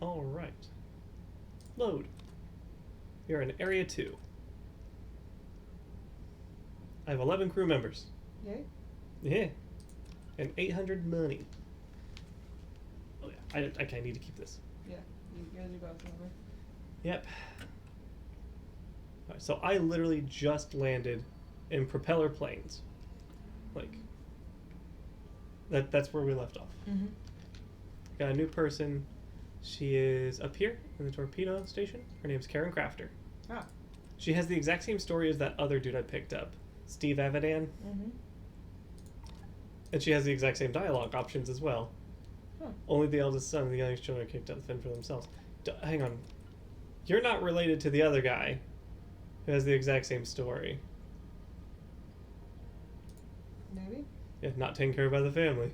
Alright. Load. We are in Area 2. I have 11 crew members. Yay. Yeah. And 800 money. Oh yeah, I kind of need to keep this. Yeah, you guys are both over. Yep. Alright, so I literally just landed in propeller planes. Like, that's where we left off. Mm-hmm. Got a new person. She is up here in the torpedo station. Her name's Karen Crafter. Ah. She has the exact same story as that other dude I picked up, Steve Avidan. Mm-hmm. And she has the exact same dialogue options as well. Huh. Only the eldest son and the youngest children are kicked out the fin for themselves. Hang on. You're not related to the other guy who has the exact same story. Maybe? Yeah, not taken care of by the family.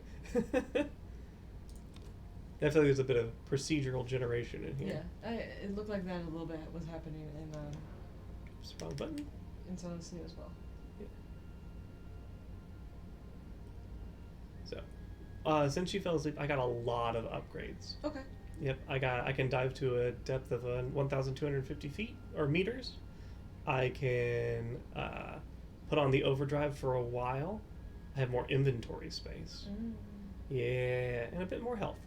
I feel like there's a bit of procedural generation in here. Yeah, it looked like that a little bit was happening in Just wrong button. in Son of Sea as well. So, since she fell asleep, I got a lot of upgrades. Okay. Yep, I can dive to a depth of 1,250 feet or meters. I can put on the overdrive for a while. I have more inventory space. Mm. Yeah, and a bit more health.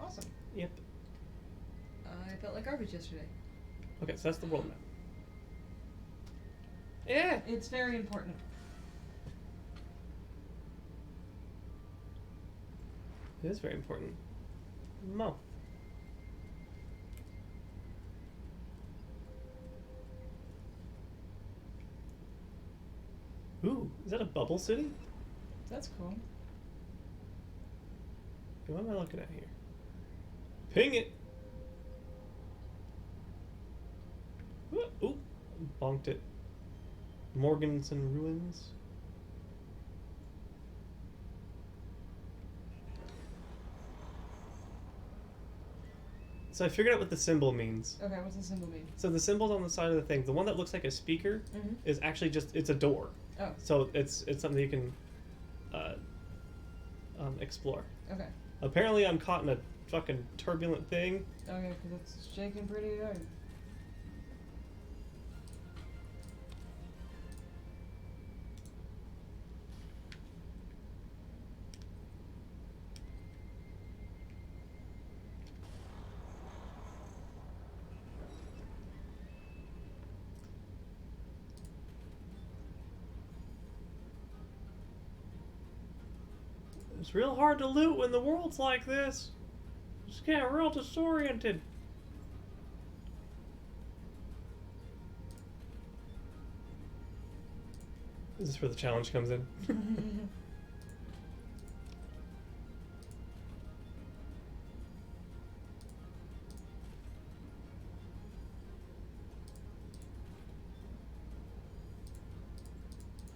Awesome. Yep. I felt like garbage yesterday. Okay, so that's the world map. Yeah. It's very important. It is very important. Mo. Ooh, is that a bubble city? That's cool. Okay, what am I looking at here? Ping it! Ooh, bonked it. Morganson Ruins. So I figured out what the symbol means. Okay, what's the symbol mean? So the symbol's on the side of the thing. The one that looks like a speaker is actually just, it's a door. Oh. So it's something you can explore. Okay. Apparently I'm caught in a fucking turbulent thing. Okay, because it's shaking pretty hard. It's real hard to loot when the world's like this. Just get real disoriented. This is where the challenge comes in.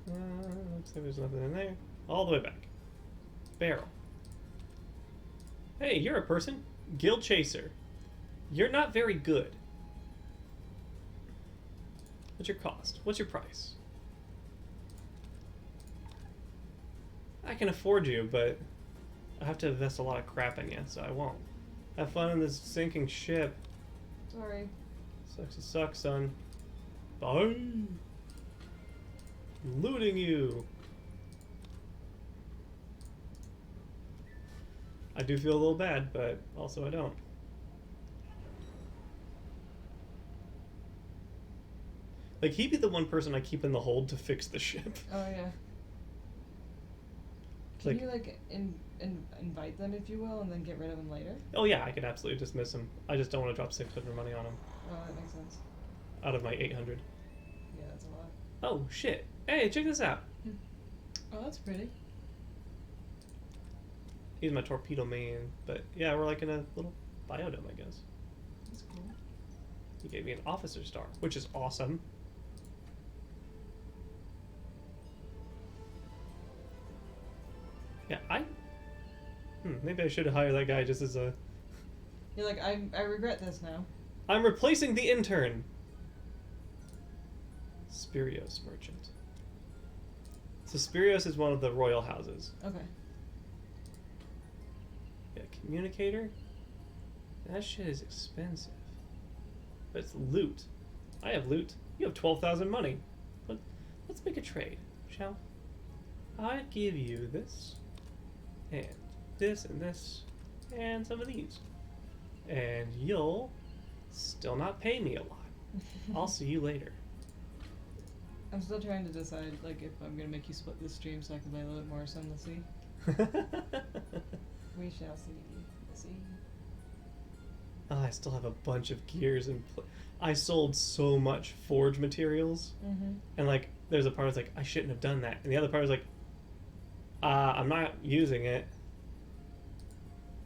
Looks like there's nothing in there. All the way back. Barrel. Hey, you're a person. Guild Chaser. You're not very good. What's your cost? What's your price? I can afford you, but I have to invest a lot of crap in you, so I won't. Have fun in this sinking ship. Sorry. Sucks to suck, son. Bye. Looting you. I do feel a little bad, but also I don't. Like, he'd be the one person I keep in the hold to fix the ship. Oh, yeah. Can Like- you, like, invite them, if you will, and then get rid of them later? Oh yeah, I could absolutely dismiss him. I just don't want to drop 600 money on him Oh, that makes sense. out of my 800. Yeah, that's a lot. Oh shit. Hey, check this out. Oh, that's pretty. He's my torpedo man. But yeah, we're like in a little biodome, I guess. That's cool. He gave me an officer star, which is awesome. Yeah, maybe I should have hired that guy just as a... You're like, I regret this now. I'm replacing the intern. Spirios merchant. So Spirios is one of the royal houses. Okay. Yeah, communicator. That shit is expensive. But it's loot. I have loot. You have 12,000 money. Let's make a trade, shall we? I'd give you this, and this, and some of these. And you'll still not pay me a lot. I'll see you later. I'm still trying to decide, like, if I'm gonna make you split this stream so I can play a little bit more Sun the Sea. We shall see. I still have a bunch of gears and I sold so much forge materials, and like, there's a part that's like, I shouldn't have done that, and the other part is like, I'm not using it.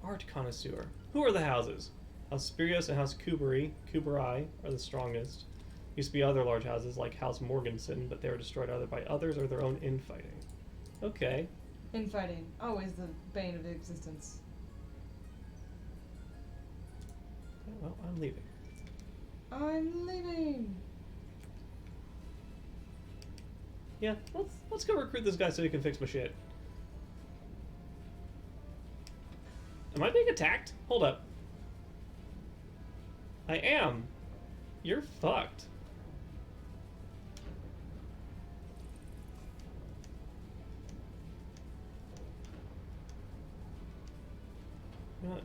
Art connoisseur. Who are the houses? House Spirios and House Kuberi are the strongest. Used to be other large houses like House Morganson, but they were destroyed either by others or their own infighting. Okay. Infighting, always the bane of existence. Well, I'm leaving. I'm leaving. Yeah, let's go recruit this guy so he can fix my shit. Am I being attacked? Hold up. I am. You're fucked. What?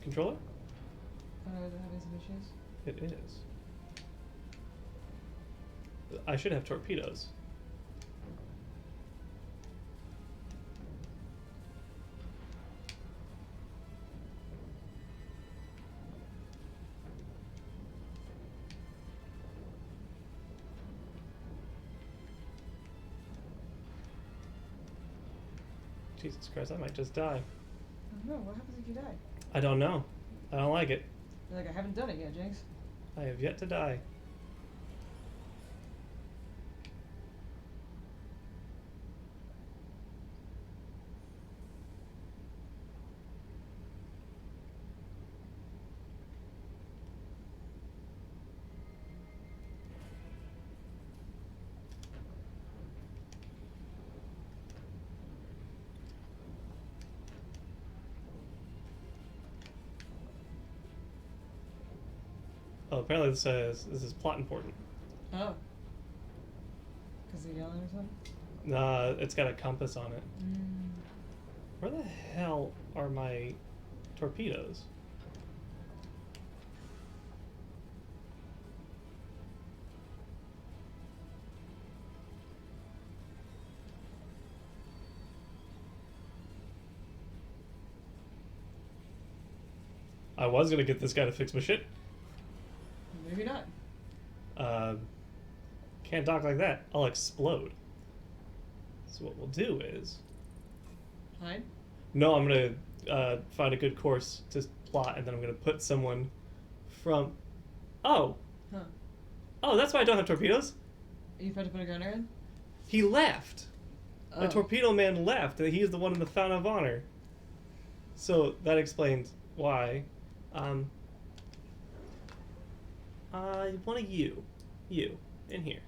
Controller? Oh, is it having some issues? It is. I should have torpedoes. Jesus Christ, I might just die. Oh no, what happens if you die? I don't know. I don't like it. You're like, I haven't done it yet, Jinx. I have yet to die. Oh, apparently this says this is plot important. Oh. Because they're yelling or something? It's got a compass on it. Where the hell are my torpedoes? I was gonna get this guy to fix my shit. Maybe not. Can't talk like that. I'll explode. So what we'll do is... Hide? No, I'm gonna find a good course to plot, and then I'm gonna put someone from... Oh! Huh. Oh, that's why I don't have torpedoes? Are you about to put a gunner in? He left! Oh. The torpedo man left, and he is the one in the Fountain of Honor. So that explains why. One of you, in here.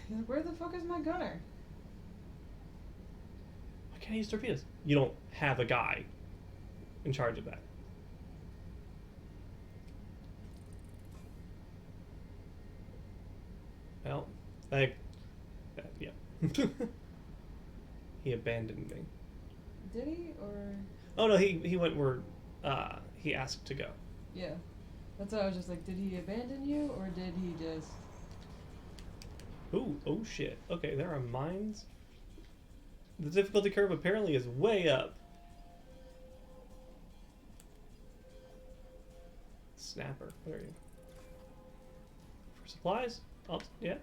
You're like, where the fuck is my gunner? Why can't I use torpedoes? You don't have a guy in charge of that. Well, yeah. He abandoned me. Did he, or...? Oh no, he went where he asked to go. Yeah. That's why I was just like, did he abandon you, or did he just... Ooh, oh shit. Okay, there are mines. The difficulty curve apparently is way up. Snapper, what are you? For supplies? Yeah.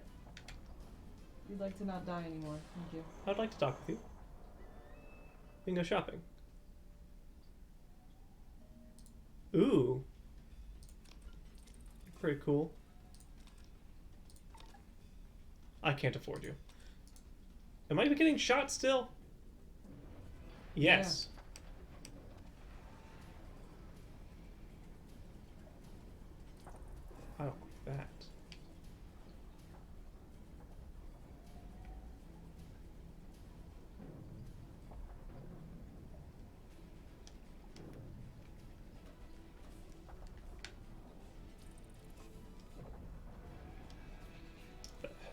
You'd like to not die anymore. Thank you. I'd like to talk with you. We can go shopping. Ooh. Pretty cool. I can't afford you. Am I getting shot still? Yes.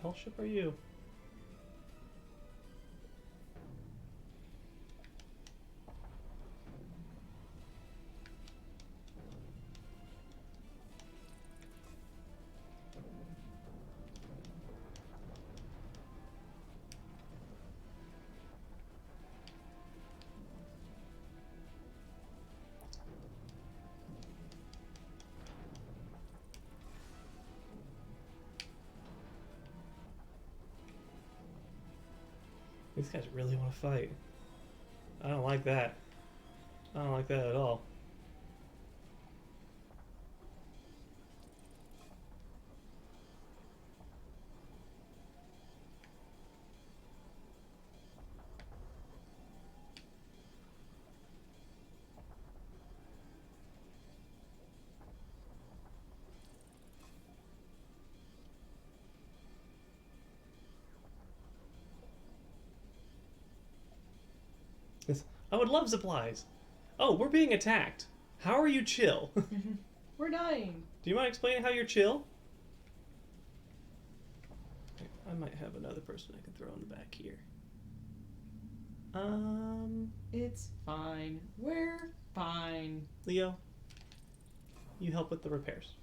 hell ship are you? These guys really want to fight. I don't like that. I don't like that at all. I would love supplies. Oh, we're being attacked. How are you chill? We're dying. Do you mind explaining how you're chill? I might have another person I can throw in the back here. It's fine. We're fine. Leo, you help with the repairs.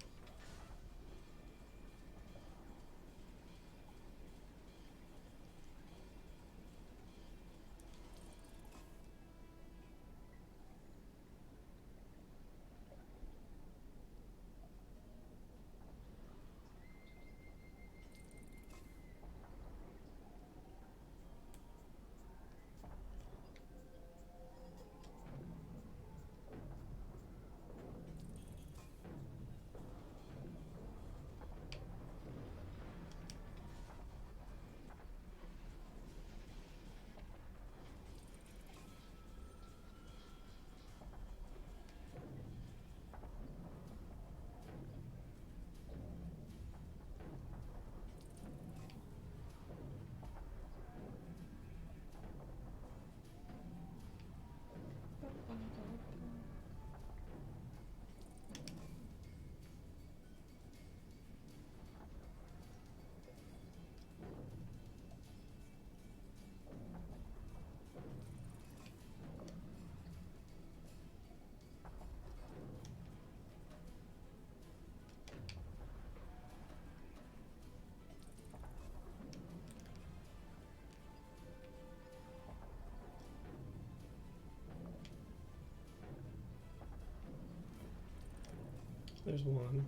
There's one.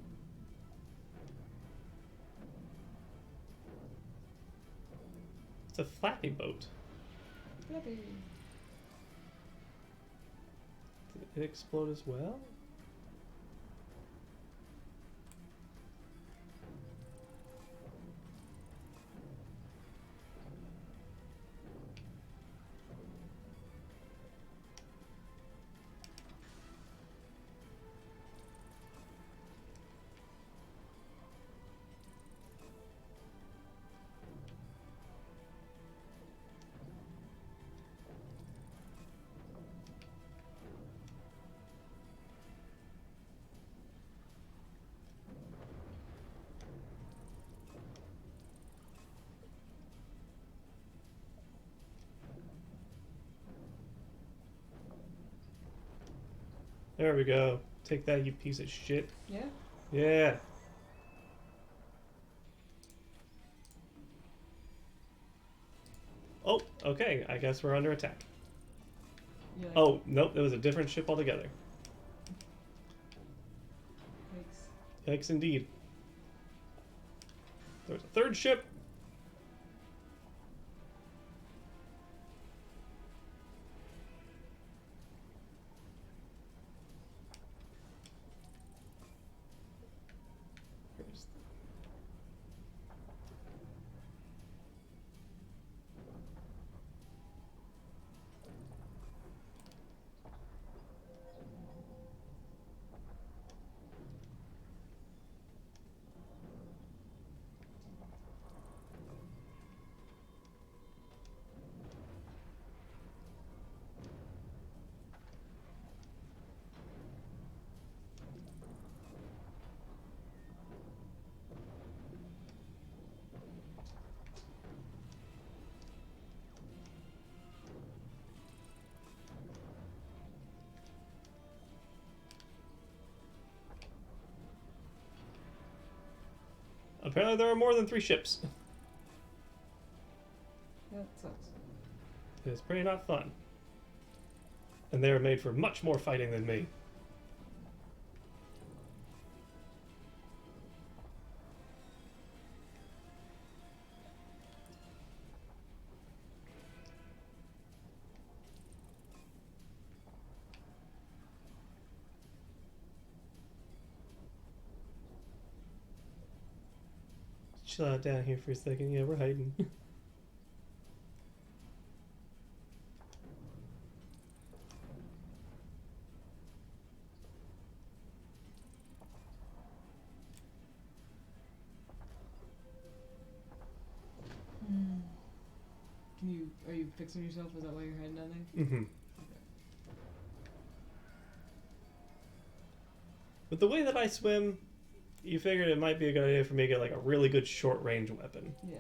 It's a flappy boat. Flappy. Did it explode as well? There we go. Take that, you piece of shit. Yeah? Yeah. Oh, okay. I guess we're under attack. Yeah. Oh, nope. It was a different ship altogether. Yikes. Yikes indeed. There's a third ship. Where's the... apparently there are more than 3 ships. That sucks. It's pretty not fun. And they're made for much more fighting than me. Chill out down here for a second. Yeah, we're hiding. Are you fixing yourself? Is that why you're hiding down there? Mm-hmm. Okay. With the way that I swim, you figured it might be a good idea for me to get like a really good short range weapon. Yeah.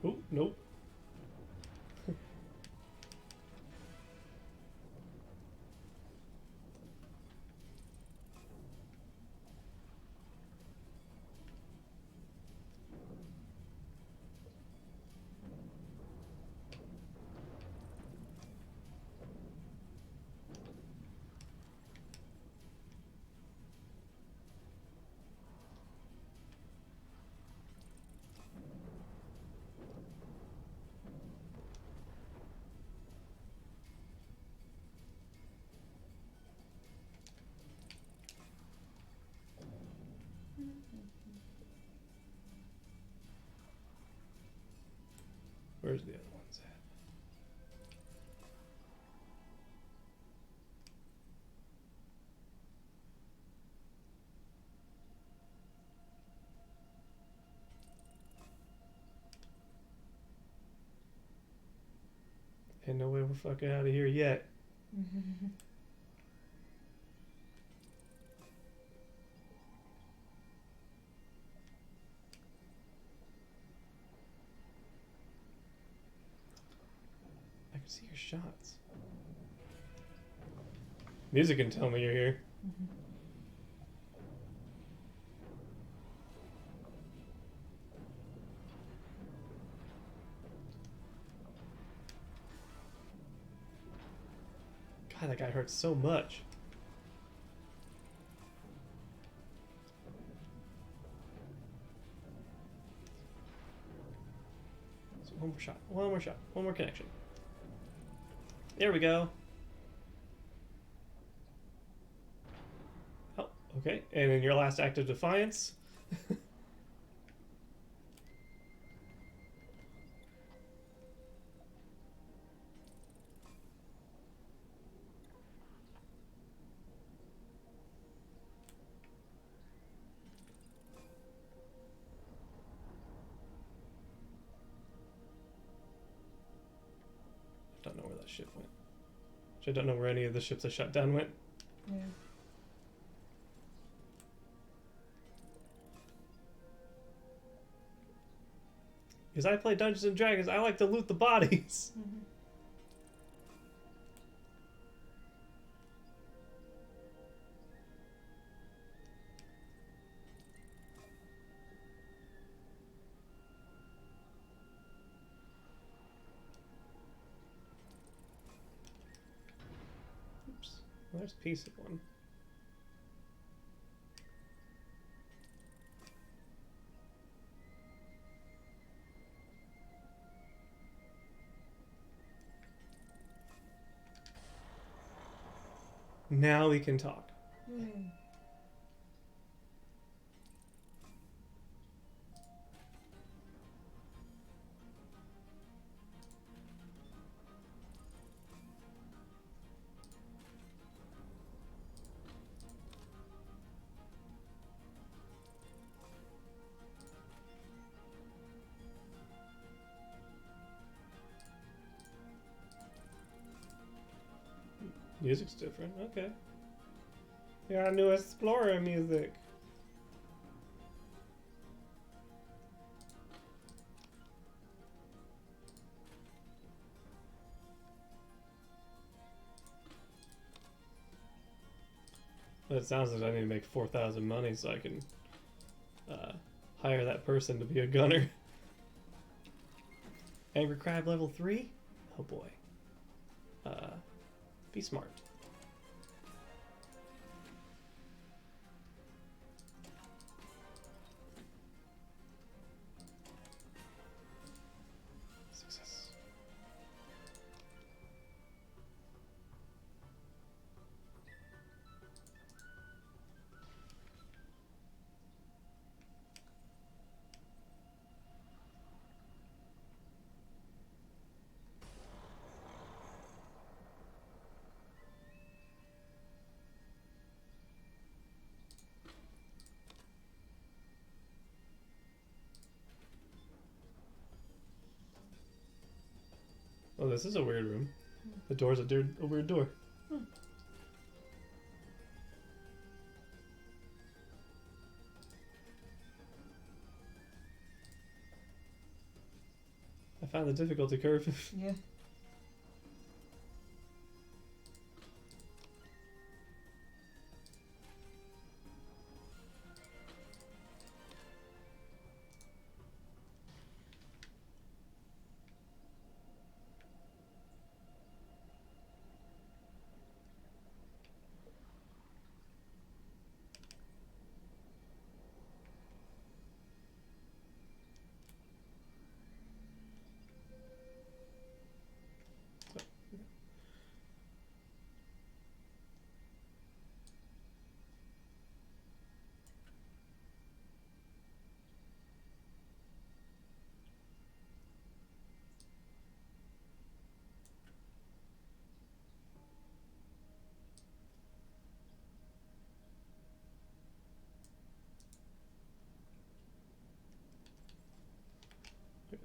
Oh, nope. Where's the other ones at? Ain't no way we're fucking out of here yet. I can see your shots. Music can tell me you're here. God, that guy hurts so much. So one more shot. One more shot. One more connection. There we go. Oh, okay. And in your last act of defiance. I don't know where that ship went. I don't know where any of the ships I shut down went. Yeah. Because I play Dungeons and Dragons, I like to loot the bodies. Oops. Well, there's a piece of one. Now we can talk. Music's different. Okay. We got new Explorer music. But it sounds like I need to make 4,000 money so I can hire that person to be a gunner. Angry Crab level 3? Oh boy. Be smart. Success. Oh, this is a weird room. The door's a weird door. I found the difficulty curve. Yeah.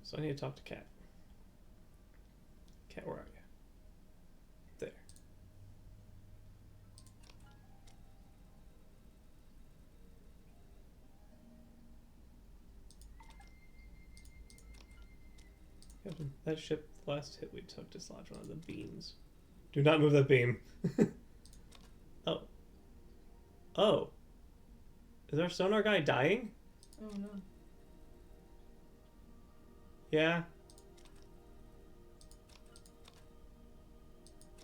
So I need to talk to Cat. Cat, where are you? There. Captain, that ship, the last hit we took dislodged one of the beams. Do not move that beam. Oh. Oh. Is our sonar guy dying? Oh no. Yeah.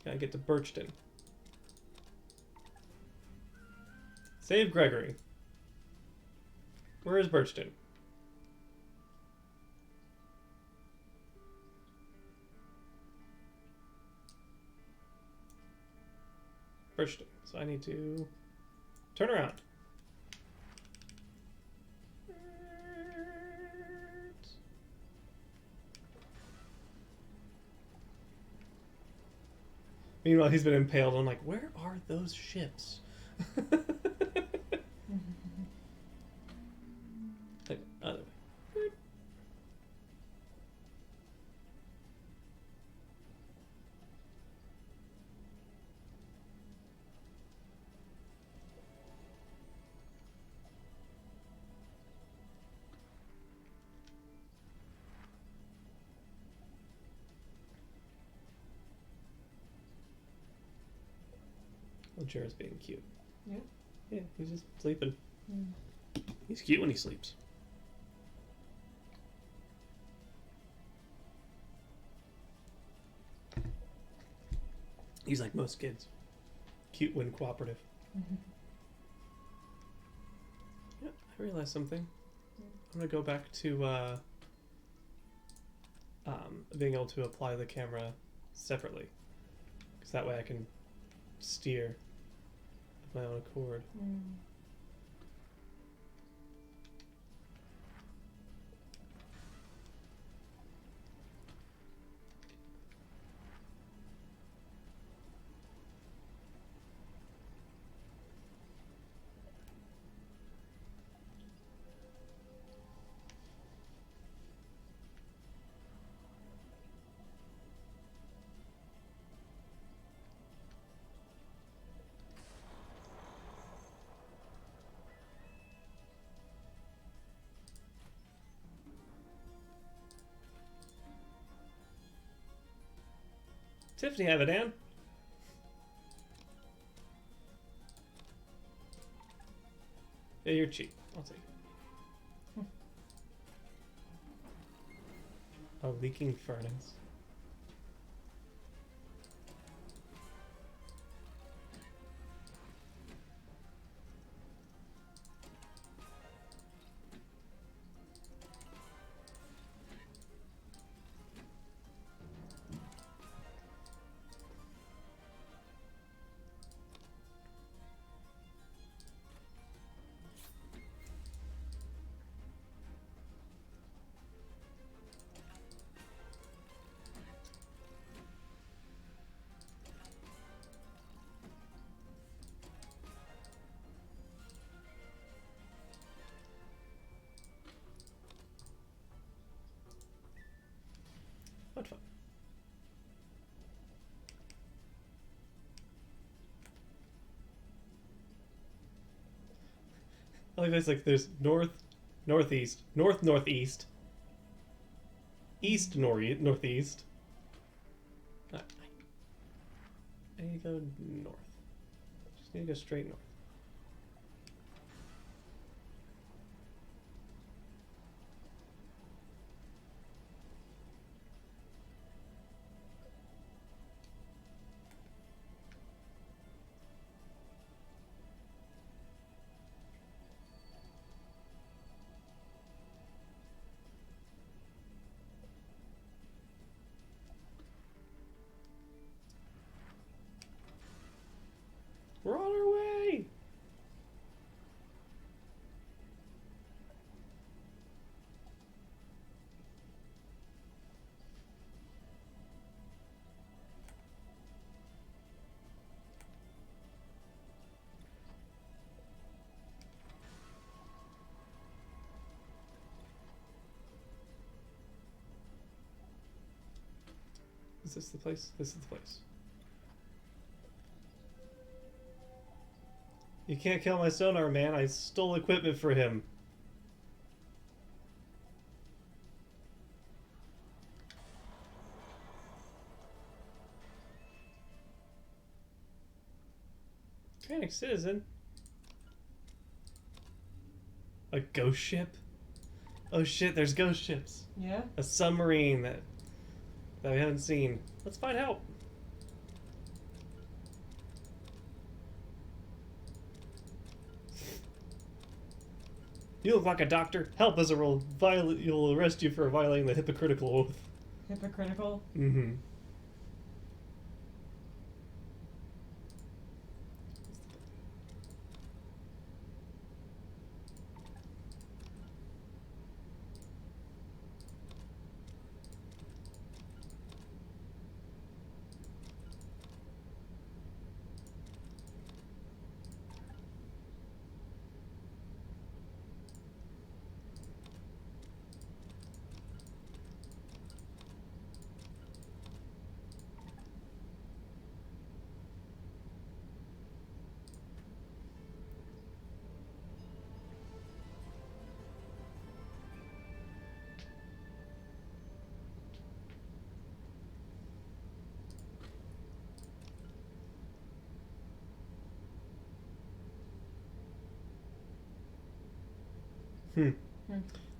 Gotta get to Birchton. Save Gregory. Where is Birchton? Birchton. So I need to turn around. Meanwhile, he's been impaled. I'm like, where are those ships? Like, other way. Well, Jared's being cute. Yeah. Yeah, he's just sleeping. Mm. He's cute when he sleeps. He's like most kids. Cute when cooperative. Mm-hmm. Yeah, I realized something. Yeah. I'm gonna go back to being able to apply the camera separately, because that way I can steer of my own accord. Mm. Tiffany have it, Ann. Yeah, you're cheap. I'll take it. A leaking furnace. What fun. I like this, like there's north, northeast, north, northeast, east, northeast. I need to go north. Just need to go straight north. We're on our way! Is this the place? This is the place. You can't kill my sonar man. I stole equipment for him. Panic citizen. A ghost ship? Oh shit, there's ghost ships. Yeah? A submarine that we haven't seen. Let's find out. You look like a doctor. Help us or you'll arrest you for violating the hypocritical oath. Hypocritical? Mm-hmm.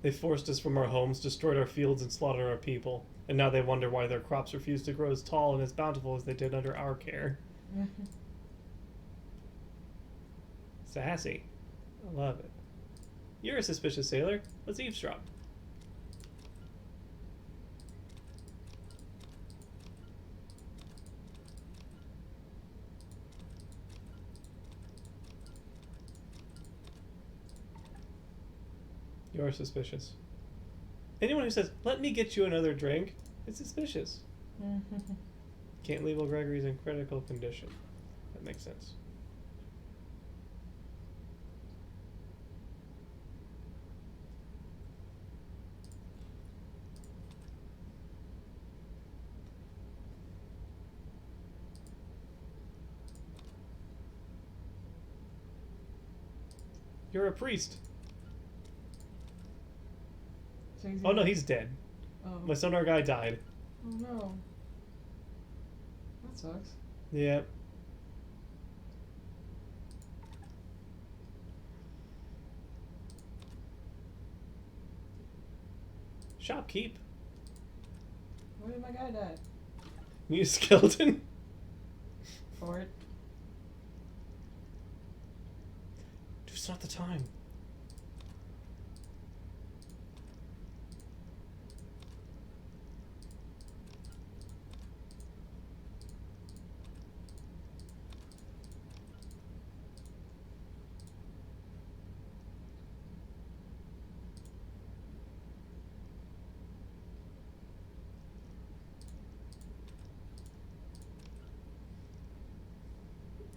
They forced us from our homes, destroyed our fields, and slaughtered our people. And now they wonder why their crops refuse to grow as tall and as bountiful as they did under our care. Sassy. I love it. You're a suspicious sailor. Let's eavesdrop. You're suspicious. Anyone who says, "Let me get you another drink," is suspicious. Can't label Gregory's in critical condition. That makes sense. You're a priest. So he's Oh no, he's dead. Oh. My sonar guy died. Oh no. That sucks. Yep. Shopkeep. Where did my guy die? New skeleton. For it. Dude, it's not the time.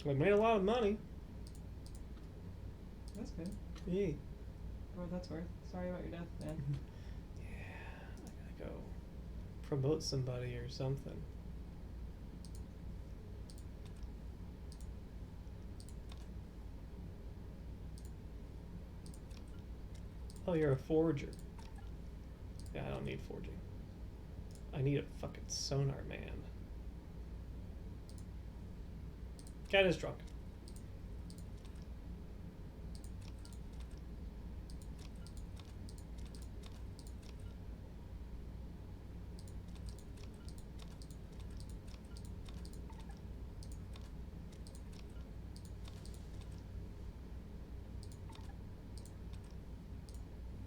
We made a lot of money. That's good. Yeah. For what that's worth. Sorry about your death, man. Yeah. I gotta go promote somebody or something. Oh, you're a forger. Yeah, I don't need forging. I need a fucking sonar man. Cat is drunk.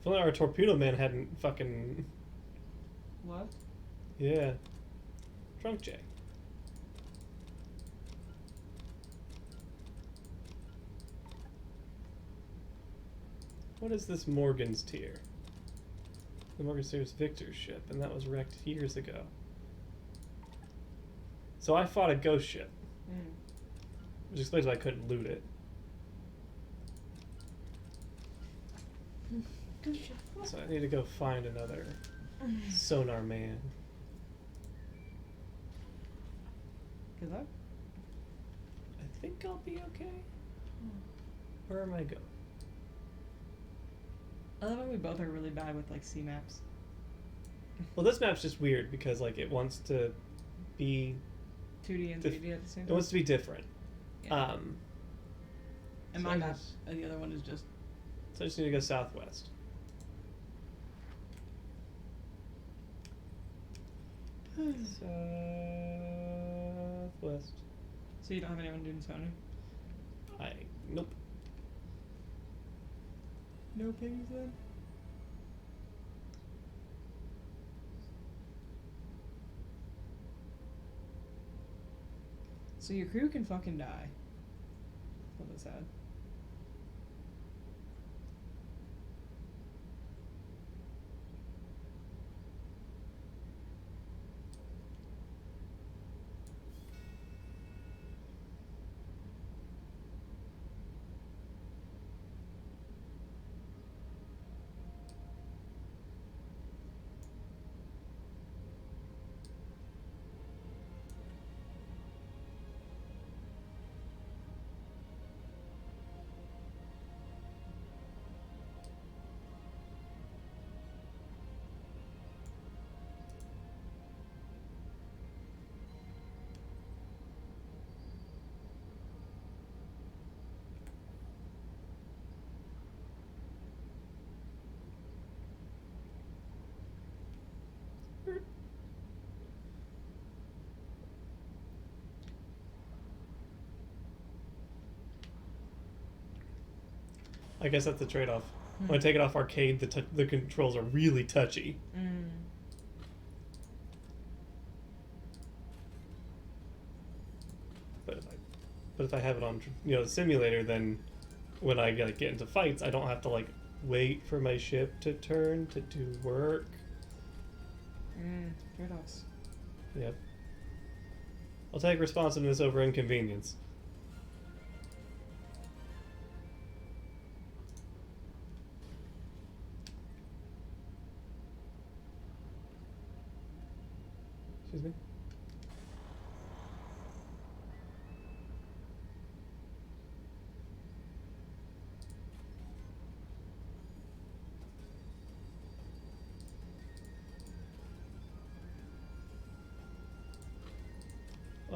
If only our torpedo man hadn't fucking... Left? Yeah. Drunk Jay. What is this Morgan's tier? The Morgan's tier is Victor's ship, and that was wrecked years ago. So I fought a ghost ship, which explains why I couldn't loot it. Good shit. So I need to go find another sonar man. Good luck. I think I'll be okay. Where am I going? I love how we both are really bad with like C maps. Well, this map's just weird because like it wants to be 2D and 3D at the same it time. wants to be different. Yeah. And so my I map, just- the other one is just. So I just need to go southwest. Southwest. So you don't have anyone doing Sony? Nope. No pings then? So your crew can fucking die. A little bit sad. I guess that's the trade-off. When I take it off arcade, the controls are really touchy. But if I have it on the simulator, then when I get into fights, I don't have to like wait for my ship to turn to do work. Trade-offs. Yep. I'll take responsiveness over inconvenience. Excuse me?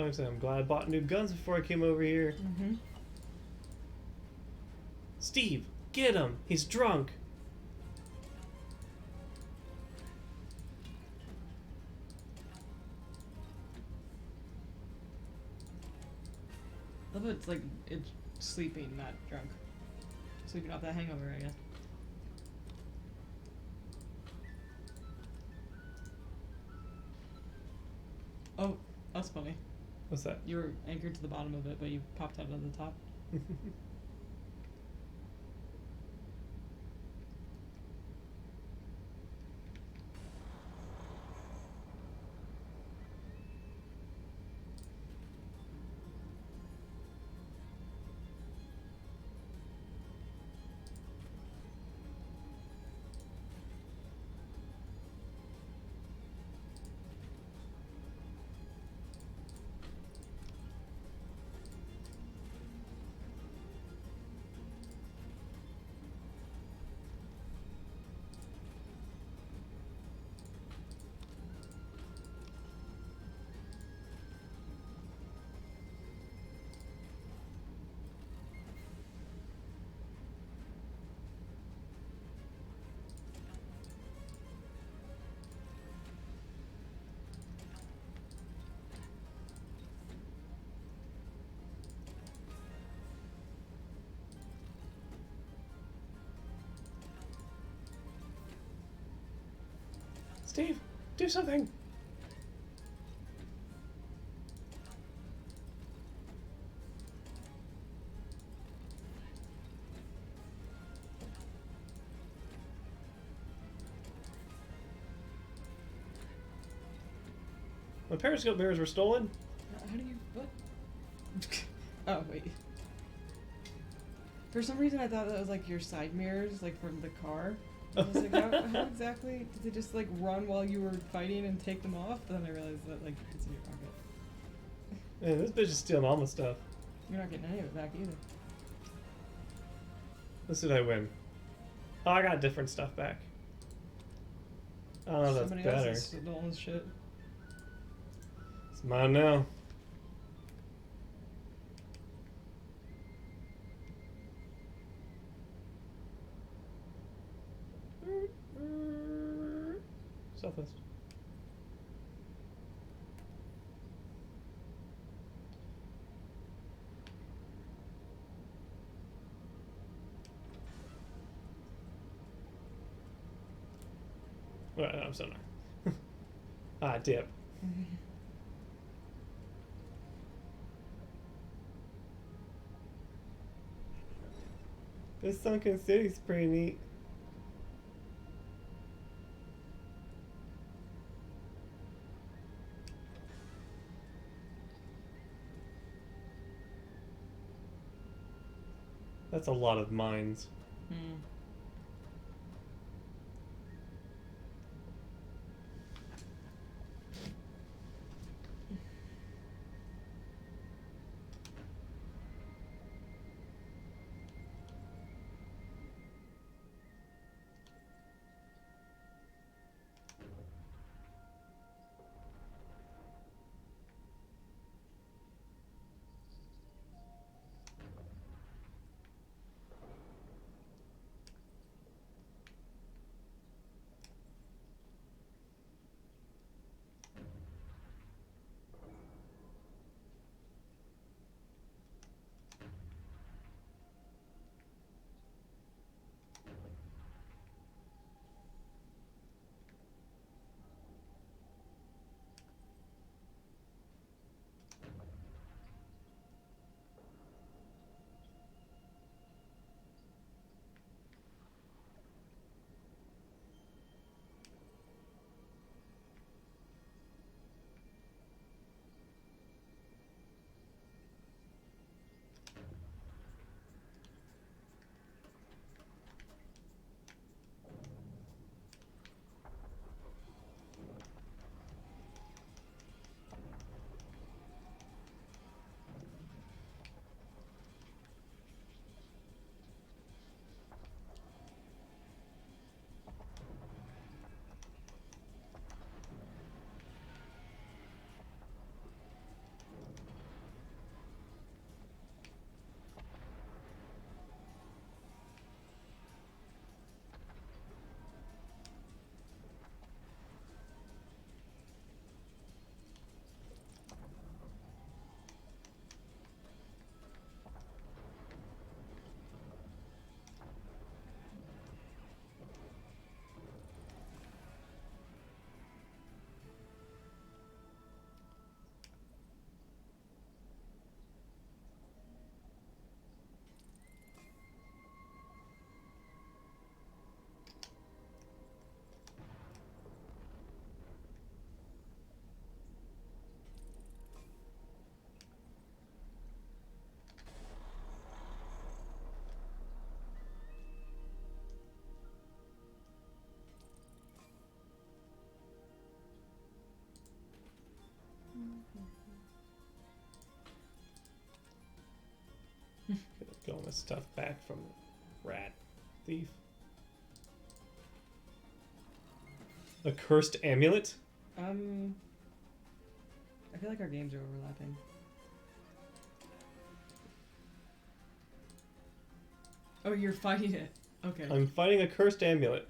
Like I said, I'm glad I bought new guns before I came over here. Mm-hmm. Steve, get him! He's drunk! Love it's like it's sleeping, not drunk. Sleeping off that hangover, I guess. Oh, that's funny. What's that? You were anchored to the bottom of it, but you popped out of the top. Steve, do something! My periscope mirrors were stolen. How do you what? Oh wait. For some reason, I thought that was like your side mirrors, like from the car. I was like, how exactly did they just like run while you were fighting and take them off? But then I realized that like it's in your pocket. Man, this bitch is stealing all my stuff. You're not getting any of it back either. This did I win? Oh, I got different stuff back. I don't know if that's Somebody better. else has stolen shit. It's mine now. Southwest. Well, I'm sonar. Ah, dip. This sunken city's pretty neat. That's a lot of mines. Hmm. stuff back from the rat thief. A cursed amulet? I feel like our games are overlapping. Oh, you're fighting it. Okay. I'm fighting a cursed amulet.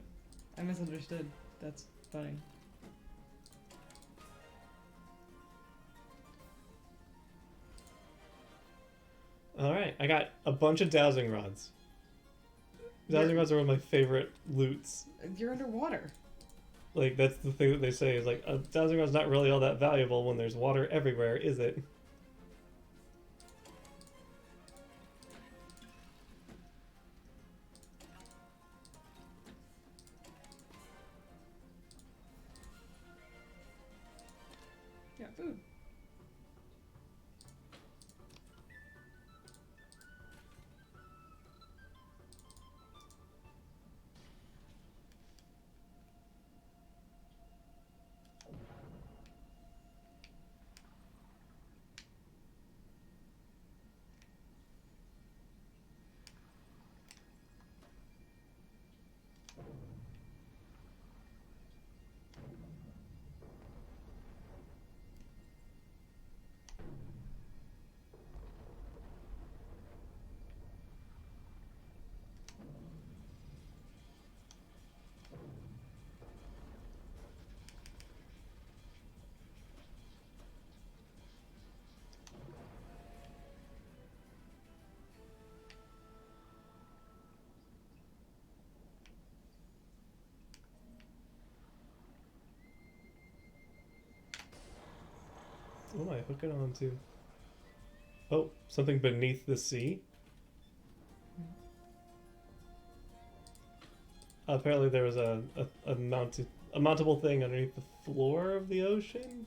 I misunderstood. That's funny. Alright, I got a bunch of dowsing rods. Dowsing rods are one of my favorite loots. You're underwater. Like, that's the thing that they say is like, a dowsing rod's not really all that valuable when there's water everywhere, is it? Yeah, food. What am I hooking on to? Oh, something beneath the sea? Apparently there was a mountable thing underneath the floor of the ocean.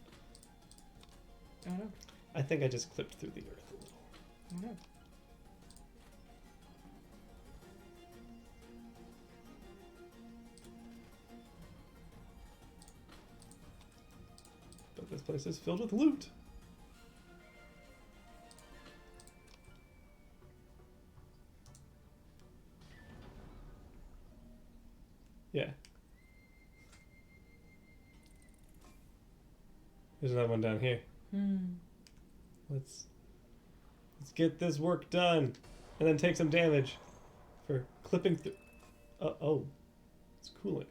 I don't know. I think I just clipped through the earth a little. I don't know. But this place is filled with loot. Yeah. There's another one down here. Let's get this work done, and then take some damage for clipping through. Oh, it's coolant.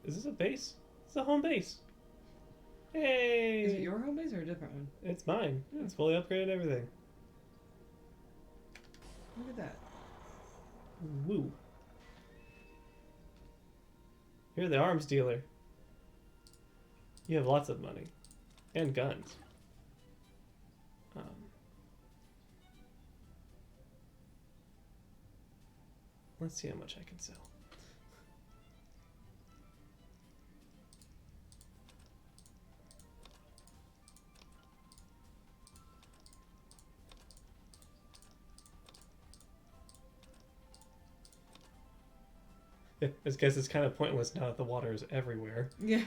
Is this a base? It's a home base. Hey! Is it your home base or a different one? It's mine. Hmm. It's fully upgraded and everything. Look at that. Woo. You're the arms dealer. You have lots of money. And guns. Let's see how much I can sell. I guess it's kind of pointless now that the water is everywhere. Yeah.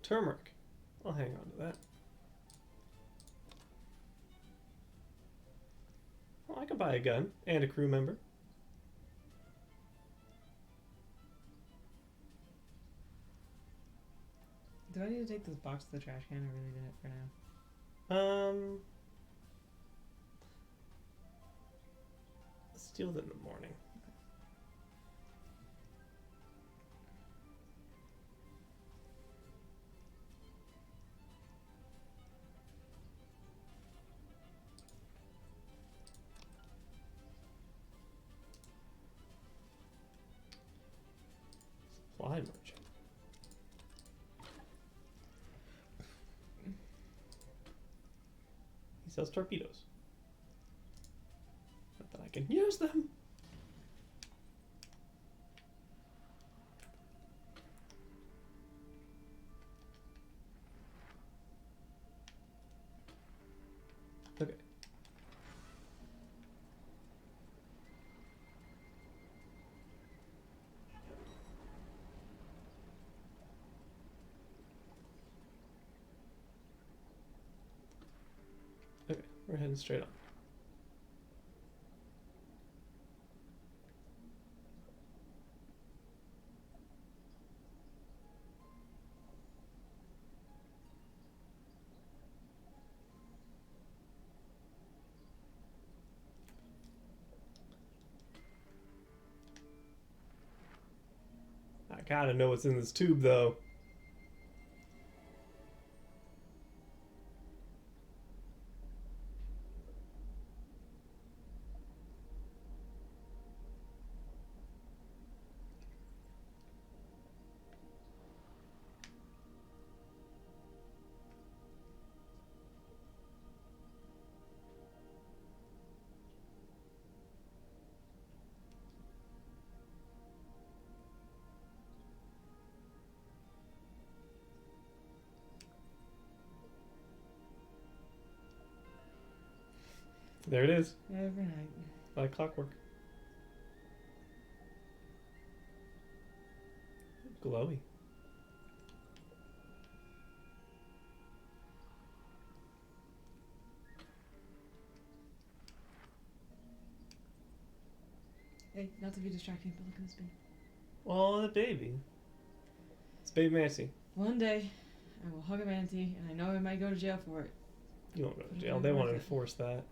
Turmeric. I'll hang on to that. Well, I can buy a gun and a crew member. Do I need to take this box to the trash can? I really did it for now. Let's deal with it in the morning. Supply merchant. He sells torpedoes. Not that I can use them. Okay. Okay, we're heading straight on. I gotta know what's in this tube, though. There it is, Every night. like clockwork. Glowy. Hey, not to be distracting, but look at this baby. Oh, the baby. It's baby Nancy. One day, I will hug a manatee, and I know I might go to jail for it. You won't go to It'll jail. be They won't worth it. enforce that.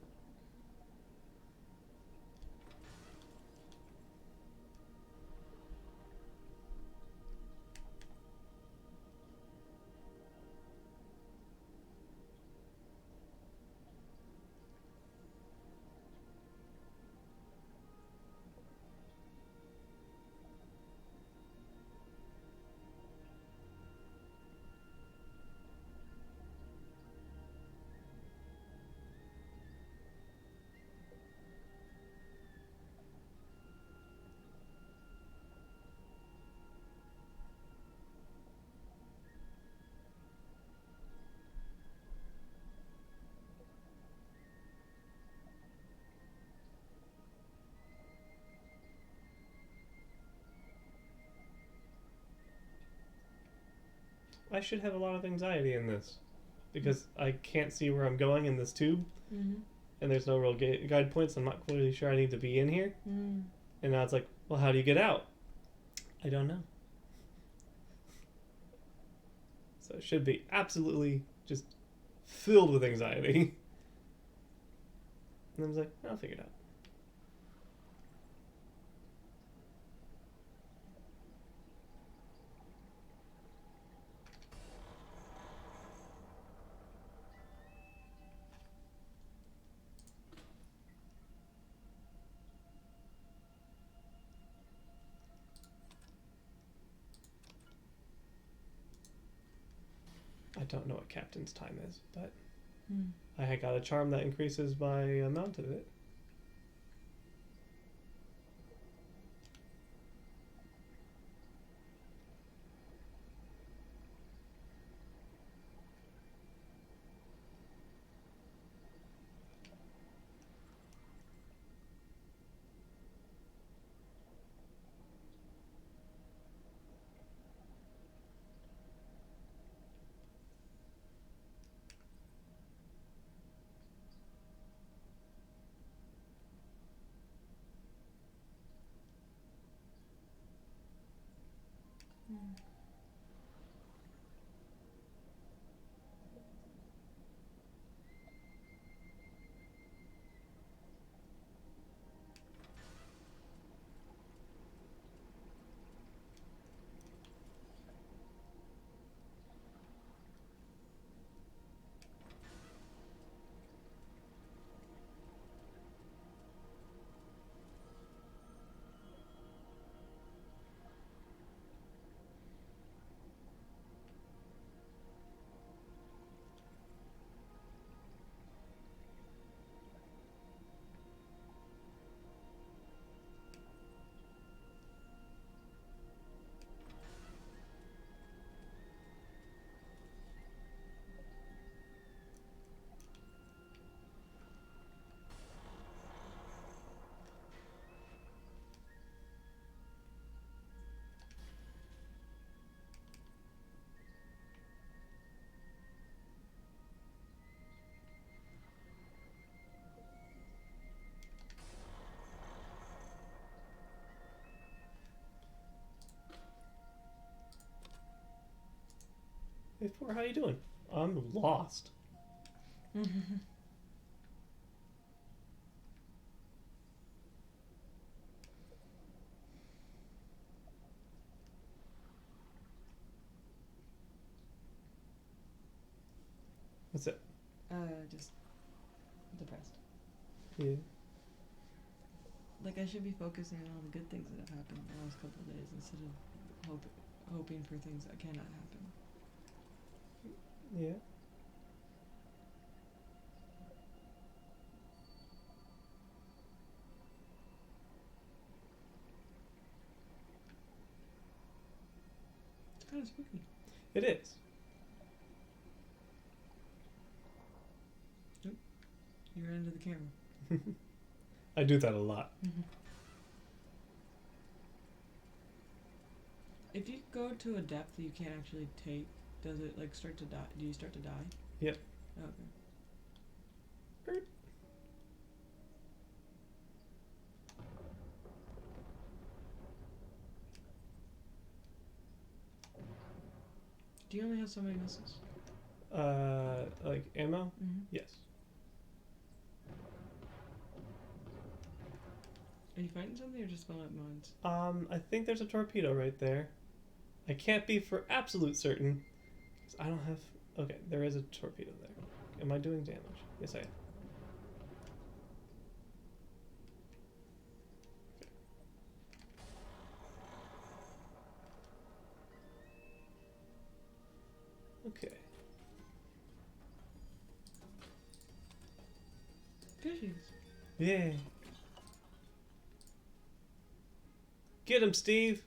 I should have a lot of anxiety in this because I can't see where I'm going in this tube, Mm-hmm. and there's no real guide points. I'm not clearly sure I need to be in here. Mm. And now it's like, well, how do you get out? I don't know. So it should be absolutely just filled with anxiety. And I was like, I'll figure it out. I don't know what captain's time is, but I had got a charm that increases my amount of it. Hey, Four, how you doing? I'm lost. What's it? Just depressed. Yeah. Like, I should be focusing on all the good things that have happened the last couple of days instead of hoping for things that cannot happen. Yeah. It's kind of spooky. It is. You ran into the camera. I do that a lot. If you go to a depth that you can't actually take, does it like start to die? Do you start to die? Yep. Oh, okay. Do you only have so many missiles? Like ammo? Mm-hmm. Yes. Are you fighting something or just filling up mines? I think there's a torpedo right there. I can't be for absolute certain. 'Cause I don't have... Okay, there is a torpedo there. Am I doing damage? Yes, I am. Okay. Fishies. Yeah. Get him, Steve!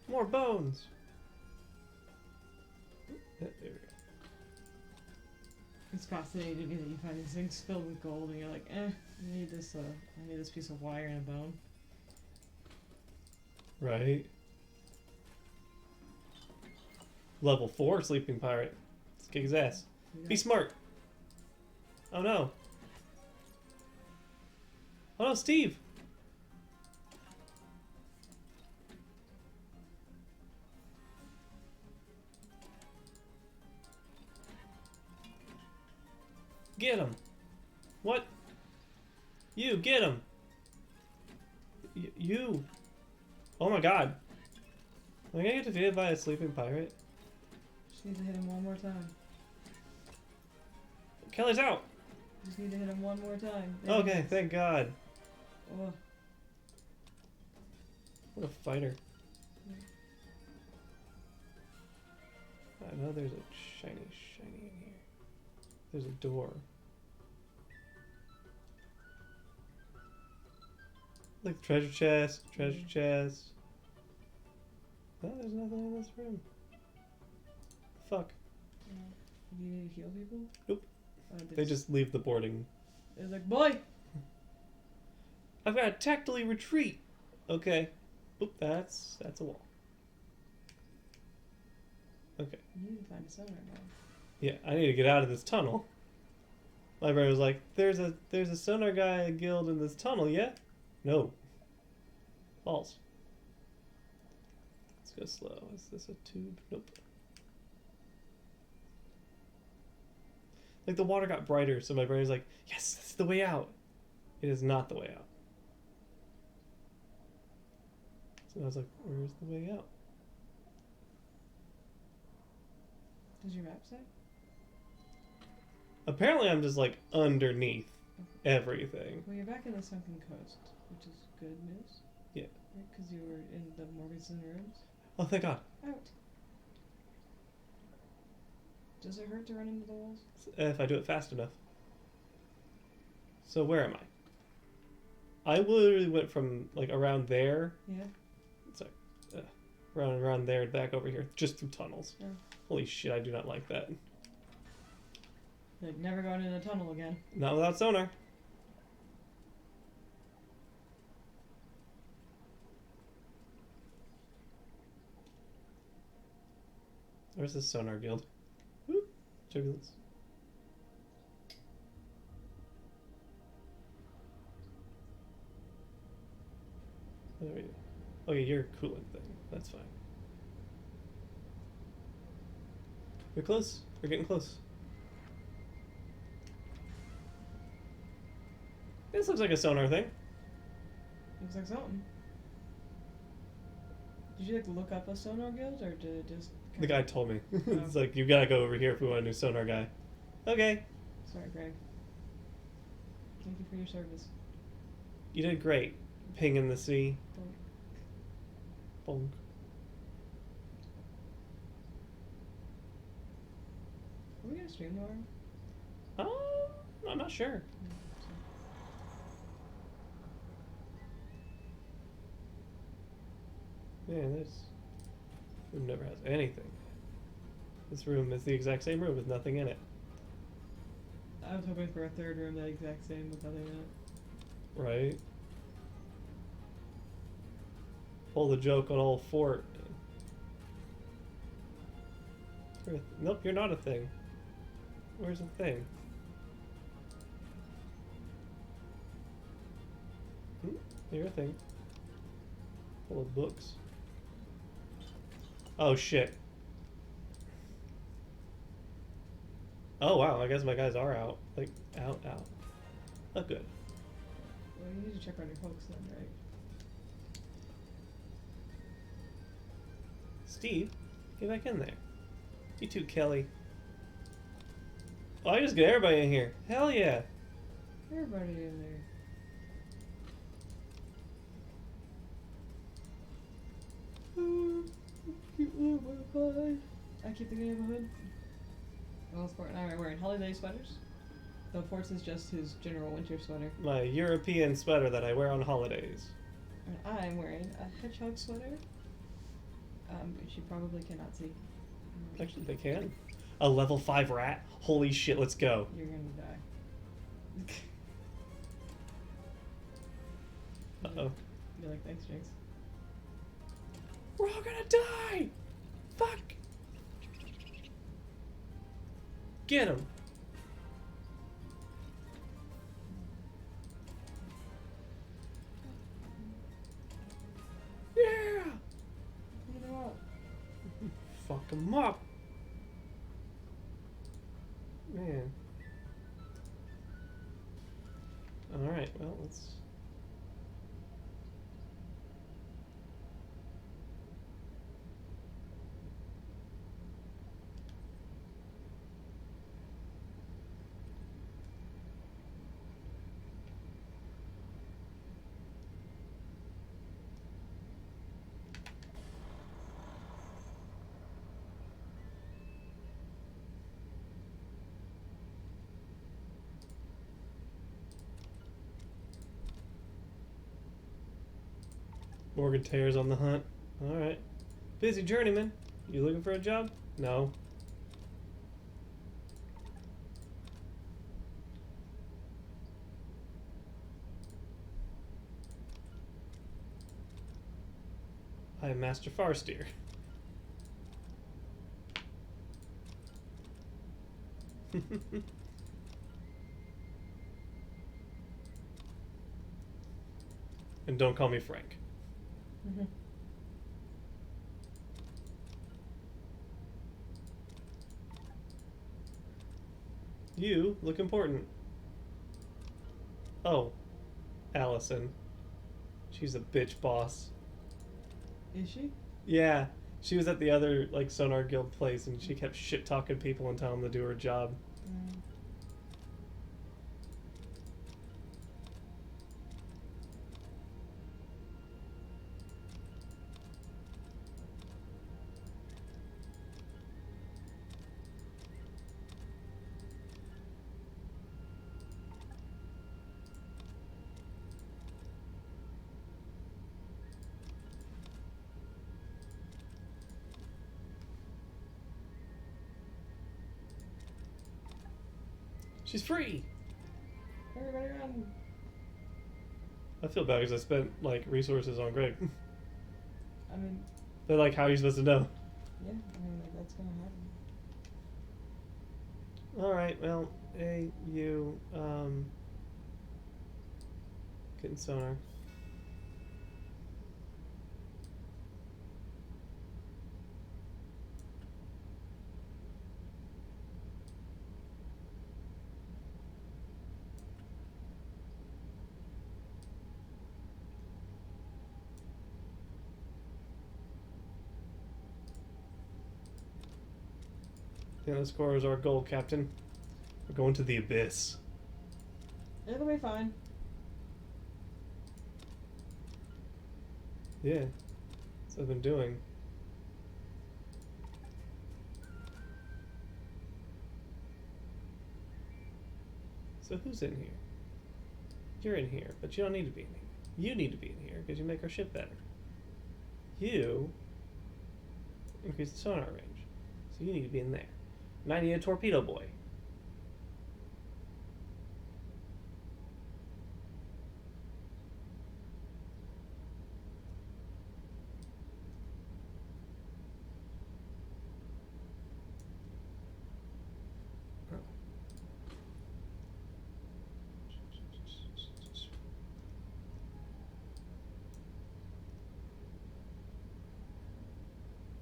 More bones! There we go. It's fascinating to me that you find these things filled with gold and you're like, I need this piece of wire and a bone. Right. Level 4 sleeping pirate. Let's kick his ass. Yeah. Be smart. Oh no. Oh no, Steve! Get him! What? You, get him! You! Oh my god. Am I gonna get defeated by a sleeping pirate? Just need to hit him one more time. Kelly's out! Just need to hit him one more time. There Okay, he is. thank god. Oh, What a fighter. I know there's a shiny in here. There's a door. Like treasure chest, treasure chest. No, there's nothing in this room. Fuck. do you need to heal people? Nope. They just leave the boarding. They're like, boy! I've got to tactily retreat. Okay. Oop, that's a wall. Okay. You need to find a sonar guy. Yeah, I need to get out of this tunnel. My brain was like, there's a sonar guy guild in this tunnel, yeah? No. False. Let's go slow. Is this a tube? Nope. Like the water got brighter, so my brain was like, yes, this is the way out. It is not the way out. So I was like, where's the way out? Does your map say? Apparently I'm just like underneath everything. Well, you're back in the sunken coast, which is good news. Yeah. Because you were in the Morganson ruins. Oh, thank God. Out. Does it hurt to run into the walls? If I do it fast enough. So where am I? I literally went from like around there. Yeah. Sorry. Around there and back over here. Just through tunnels. Yeah. Holy shit, I do not like that. Like, never going in a tunnel again. Not without sonar. Where's the sonar guild? Whoop. Turbulence. What are you? Oh yeah, you're a coolant thing. That's fine. We're close. We're getting close. This looks like a sonar thing. Looks like something. Did you like look up a sonar guild or did it just? The guy told me. It's like, you gotta go over here if we want a new sonar guy. Okay. Sorry, Greg. Thank you for your service. You did great. Ping in the sea. Bonk. Bonk. Are we gonna stream tomorrow? I'm not sure. Man, this room never has anything. This room is the exact same room with nothing in it. I was hoping for a third room that exact same with nothing in it. Right? Pull the joke on old Fort. Nope, you're not a thing. Where's the thing? You're a thing. Full of books. Oh shit. Oh wow, I guess my guys are out. Like, out. Oh good. Well, you need to check on your hooks then, right? Steve, get back in there. You too, Kelly. Oh, I just get everybody in here. Hell yeah. Everybody in there. Cute little butterfly. I keep thinking of a hood. Well, Fort and I are wearing holiday sweaters. Though Fort's is just his general winter sweater. My European sweater that I wear on holidays. And I'm wearing a hedgehog sweater. Which you probably cannot see. Actually, they can. A level 5 rat? Holy shit, let's go. You're gonna die. Uh-oh. You're like, thanks, Jinx. We're all gonna die! Fuck! Get him! Yeah! Look him up. Fuck him up! Man. Alright, well, let's... Morgan Tear's on the hunt. Alright. Busy journeyman. You looking for a job? No. I am Master Farsteer. And don't call me Frank. You look important. Oh, Allison. She's a bitch boss. Is she? Yeah, she was at the other like Sonar Guild place, and she kept shit talking people and telling them to do her job. She's free! Everybody run! I feel bad because I spent, like, resources on Greg. I mean... They're like, how are you supposed to know? Yeah, I mean, like, that's gonna happen. Alright, well, hey, you, getting sonar. Yeah, the score is our goal, Captain. We're going to the abyss. It'll be fine. Yeah. That's what I've been doing. So who's in here? You're in here, but you don't need to be in here. You need to be in here because you make our ship better. You increase the sonar range, so you need to be in there. And I need a torpedo boy.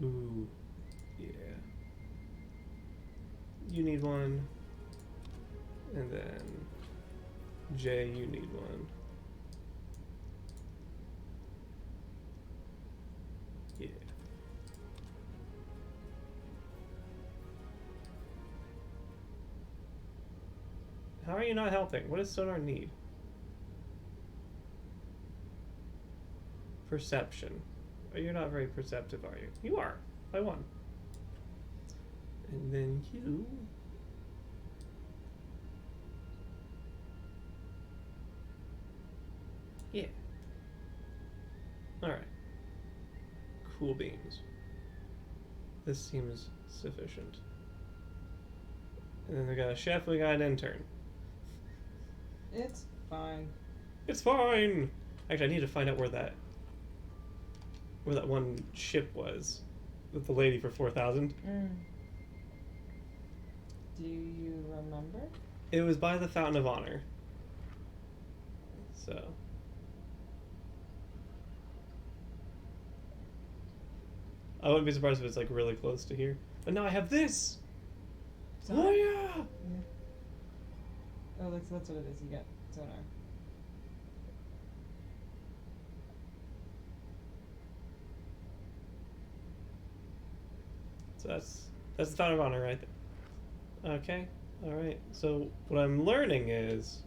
Ooh, yeah. You need one. And then Jay, you need one. Yeah. How are you not helping? What does Sonar need? Perception. Oh, you're not very perceptive, are you? You are. By one. And then you... Yeah. Alright. Cool beans. This seems sufficient. And then we got a chef, we got an intern. It's fine. It's fine! Actually, I need to find out where that one ship was with the lady for 4,000. Do you remember? It was by the Fountain of Honor. So. I wouldn't be surprised if it's like really close to here. But now I have this! Sonar? Oh yeah! Oh, that's what it is. You get sonar. So that's the Fountain of Honor right there. Okay, alright. So what I'm learning is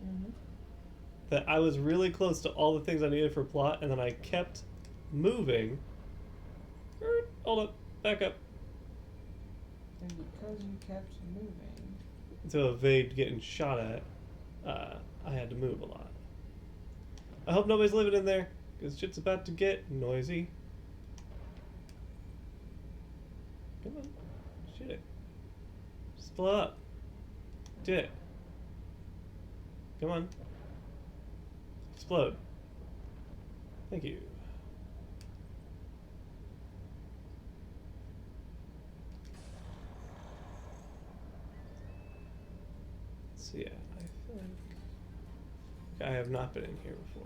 that I was really close to all the things I needed for plot, and then I kept moving. Hold up, back up. And because you kept moving. To evade getting shot at, I had to move a lot. I hope nobody's living in there, because shit's about to get noisy. Come on, shoot it. Just blow up. Do it. Come on. Explode. Thank you. So yeah, I feel like I have not been in here before.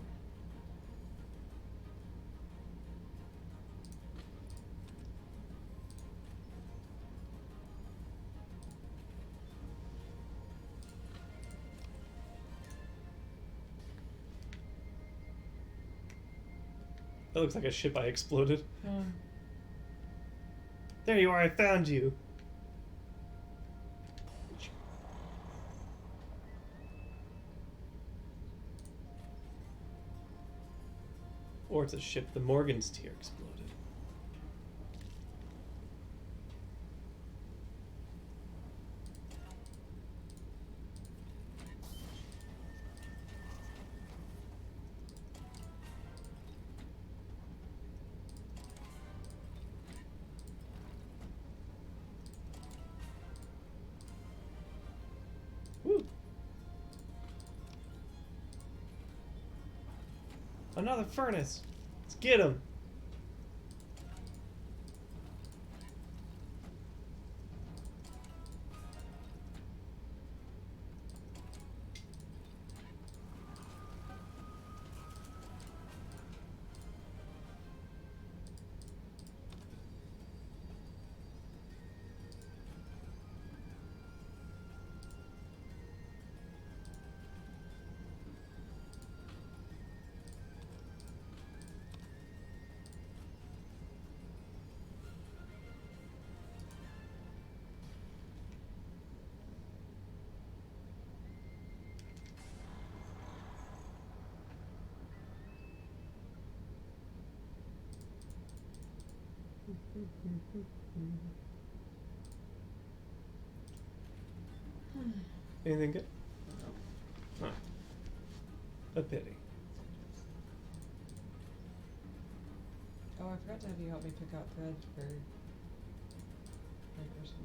That looks like a ship I exploded. There you are, I found you. Or it's a ship the Morgan's tier exploded. Woo! Another furnace! Let's get him! Anything good? Oh. A pity. Oh, I forgot to have you help me pick out thread for my person.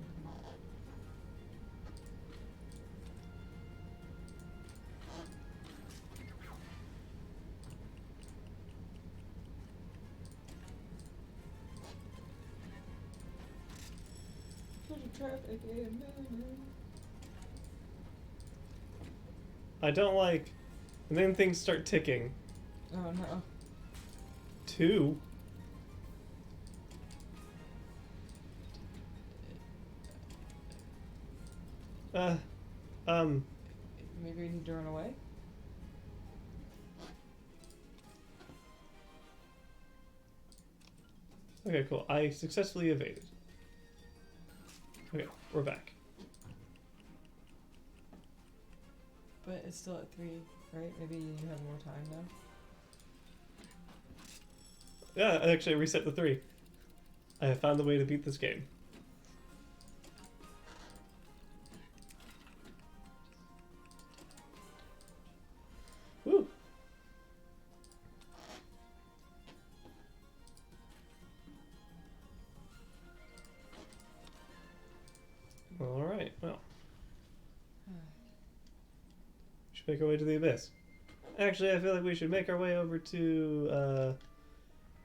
Traffic in I don't like. And then things start ticking. Oh no. 2. Maybe we need to run away? Okay, cool. I successfully evaded. Okay, we're back. But it's still at 3, right? Maybe you have more time now? Yeah, I actually reset the 3. I have found the way to beat this game. Woo! Alright, well. We should make our way to the abyss. Actually, I feel like we should make our way over to,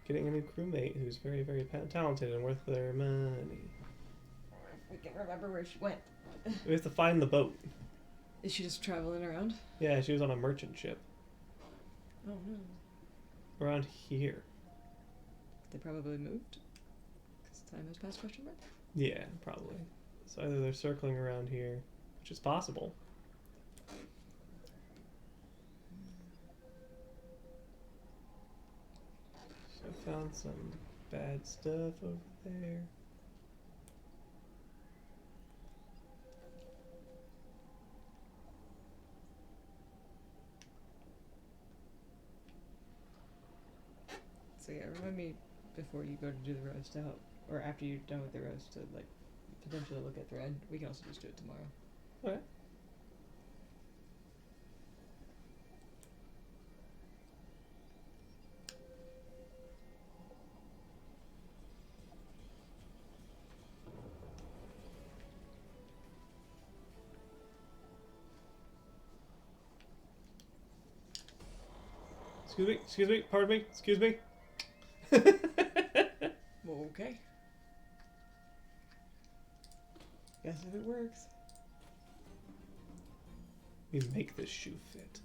getting a new crewmate who's very, very talented and worth their money. We can remember where she went. We have to find the boat. Is she just traveling around? Yeah, she was on a merchant ship. Oh no. Around here. They probably moved? Because time has passed, question mark? Yeah, probably. So either they're circling around here, which is possible. So I found some bad stuff over there. So yeah, remind me before you go to do the roast to help, or after you're done with the roast to like potentially look at thread. We can also just do it tomorrow. Okay. Excuse me, pardon me, excuse me. Well, okay. Guess if it works. We make this shoe fit.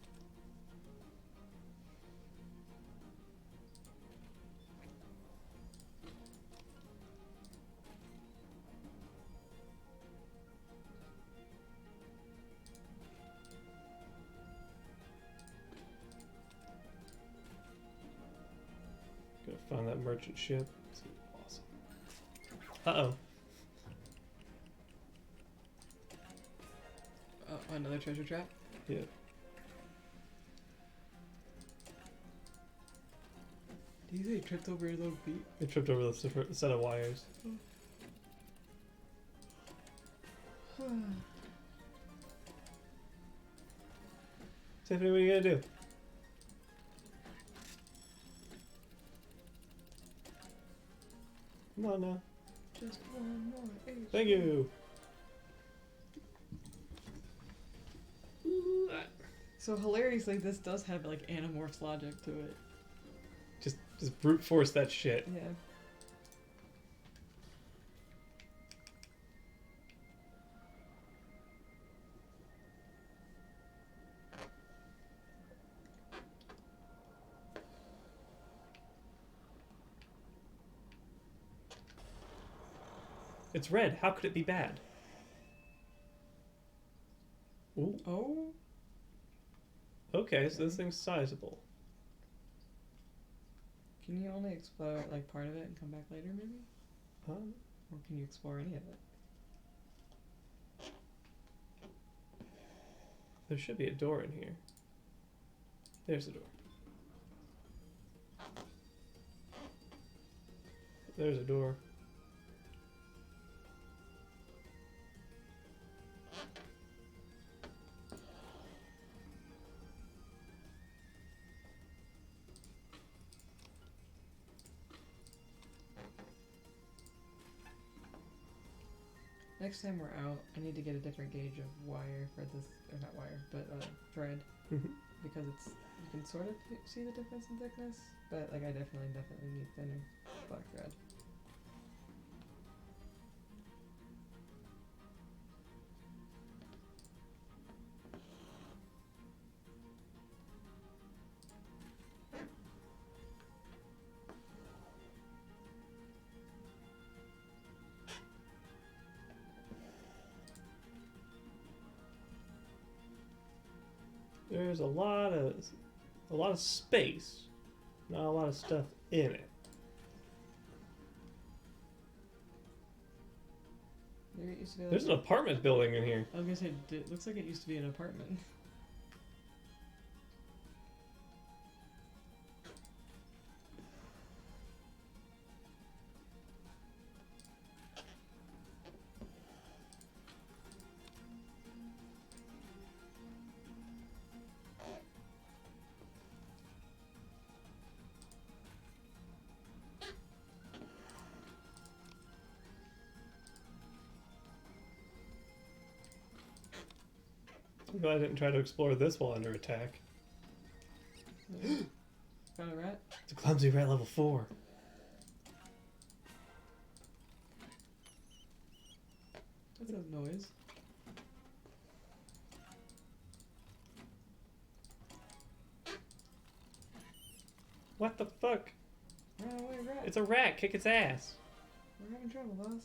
Gonna find that merchant ship. It's gonna be awesome. Uh-oh. Oh, another treasure trap? Yeah. Do you say it tripped over his own feet? It tripped over the set of wires. Tiffany, what are you gonna do? Come on now. Just one more. Thank you. So hilariously, this does have like Animorphs logic to it. Just brute force that shit. Yeah. It's red. How could it be bad? Ooh. Oh. Okay, so this thing's sizable. Can you only explore like part of it and come back later, maybe? Or can you explore any of it? There should be a door in here. There's a door. There's a door. Next time we're out, I need to get a different gauge of wire for this, or not wire, but thread, because it's you can sort of see the difference in thickness, but like I definitely need thinner black thread. There's a lot of space, not a lot of stuff in it. Maybe it used to be like There's an apartment building in here. I was gonna say, it looks like it used to be an apartment. I'm glad I didn't try to explore this while under attack. Found a rat? It's a clumsy rat level 4. What's that noise? What the fuck? Run away, rat! It's a rat. Kick its ass. We're having trouble, boss.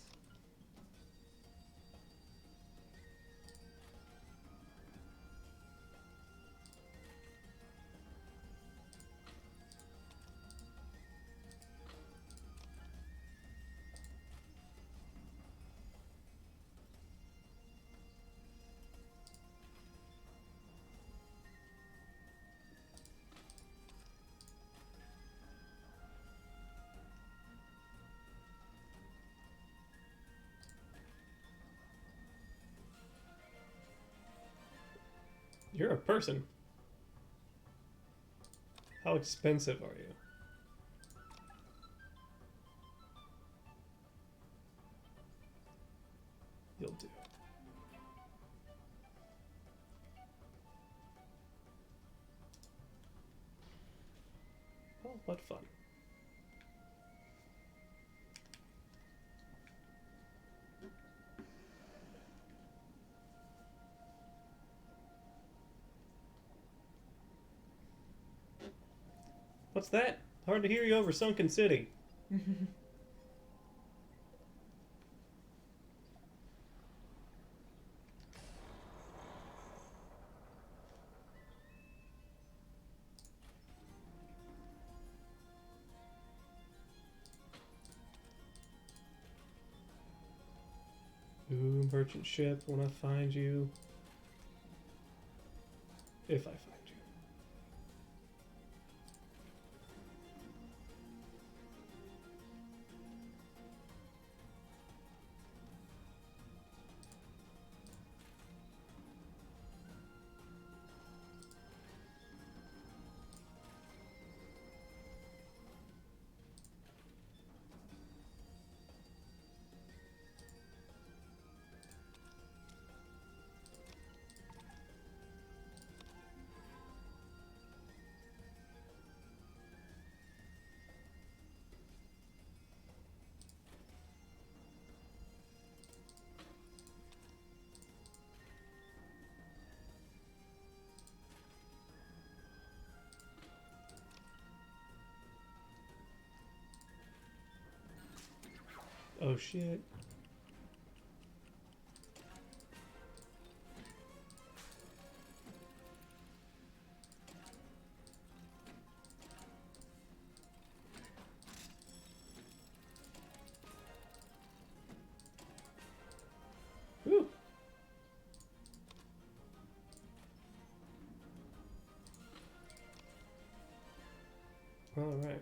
You're a person. How expensive are you? You'll do. Oh, what fun. What's that? Hard to hear you over Sunken City. Ooh, merchant ship, when I find you. If I find you. Oh shit. Whew. All right.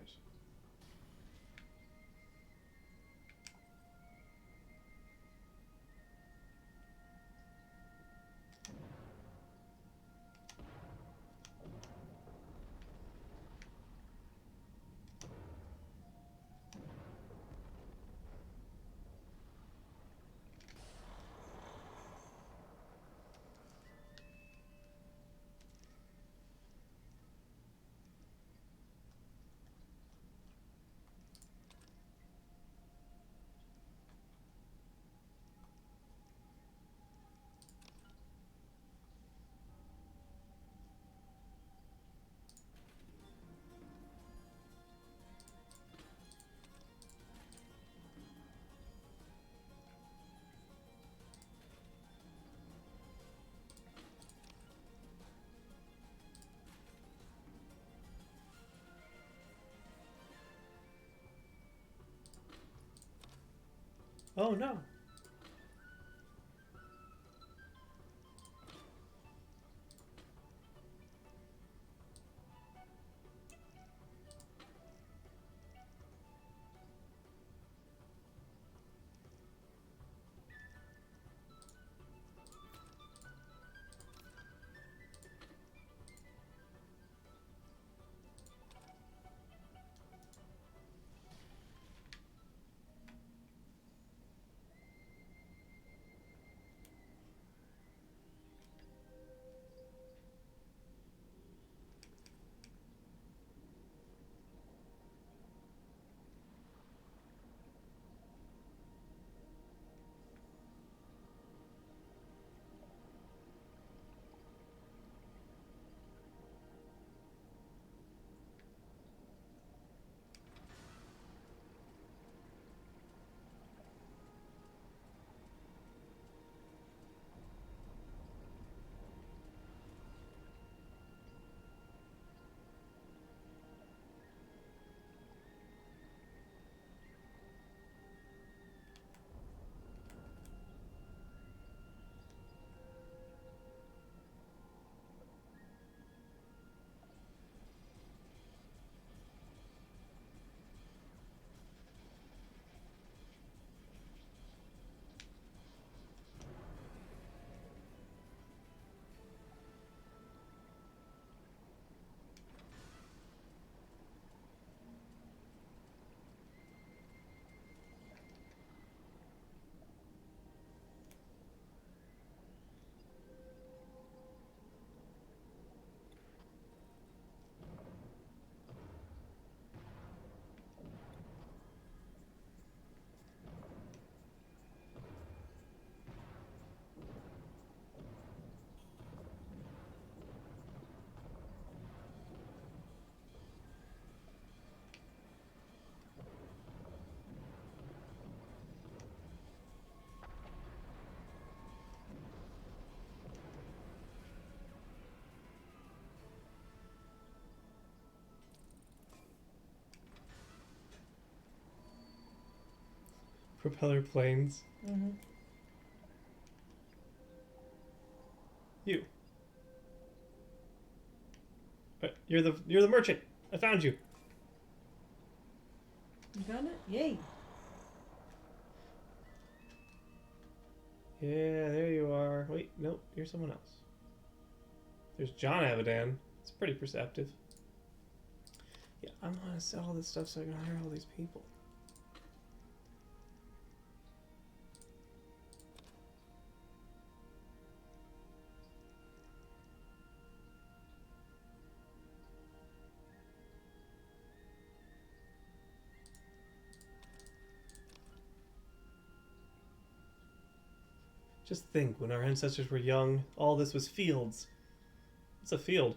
Oh no. Propeller planes. Mm-hmm. You. You're the merchant. I found you. You found it? Yay! Yeah, there you are. Wait, nope, you're someone else. There's John Avidan. It's pretty perceptive. Yeah, I want to sell all this stuff so I can hire all these people. Just think, when our ancestors were young, all this was fields. What's a field?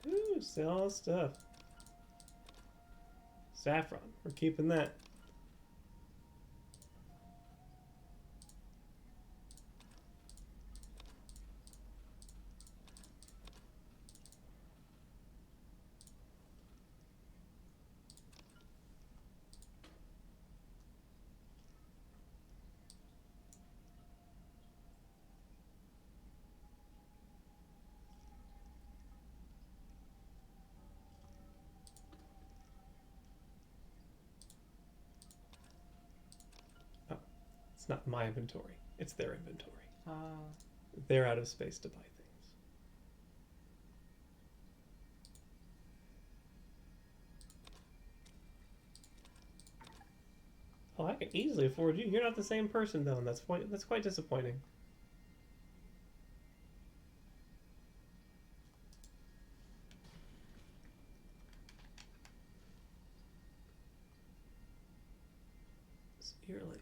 Ooh, sell all stuff. Saffron. We're keeping that. Oh, it's not my inventory. It's their inventory. They're out of space to buy things. Oh, I can easily afford you. You're not the same person, though, and that's quite disappointing. So you're like...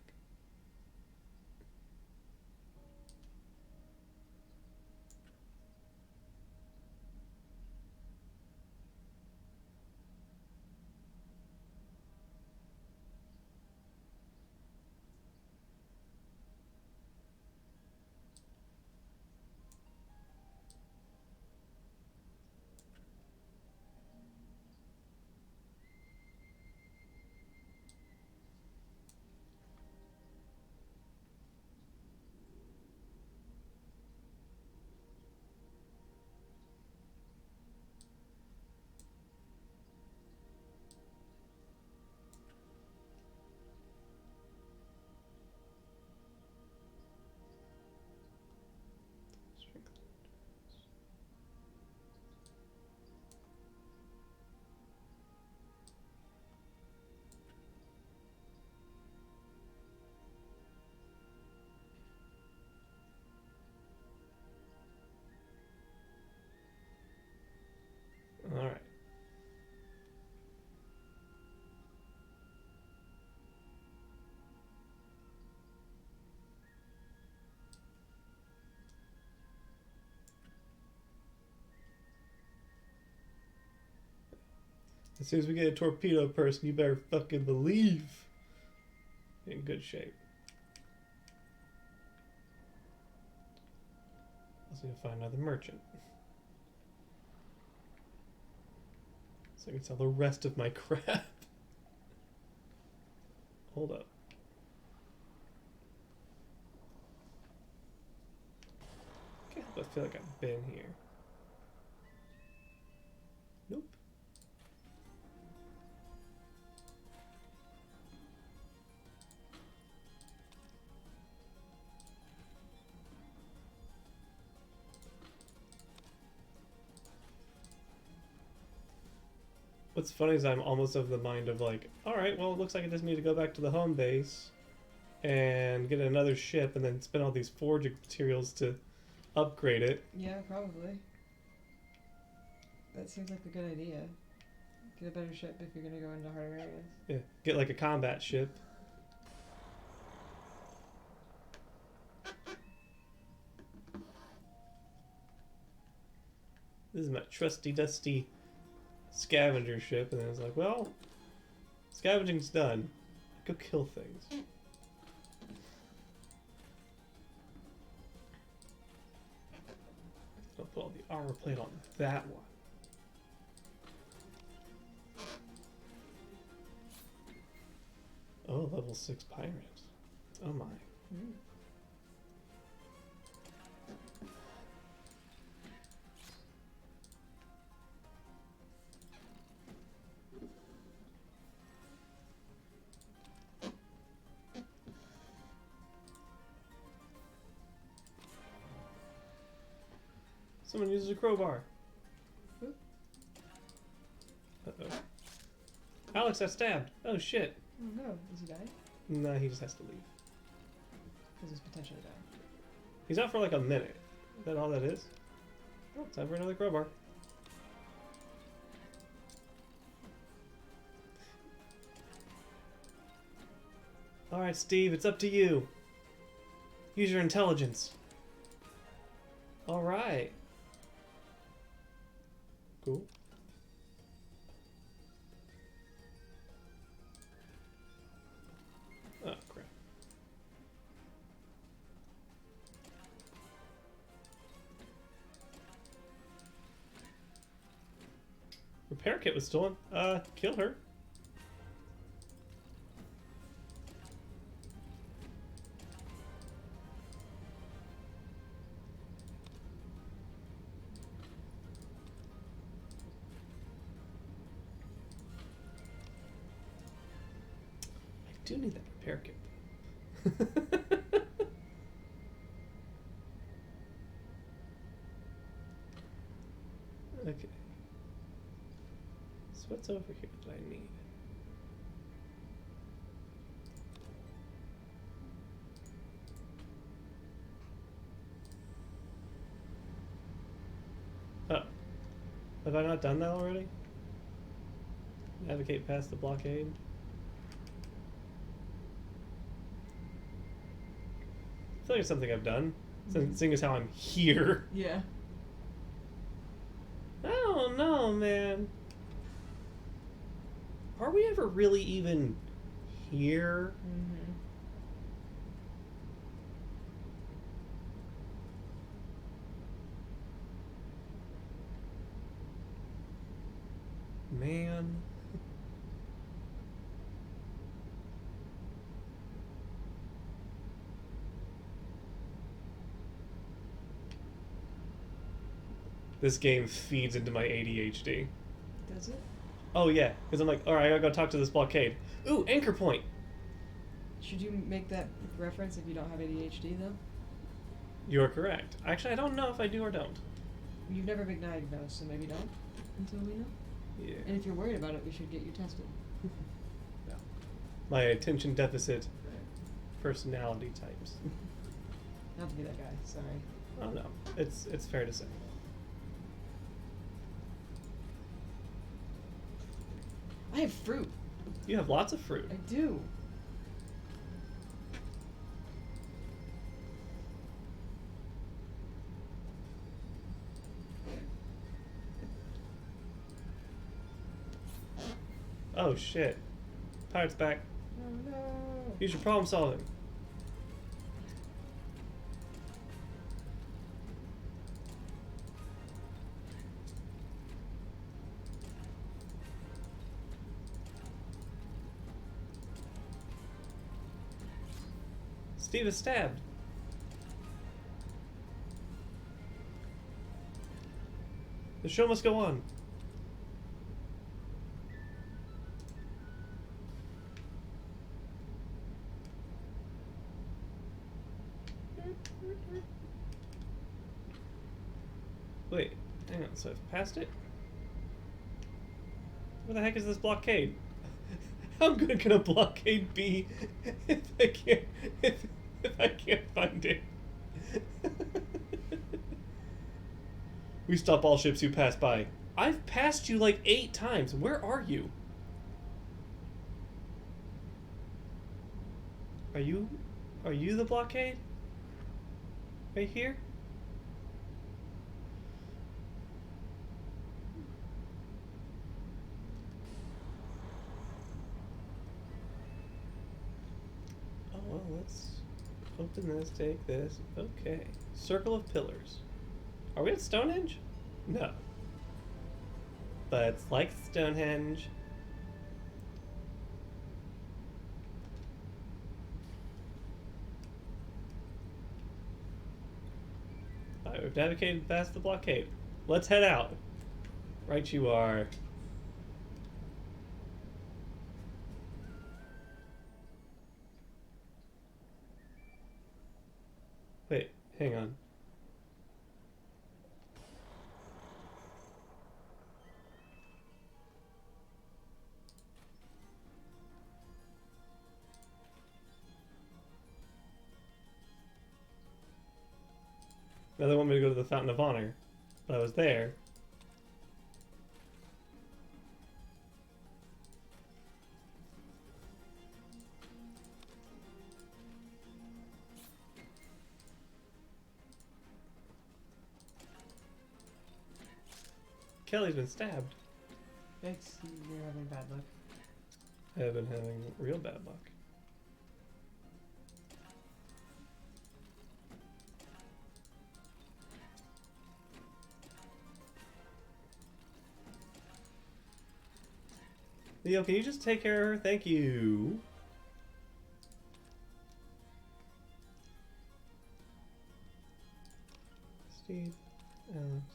As soon as we get a torpedo person, you better fucking believe in good shape. Also need to find another merchant. So I can sell the rest of my crap. Hold up. Can't help but feel like I've been here. Nope. What's funny is I'm almost of the mind of like, alright, well, it looks like I just need to go back to the home base and get another ship and then spend all these forging materials to upgrade it. Yeah, probably. That seems like a good idea. Get a better ship if you're gonna go into harder areas. Yeah, get like a combat ship. This is my trusty dusty scavenger ship, and then it's like, well, scavenging's done. Go kill things. I'll put all the armor plate on that one. Oh, level 6 pirate. Oh my. Mm. Someone uses a crowbar. Who? Uh-oh. Alex got stabbed. Oh shit. Oh no, is he dying? Nah, he just has to leave. Because he's potentially dying. He's out for like a minute. Is that all that is? Oh, time for another crowbar. Alright, Steve, it's up to you. Use your intelligence. Alright. Cool. Oh, crap. Repair kit was stolen. Kill her. I do need that repair kit. Okay. So what's over here that I need? Oh. Have I not done that already? Navigate past the blockade. I feel like it's something I've done, seeing as how I'm here. Yeah. I don't know, man. Are we ever really even here? Mm-hmm. Man. This game feeds into my ADHD. Does it? Oh yeah, because I'm like, alright, I gotta go talk to this blockade. Ooh, anchor point! Should you make that reference if you don't have ADHD, though? You're correct. Actually, I don't know if I do or don't. You've never been diagnosed, so maybe don't, until we know. Yeah. And if you're worried about it, we should get you tested. No. My attention deficit personality types. Not to be that guy, sorry. Oh no, it's fair to say. I have fruit. You have lots of fruit. I do. Oh shit. Pirate's back. Oh no. Use your problem solving. Steve is stabbed. The show must go on. Wait, hang on, so I've passed it? Where the heck is this blockade? How good can a blockade be if I can't find it? We stop all ships who pass by. I've passed you like 8 times. Where are you? Are you the blockade? Right here? Oh, well, let's open this, take this. Okay. Circle of pillars. Are we at Stonehenge? No. But it's like Stonehenge. Alright, we've navigated past the blockade. Let's head out. Right you are. Wait, hang on. Now they want me to go to the Fountain of Honor. But I was there. Kelly's been stabbed. Yikes, you're having bad luck. I have been having real bad luck. Leo, can you just take care of her? Thank you. Steve, Alex.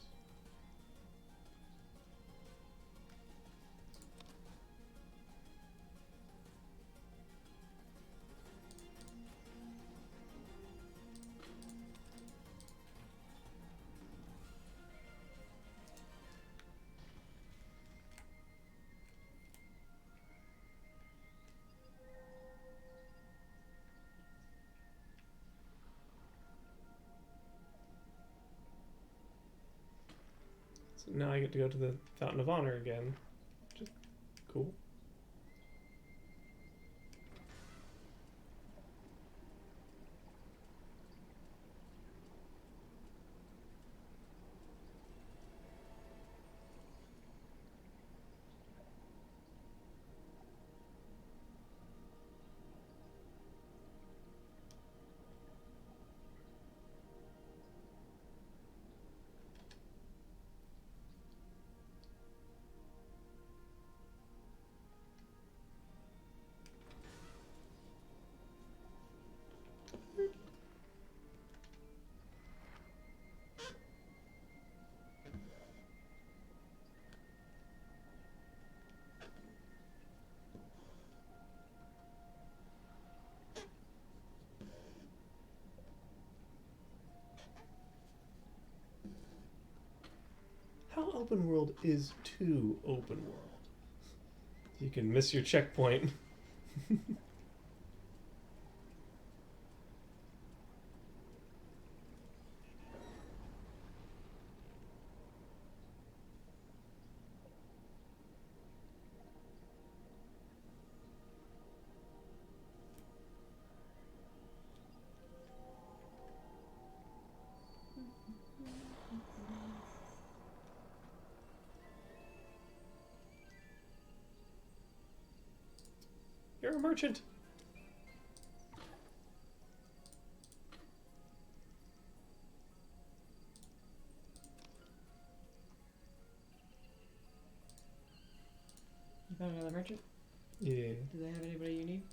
So now I get to go to the Fountain of Honor again. Which is cool. How open world is too open world? You can miss your checkpoint. merchant. You found another merchant? Yeah. Do they have anybody you need?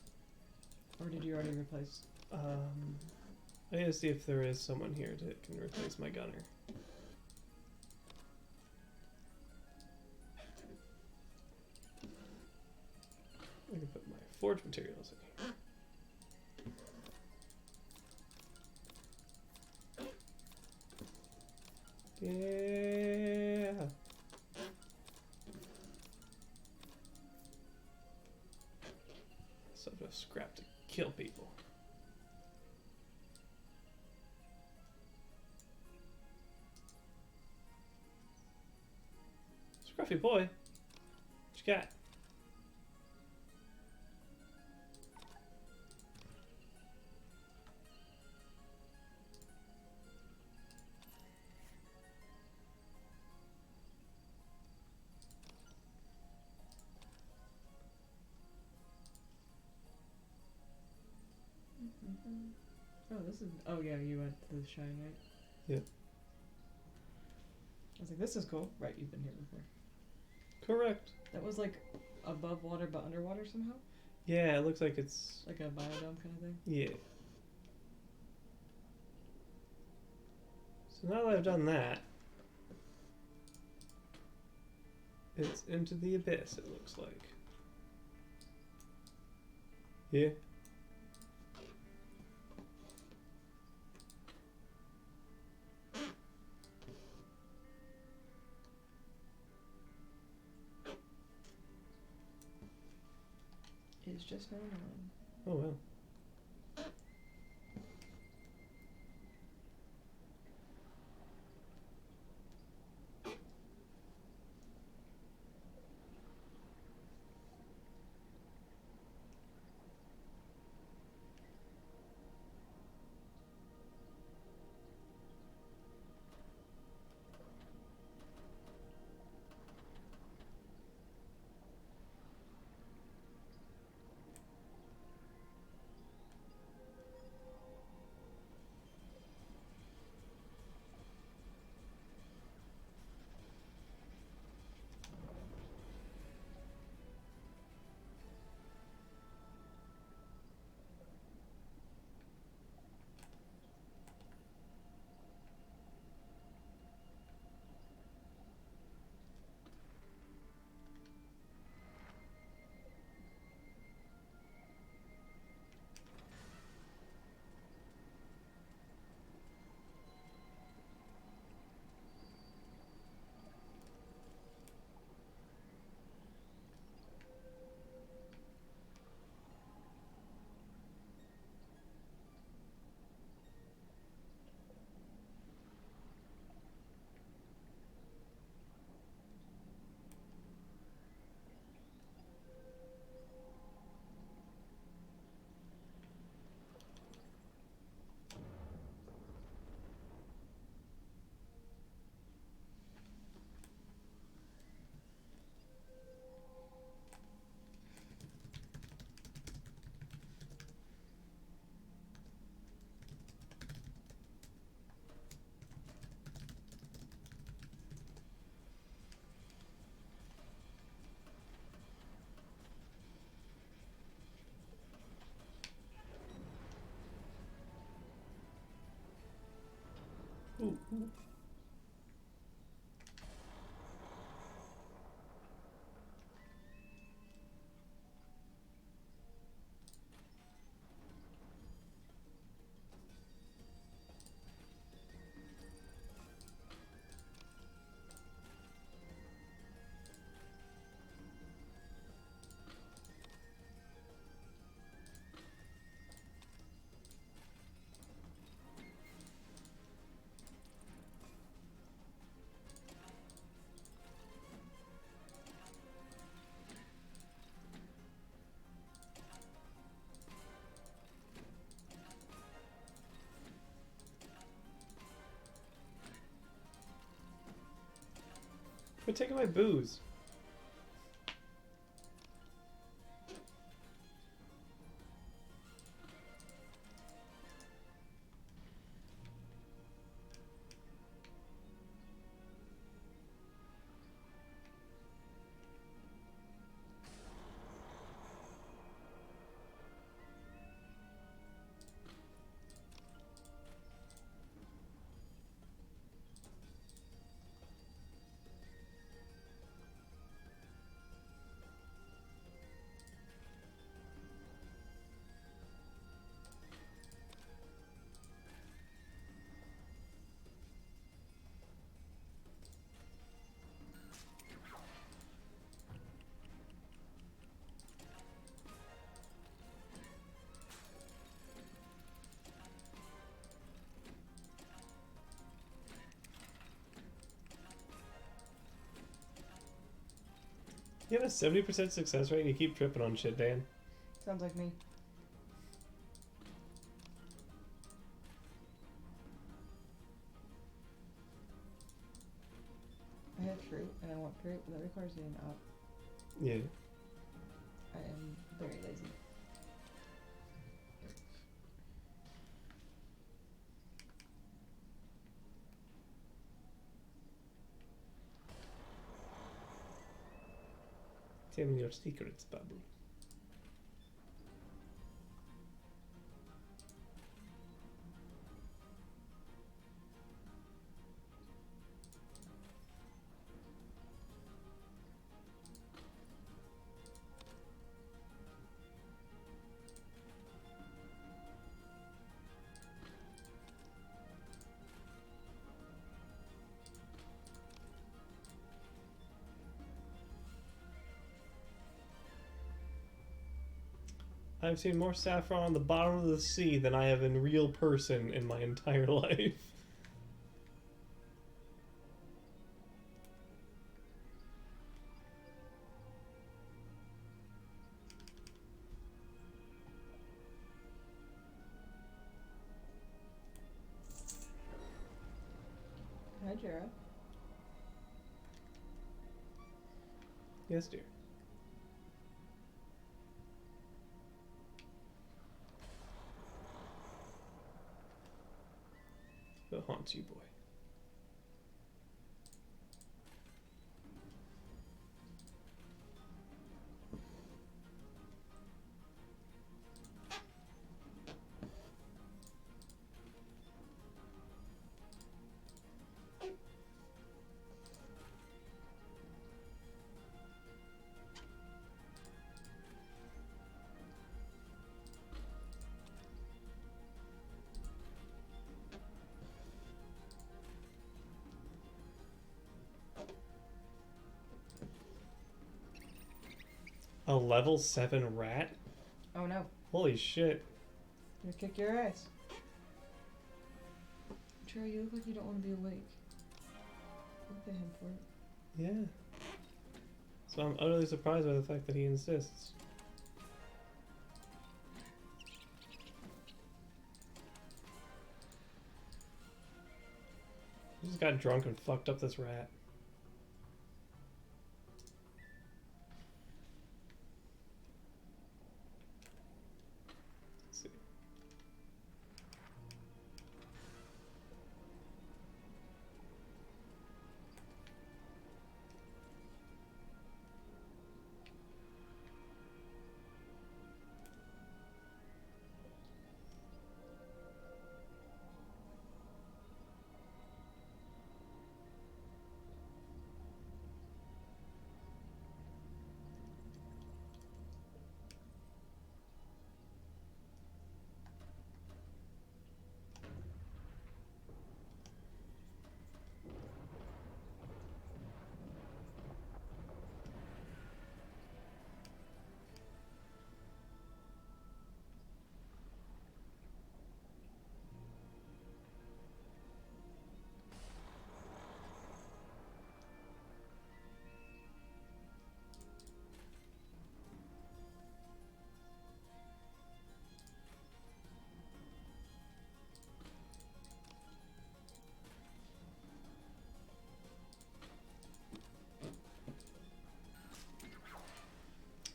Or did you already replace? I gotta see if there is someone here that can replace my gunner. I can put my forge materials in here. Yeah. So just scrap to kill people. Scruffy boy, what you got? Oh, this is. Oh yeah, you went to the shrine, right? Yeah. I was like, this is cool. Right, you've been here before. Correct. That was like above water but underwater somehow? Yeah, it looks like it's... Like a biodome kind of thing? Yeah. So now that I've done that, it's into the abyss, it looks like. Yeah. It's just going on. Oh well. Ooh, ooh. Quit taking my booze. You have a 70% success rate and you keep tripping on shit, Dan. Sounds like me. I have fruit, and I want fruit, but that requires getting up. Yeah. I am very lazy. Tell me your secrets, Babu. I've seen more saffron on the bottom of the sea than I have in real person in my entire life. Hi, Jera. Yes, dear. What haunts you, boy? A level 7 rat? Oh no. Holy shit. I'm gonna kick your ass. Jera, you look like you don't want to be awake. Look at him for it. Yeah. So I'm utterly surprised by the fact that he insists. He just got drunk and fucked up this rat. Let's see.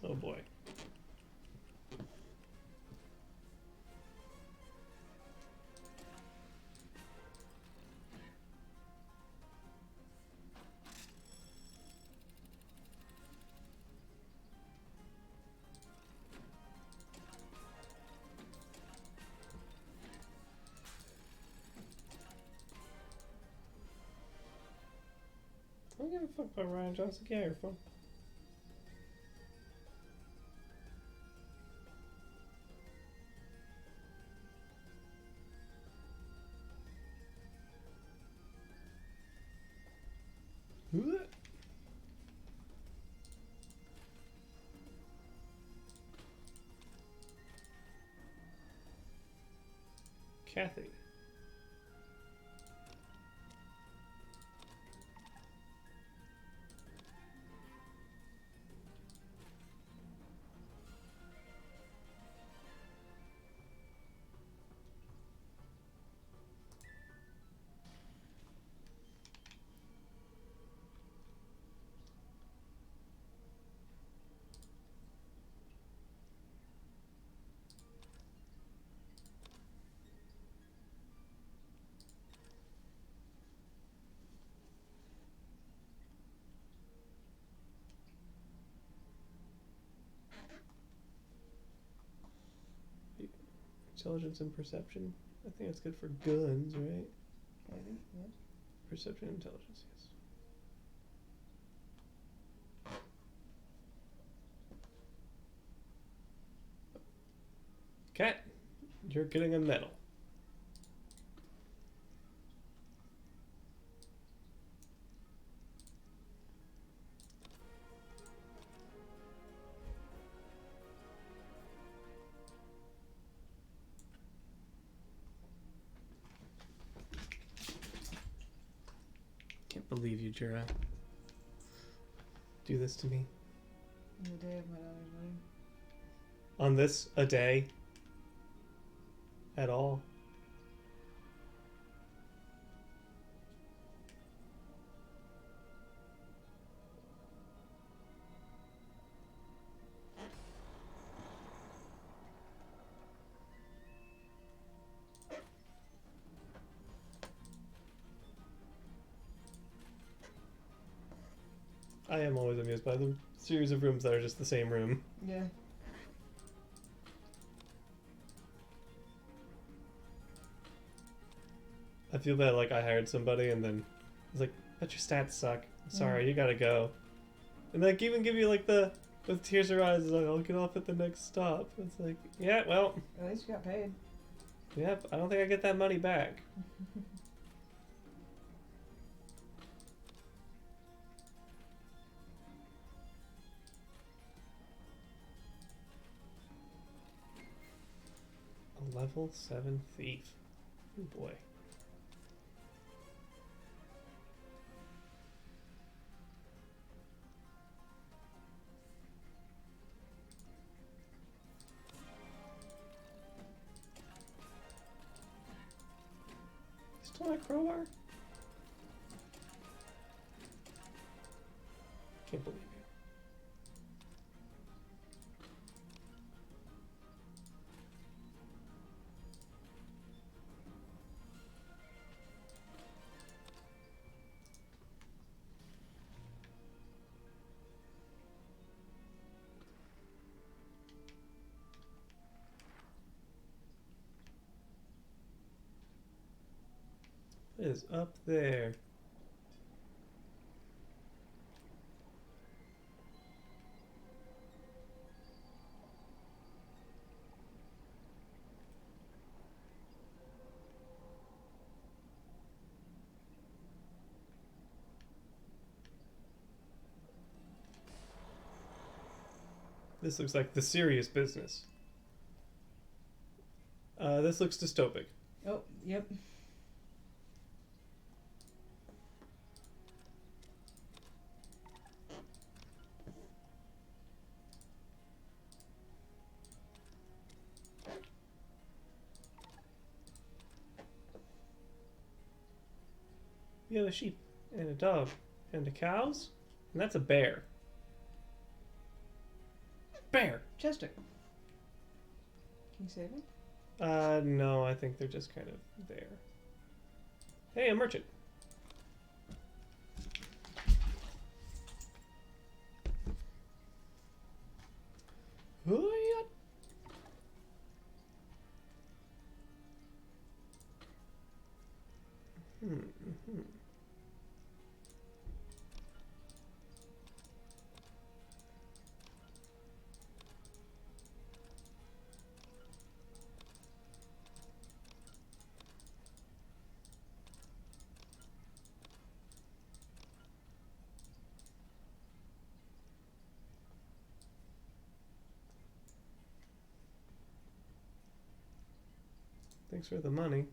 Oh boy. I don't give a fuck about Ryan Johnson. Get your phone. Kathy. intelligence and perception. I think it's good for guns, right? Maybe, yeah. Perception and intelligence, yes. Cat, you're getting a medal. Can't believe you, Jura. Do this to me. On the day of my daughter's wedding. On this, a day. At all. I am always amused by the series of rooms that are just the same room. Yeah. I feel bad, like I hired somebody and then I was like, but your stats suck. Sorry, you gotta go. And like even give you like the with tears in your eyes, like I'll get off at the next stop. It's like, yeah, well, At least you got paid. yep, I don't think I get that money back. A level 7 thief. Oh boy. Still a crowbar? Can't believe you. What is up there? This looks like the serious business. This looks dystopic. Oh, yep. You have a sheep and a dog and a cows, and that's a bear. Bear. Chester. Can you save him? No, I think they're just kind of there. Hey, a merchant. Hoo-yah. Hmm. Thanks for the money.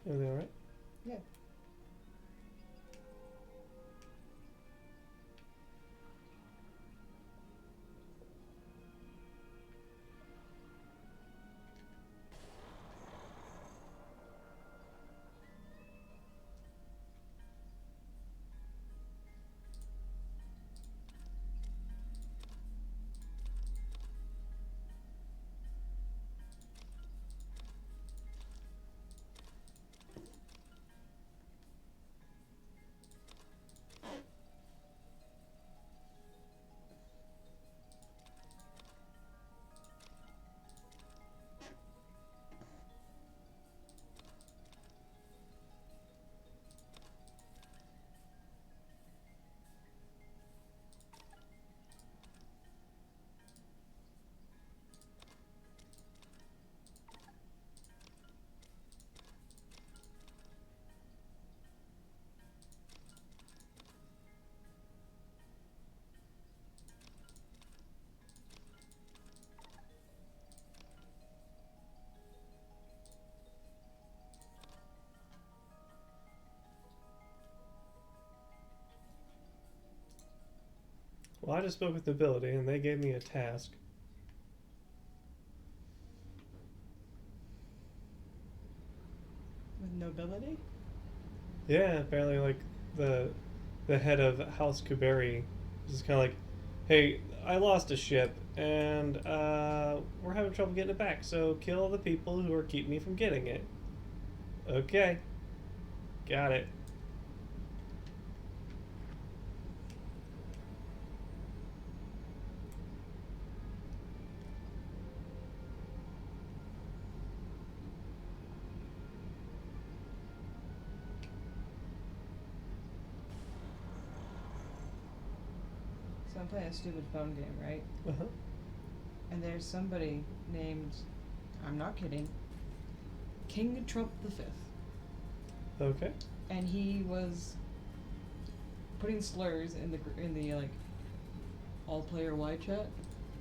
Everything all right? Yeah. Well, I just spoke with nobility, and they gave me a task. With nobility? Yeah, apparently, like, the head of House Kuberi is kind of like, hey, I lost a ship, and we're having trouble getting it back, so kill the people who are keeping me from getting it. Okay. Got it. So I'm playing a stupid phone game, right? Uh-huh. And there's somebody named, I'm not kidding, King Trump V. Okay. And he was putting slurs in the like all player wide chat.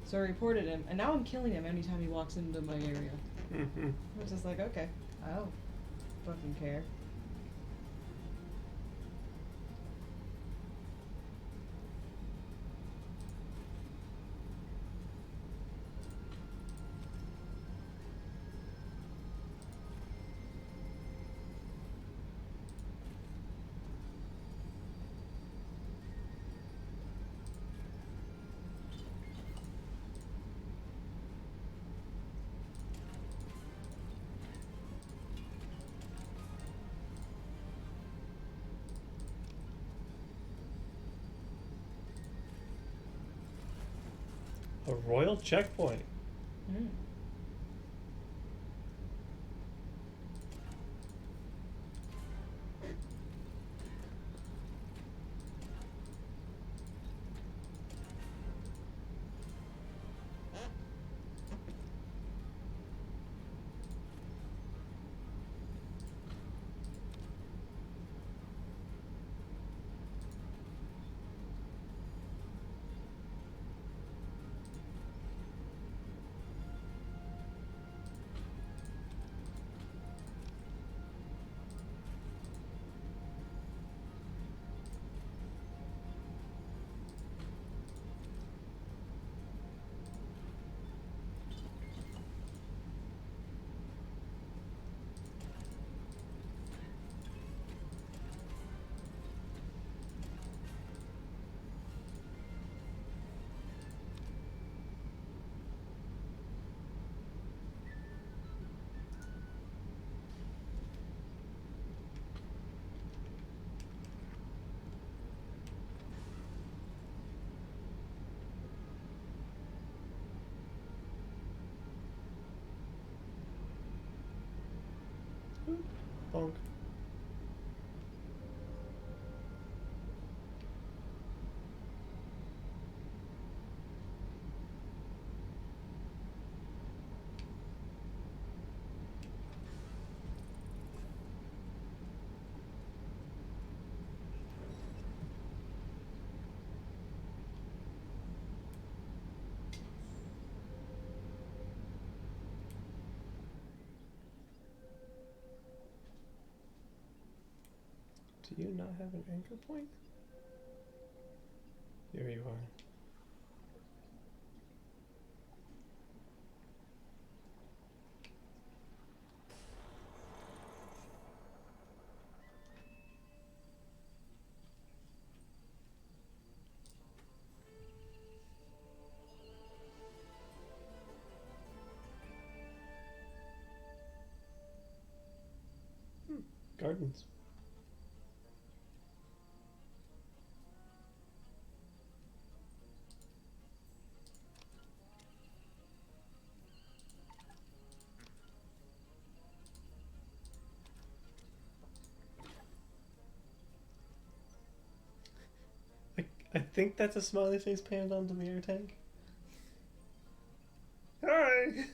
So I reported him, and now I'm killing him anytime he walks into my area. Mm-hmm. I was just like, okay, I don't fucking care. A royal checkpoint. Mm. Bonk. Do you not have an anchor point? There you are. Gardens. I think that's a smiley face panned onto the air tank. Hi!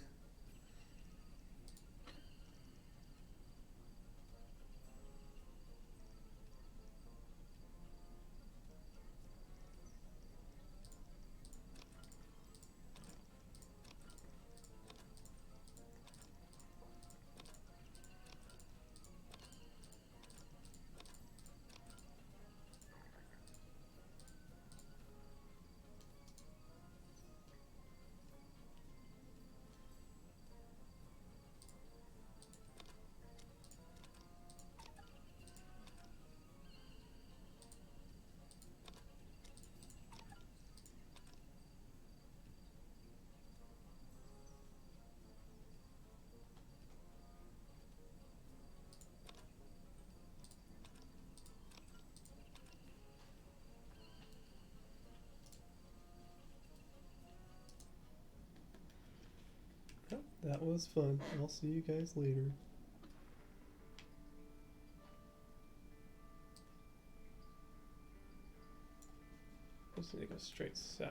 was fun. I'll see you guys later. Just need to go straight south.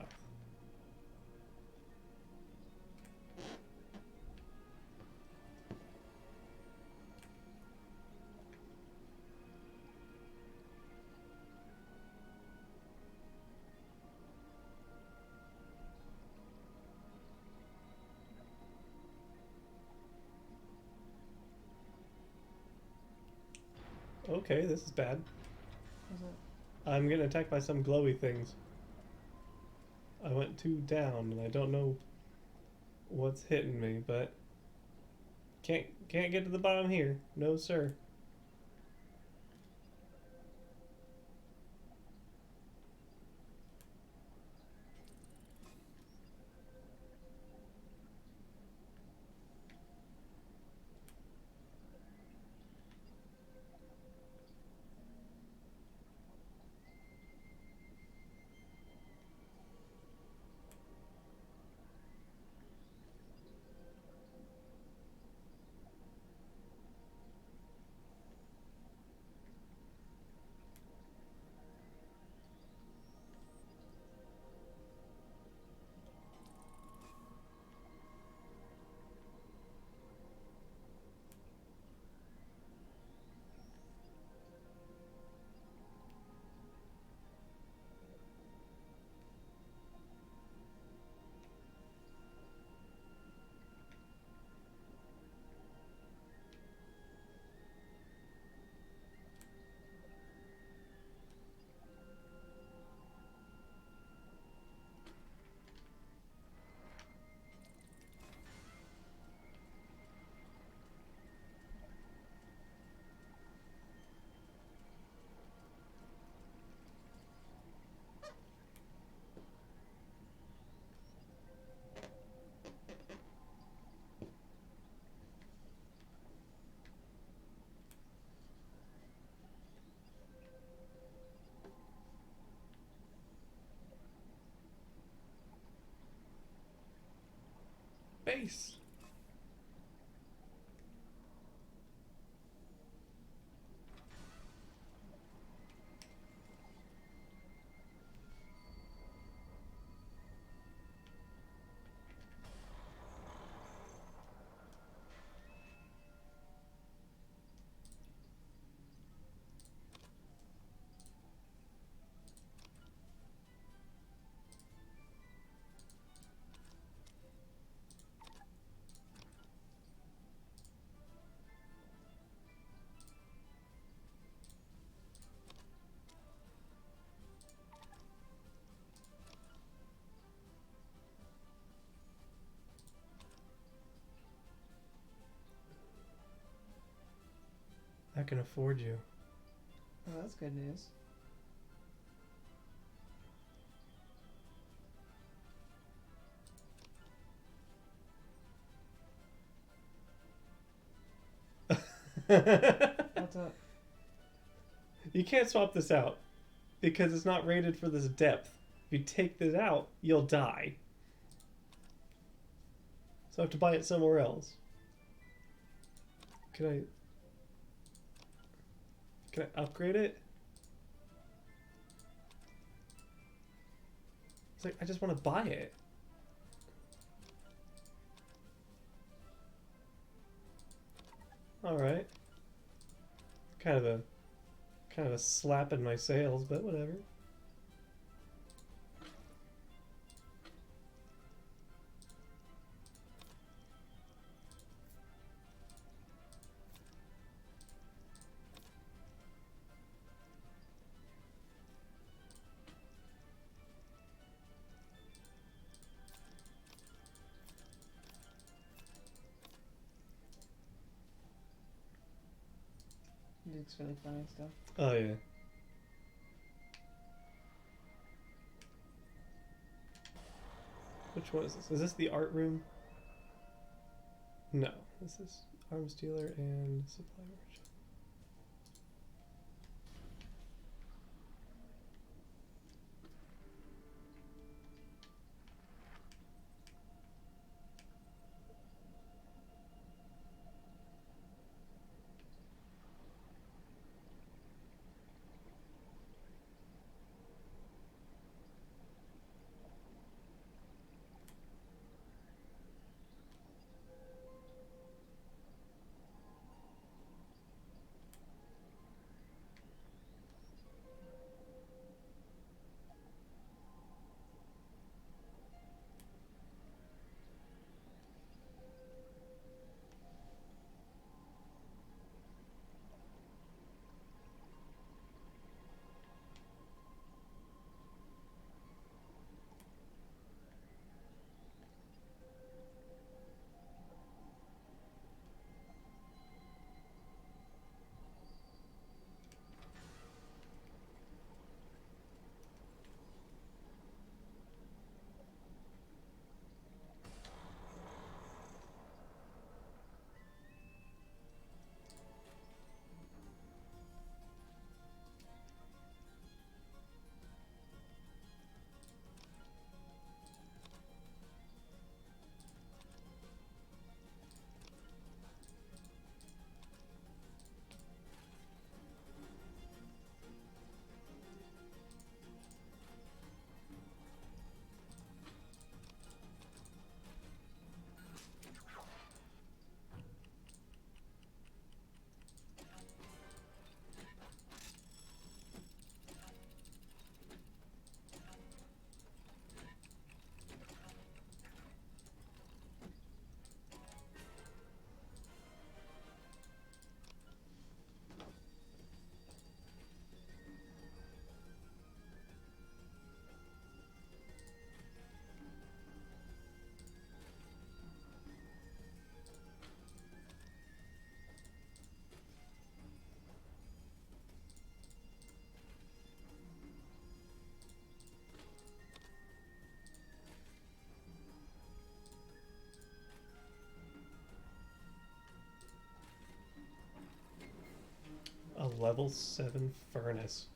Okay, this is bad. What's that? I'm getting attacked by some glowy things. I went 2 down and I don't know what's hitting me, but can't get to the bottom here. No sir. Base. I can afford you. Oh, that's good news. What's up? You can't swap this out because it's not rated for this depth. If you take this out, you'll die. So I have to buy it somewhere else. Can I upgrade it? It's like I just want to buy it. All right. Kind of a slap in my sails, but whatever. Duke's really funny stuff. Oh yeah. Which one is this? Is this the art room? No, this is arms dealer and supply workshop. level 7 furnace.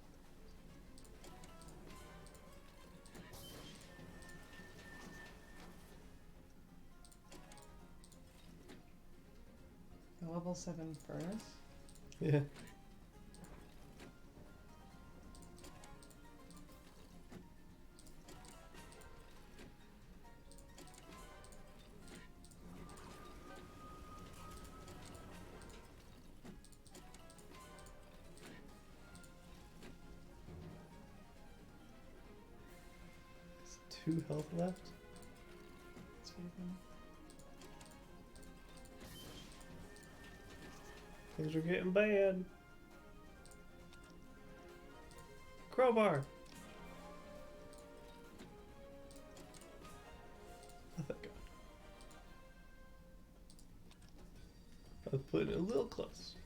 A level 7 furnace? Yeah. It's 2 health left. That's pretty fun. Things are getting bad. Crowbar. Oh, thank God. I was putting it a little close.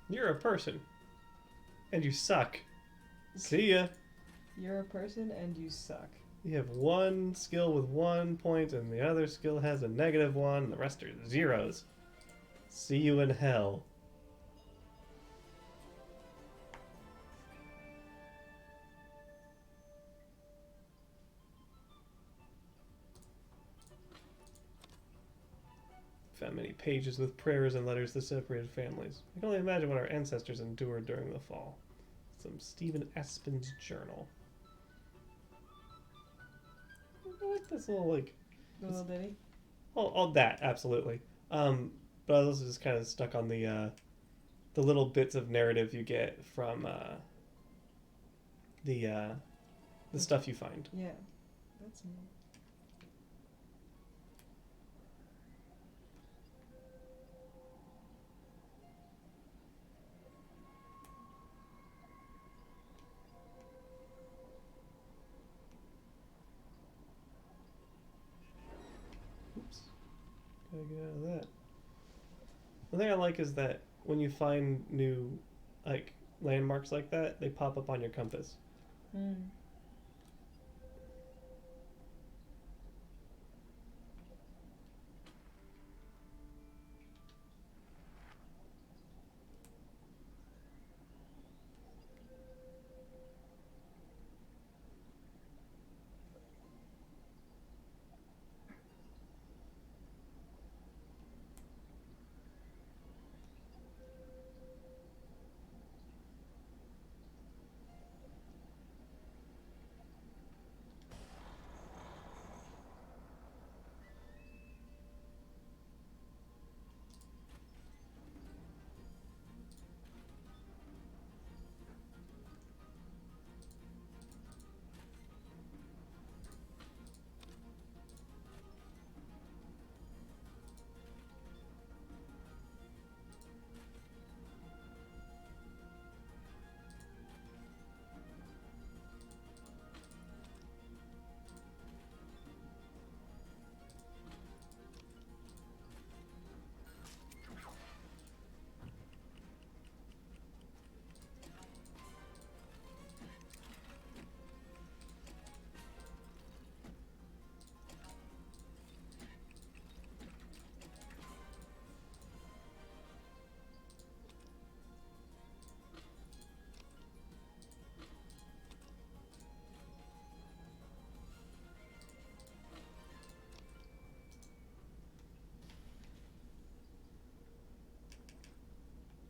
You're a person. And you suck. See ya. You're a person and you suck. You have one skill with 1 point, and the other skill has a -1, and the rest are zeros. See you in hell. Found many pages with prayers and letters to separated families. I can only imagine what our ancestors endured during the fall. Some Stephen Aspin's journal. I like this little, like... The little ditty? Oh, that, absolutely. But I was also just kind of stuck on the little bits of narrative you get from the stuff you find. Yeah. That's neat. Oops. Gotta get out of that. The thing I like is that when you find new, like, landmarks like that, they pop up on your compass. Mm.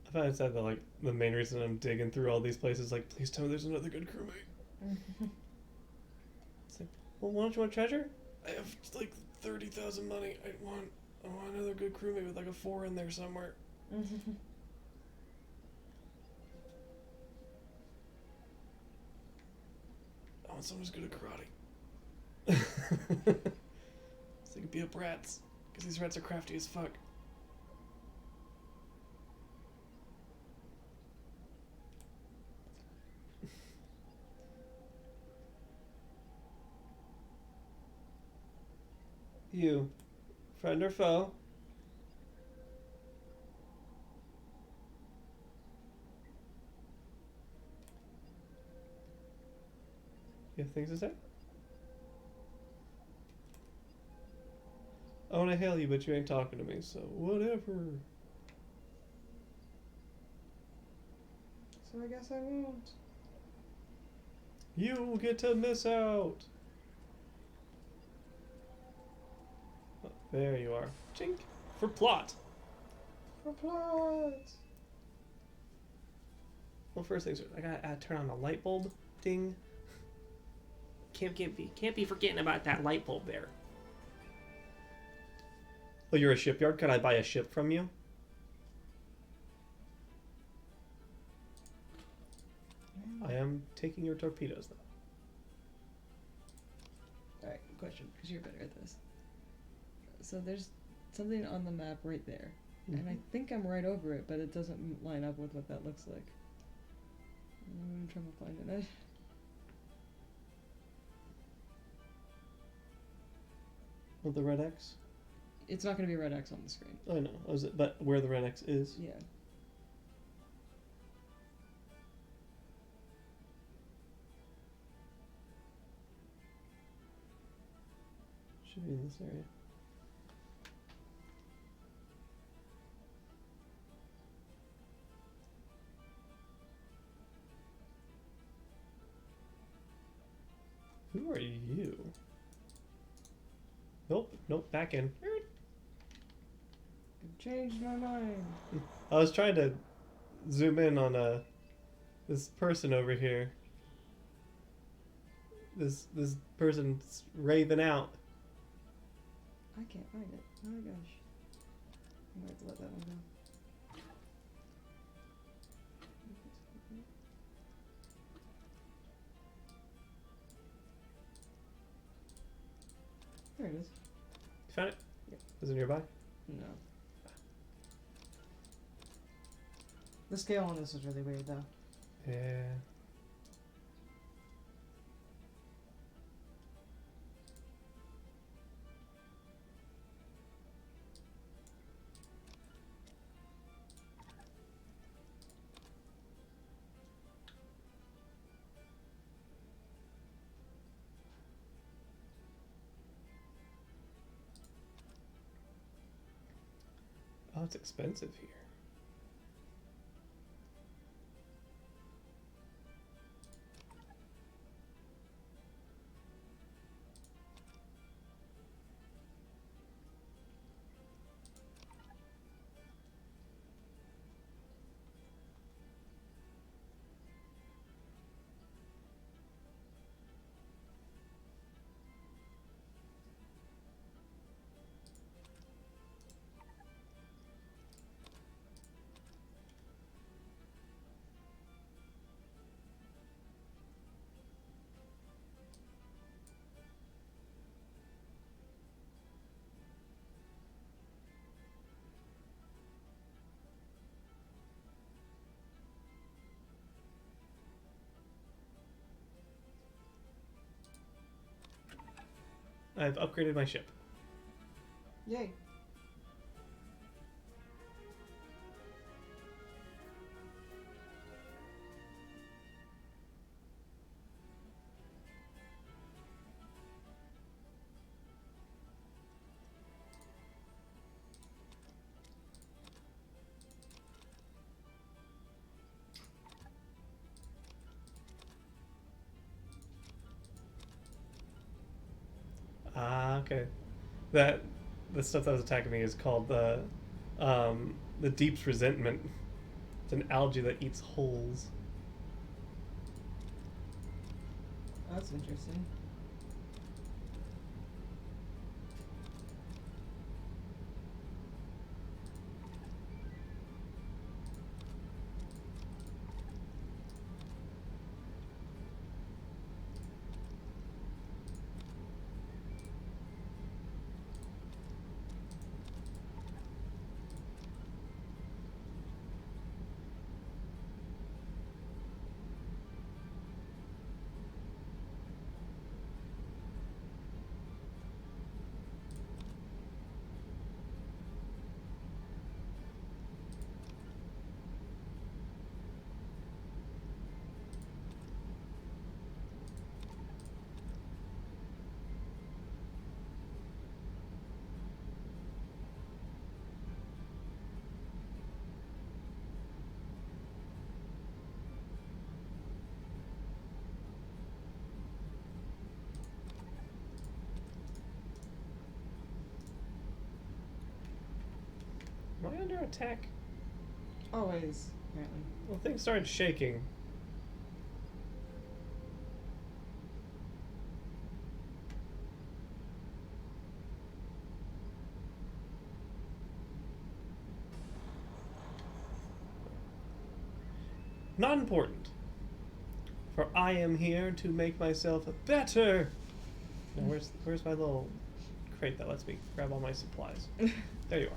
I find it sad that, like, the main reason I'm digging through all these places, like, please tell me there's another good crewmate. It's like, well, why don't you want treasure? I have, like, 30,000 money. I want another good crewmate with, like, a 4 in there somewhere. I want someone who's good at karate. So they can beat up rats. Because these rats are crafty as fuck. You, friend or foe? You have things to say? I want to hail you, but you ain't talking to me, so whatever. So I guess I won't. You get to miss out. Oh, there you are. Chink. For plot. For plot. Well, first things, I gotta turn on the light bulb. Ding. Can't be forgetting about that light bulb there. Oh, you're a shipyard? Can I buy a ship from you? I am taking your torpedoes, though. Alright, question, because you're better at this. So there's something on the map right there. Mm-hmm. And I think I'm right over it, but it doesn't line up with what that looks like. I'm having trouble finding it. With the red X? It's not going to be a red X on the screen. I know. But where the red X is? Yeah. Should be in this area. Who are you? Nope, back in. I've changed my mind. I was trying to zoom in on this person over here. This person's raving out. I can't find it. Oh my gosh. I'm going to have to let that one go. There it is. You found it? Yep. Is it nearby? No. The scale on this is really weird though. Yeah. Oh, it's expensive here. I've upgraded my ship. Yay. Ah, okay. The stuff that was attacking me is called the Deep's Resentment. It's an algae that eats holes. That's interesting. under attack? Always, apparently. Well, things started shaking. Not important. For I am here to make myself better. Now, where's my little crate that lets me grab all my supplies? There you are.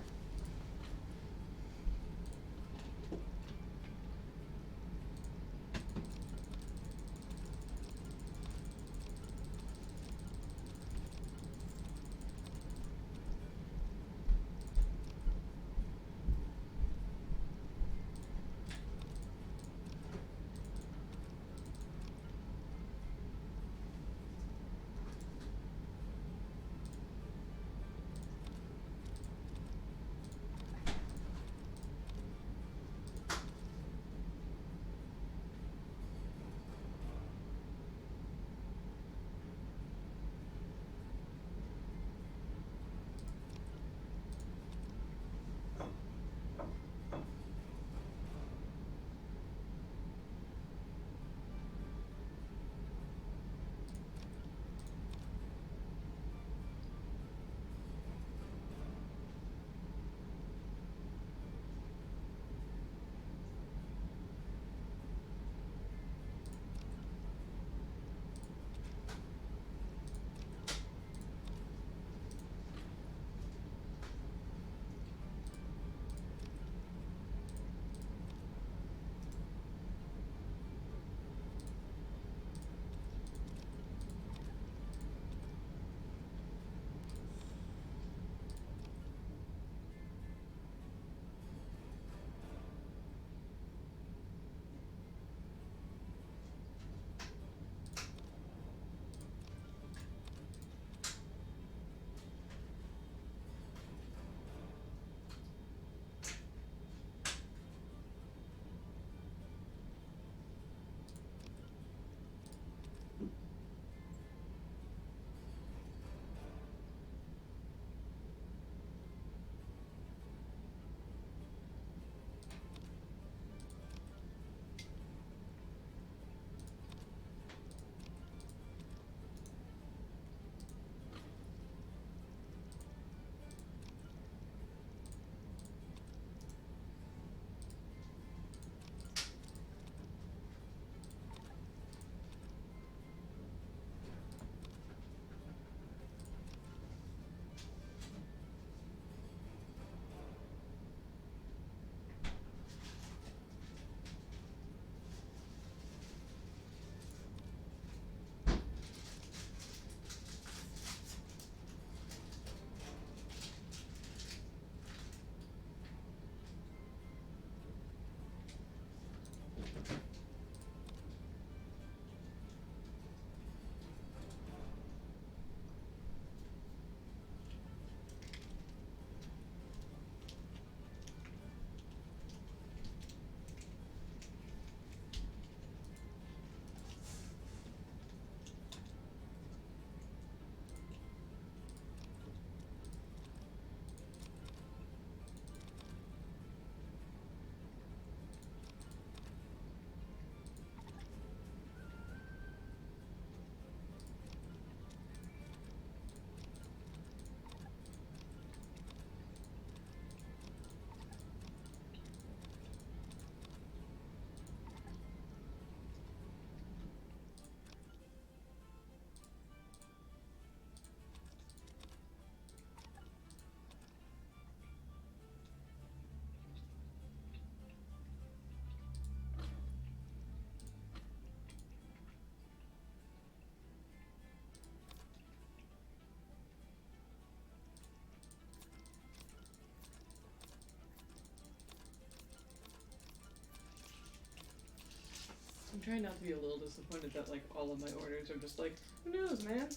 I'm trying not to be a little disappointed that like all of my orders are just like, who knows, man?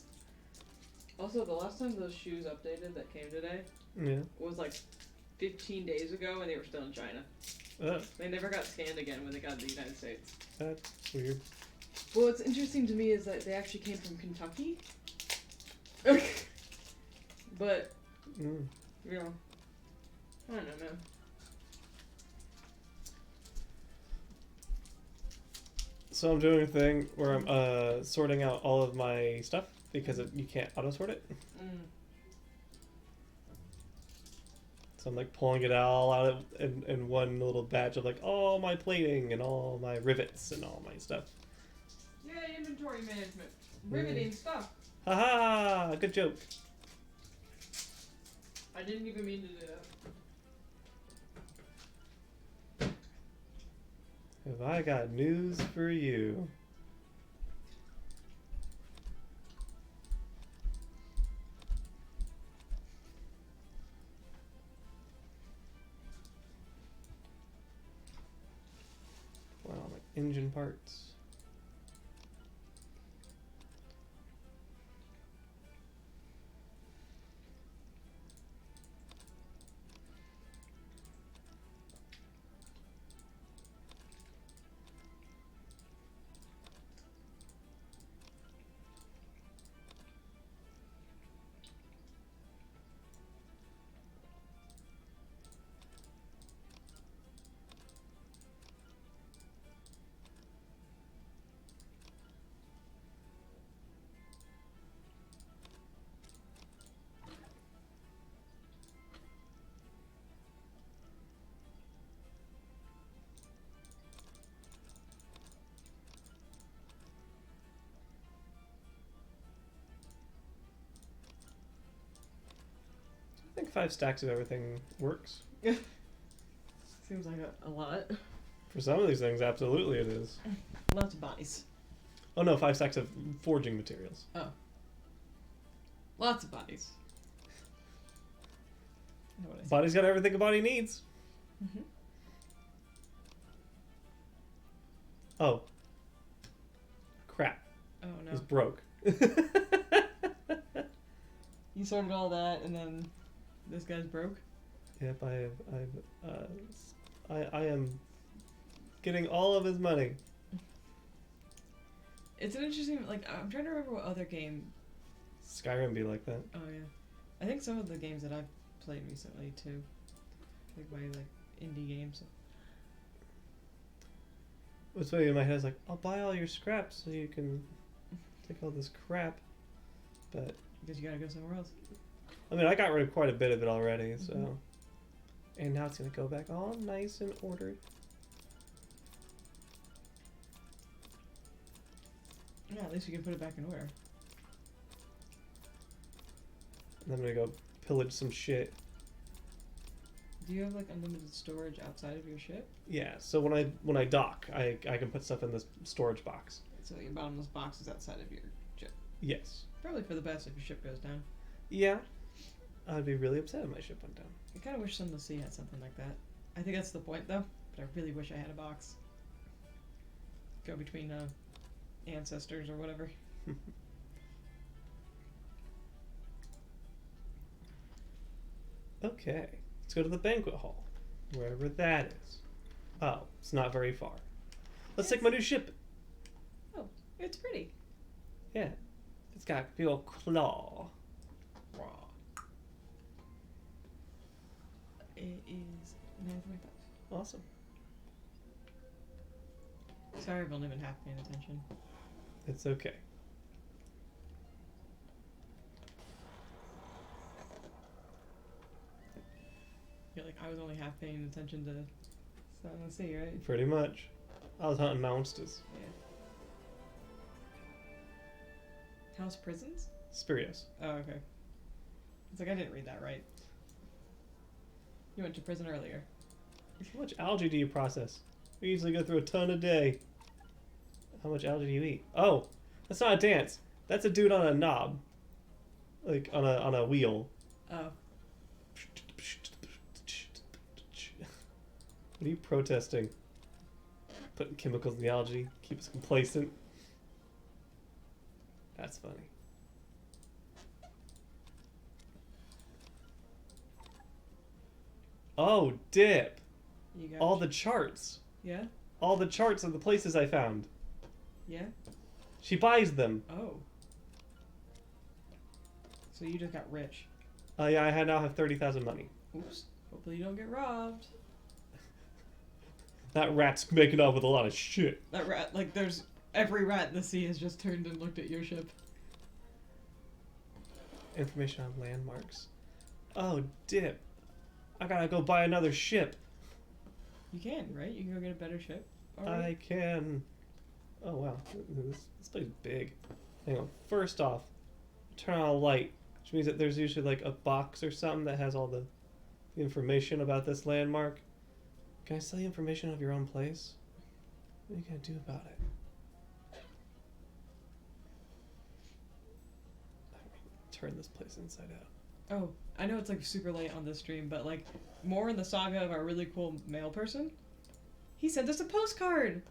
Also, the last time those shoes updated that came today was like 15 days ago and they were still in China. They never got scanned again when they got to the United States. That's weird. Well, what's interesting to me is that they actually came from Kentucky. But, you know, I don't know, man. So I'm doing a thing where I'm sorting out all of my stuff because you can't auto sort it. So I'm like pulling it all out in one little batch of like all my plating and all my rivets and all my stuff. Yay, inventory management. Riveting stuff. Haha! Good joke. I didn't even mean to do that. Have I got news for you? Wow, my engine parts. I think 5 stacks of everything works. Seems like a lot. For some of these things, absolutely it is. Lots of bodies. Oh no, 5 stacks of forging materials. Oh. Lots of bodies. I know what I said. Body's got everything a body needs. Mhm. Oh. Crap. Oh It's no. broke. You sorted all that and then this guy's broke? Yep, I am getting all of his money. It's an interesting, like, I'm trying to remember what other game. Skyrim be like that. Oh yeah. I think some of the games that I've played recently too. Like my indie games. What's funny in my head is like, I'll buy all your scraps so you can take all this crap. But Because you gotta go somewhere else. I mean, I got rid of quite a bit of it already, so. Mhm. And now it's gonna go back all nice and ordered. Yeah, at least you can put it back in order. And I'm gonna go pillage some shit. Do you have like unlimited storage outside of your ship? Yeah, so when I dock, I can put stuff in this storage box. So your bottomless box is outside of your ship. Yes. Probably for the best if your ship goes down. Yeah. I'd be really upset if my ship went down. I kind of wish Sun of the Sea had something like that. I think that's the point though, but I really wish I had a box. Go between ancestors or whatever. Okay, let's go to the banquet hall, wherever that is. Oh, it's not very far. Let's take my new ship. Oh, it's pretty. Yeah, it's got a big old claw. Raw. It is 9:45. Awesome. Sorry, I've only been half paying attention. It's okay. You're like, I was only half paying attention to Sun of the Sea, right? Pretty much. I was hunting monsters. Yeah. House prisons? Spirios. Oh, okay. It's like I didn't read that right. You went to prison earlier. How much algae do you process? We usually go through a ton a day. How much algae do you eat? Oh, that's not a dance. That's a dude on a knob. Like on a wheel. Oh. What are you protesting? Putting chemicals in the algae, keep us complacent. That's funny. Oh, dip! You got All the charts. Yeah? All the charts of the places I found. Yeah? She buys them. Oh. So you just got rich. Yeah, I now have 30,000 money. Oops. Hopefully you don't get robbed. That rat's making off with a lot of shit. That rat, like, there's every rat in the sea has just turned and looked at your ship. Information on landmarks. Oh, dip. I gotta go buy another ship. You can, right? You can go get a better ship. I can. Oh, wow. This place is big. Hang on. First off, turn on a light, which means that there's usually like a box or something that has all the information about this landmark. Can I sell you information of your own place? What are you gonna do about it? Turn this place inside out. Oh, I know it's like super late on this stream, but like more in the saga of our really cool mail person. He sent us a postcard,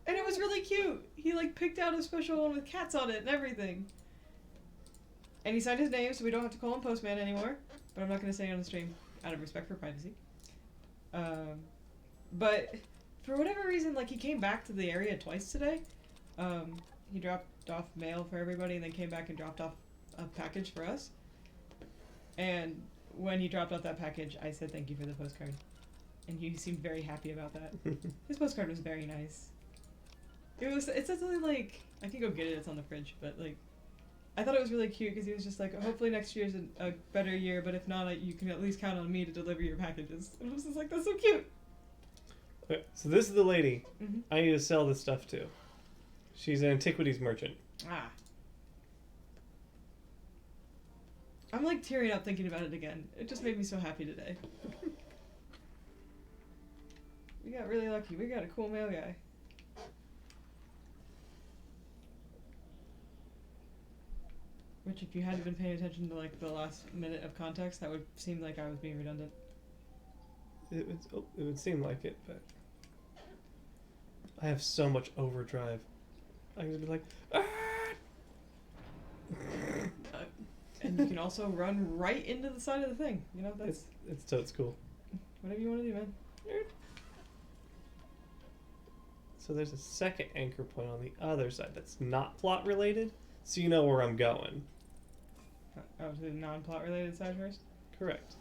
and it was really cute. He like picked out a special one with cats on it and everything. And he signed his name, so we don't have to call him Postman anymore. But I'm not going to say it on the stream out of respect for privacy. But for whatever reason, like he came back to the area twice today. He dropped off mail for everybody, and then came back and dropped off a package for us. And when he dropped off that package, I said thank you for the postcard. And he seemed very happy about that. His postcard was very nice. It's something like, I can go get it, it's on the fridge, but like, I thought it was really cute because he was just like, hopefully next year's a better year, but if not, you can at least count on me to deliver your packages. And I was just like, that's so cute. Okay, so this is the lady Mm-hmm. I need to sell this stuff to. She's an antiquities merchant. Ah. I'm like tearing up thinking about it again. It just made me so happy today. We got really lucky. We got a cool mail guy. Which, if you hadn't been paying attention to like the last minute of context, that would seem like I was being redundant. It would seem like it, but I have so much overdrive. I could be like, ah! And you can also run right into the side of the thing. You know, that's It's totes cool. whatever you want to do, man. So there's a second anchor point on the other side that's not plot related, so you know where I'm going. Oh, to the non-plot related side first? Correct.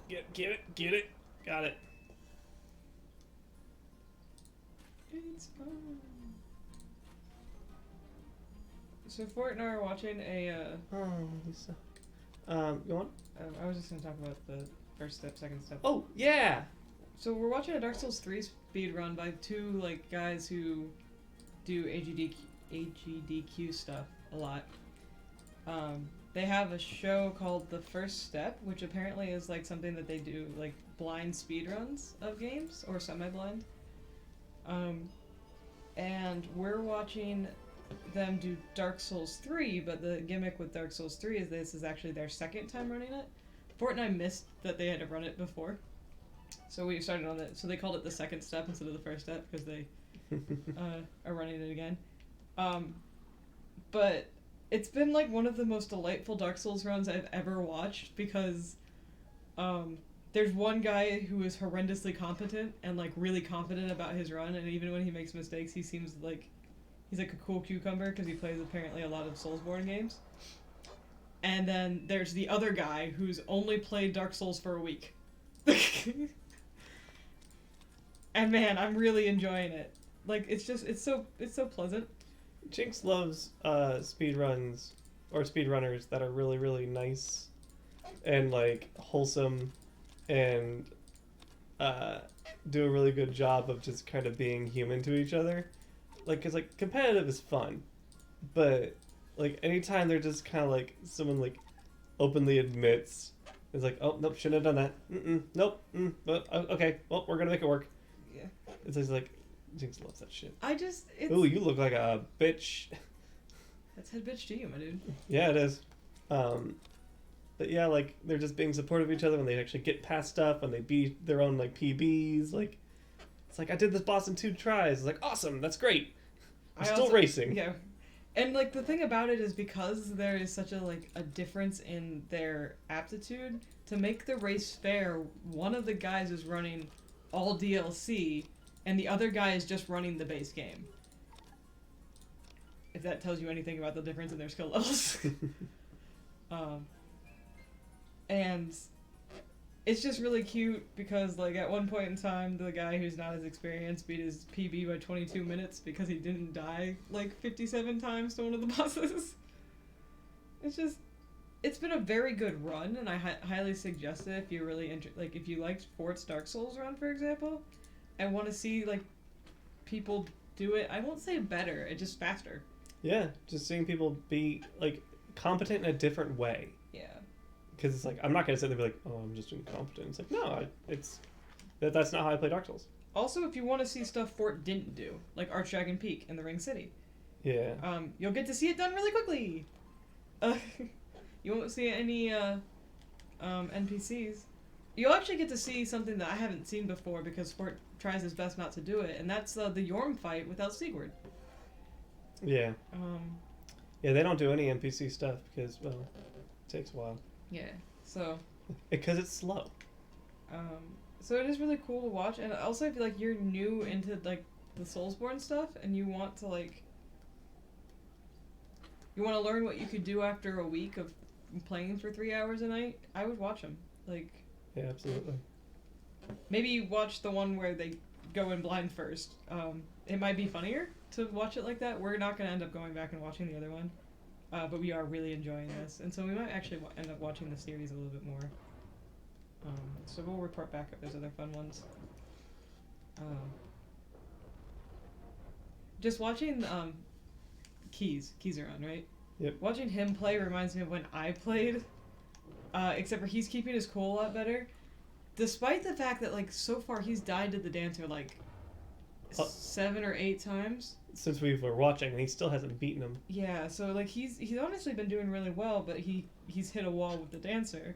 Get it. Got it. It's fun. So Fort and I are watching a, Oh, you suck. Go on. I was just going to talk about the first step, second step. Oh, yeah! So we're watching a Dark Souls 3 speed run by two like guys who do AGDQ stuff a lot. They have a show called The First Step, which apparently is like something that they do like blind speed runs of games or semi-blind. And we're watching them do Dark Souls 3, but the gimmick with Dark Souls 3 is this is actually their second time running it. Fort and I missed that they had to run it before. So we started on it. So they called it the second step instead of the first step because they are running it again. But it's been like one of the most delightful Dark Souls runs I've ever watched because there's one guy who is horrendously competent and like really confident about his run, and even when he makes mistakes, he seems like he's like a cool cucumber because he plays apparently a lot of Soulsborne games. And then there's the other guy who's only played Dark Souls for a week. And man, I'm really enjoying it. Like it's so pleasant. Jinx loves speedruns or speedrunners that are really, really nice and like wholesome and do a really good job of just kind of being human to each other. Like, cause like competitive is fun, but like anytime they're just kind of like someone like openly admits it's like, oh nope, shouldn't have done that. Nope. But okay, well we're gonna make it work. Yeah. It's just like Jinx loves that shit. It's... Ooh, you look like a bitch. That's head bitch to you, my dude. Yeah, it is. But yeah, like they're just being supportive of each other when they actually get past stuff, when they beat their own like PBs. Like it's like I did this boss in 2 tries. It's like awesome, that's great. I'm still racing. Yeah. And like the thing about it is because there is such a difference in their aptitude to make the race fair. One of the guys is running all DLC, and the other guy is just running the base game. If that tells you anything about the difference in their skill levels. And it's just really cute because, like, at one point in time, the guy who's not as experienced beat his PB by 22 minutes because he didn't die, like, 57 times to one of the bosses. It's been a very good run, and I highly suggest it if you're really if you liked Fort's Dark Souls run, for example, and want to see, like, people do it. I won't say better, it's just faster. Yeah, just seeing people be, like, competent in a different way. Yeah. Because it's like, I'm not going to sit there and be like, oh, I'm just incompetent. It's like, no, that's not how I play Dark Souls. Also, if you want to see stuff Fort didn't do, like Archdragon Peak and the Ring City, Yeah. You'll get to see it done really quickly. You won't see any NPCs. You'll actually get to see something that I haven't seen before because Fort tries his best not to do it, and that's the Yorm fight without Sigurd. Yeah. Yeah, they don't do any NPC stuff because, well, it takes a while. Yeah, so... Because it's slow. So it is really cool to watch, and also if like you're new into like the Soulsborne stuff and you want to learn what you could do after a week of playing for 3 hours a night, I would watch them. Like, yeah, absolutely. Maybe watch the one where they go in blind first. It might be funnier to watch it like that. We're not going to end up going back and watching the other one, but we are really enjoying this, and so we might actually end up watching the series a little bit more. So we'll report back if there's other fun ones. Just watching Keys are on, right? Yep. Watching him play reminds me of when I played, except for he's keeping his cool a lot better. Despite the fact that, like, so far he's died to the dancer, like, 7 or 8 times. Since we were watching, and he still hasn't beaten him. Yeah, so, like, he's honestly been doing really well, but he's hit a wall with the dancer.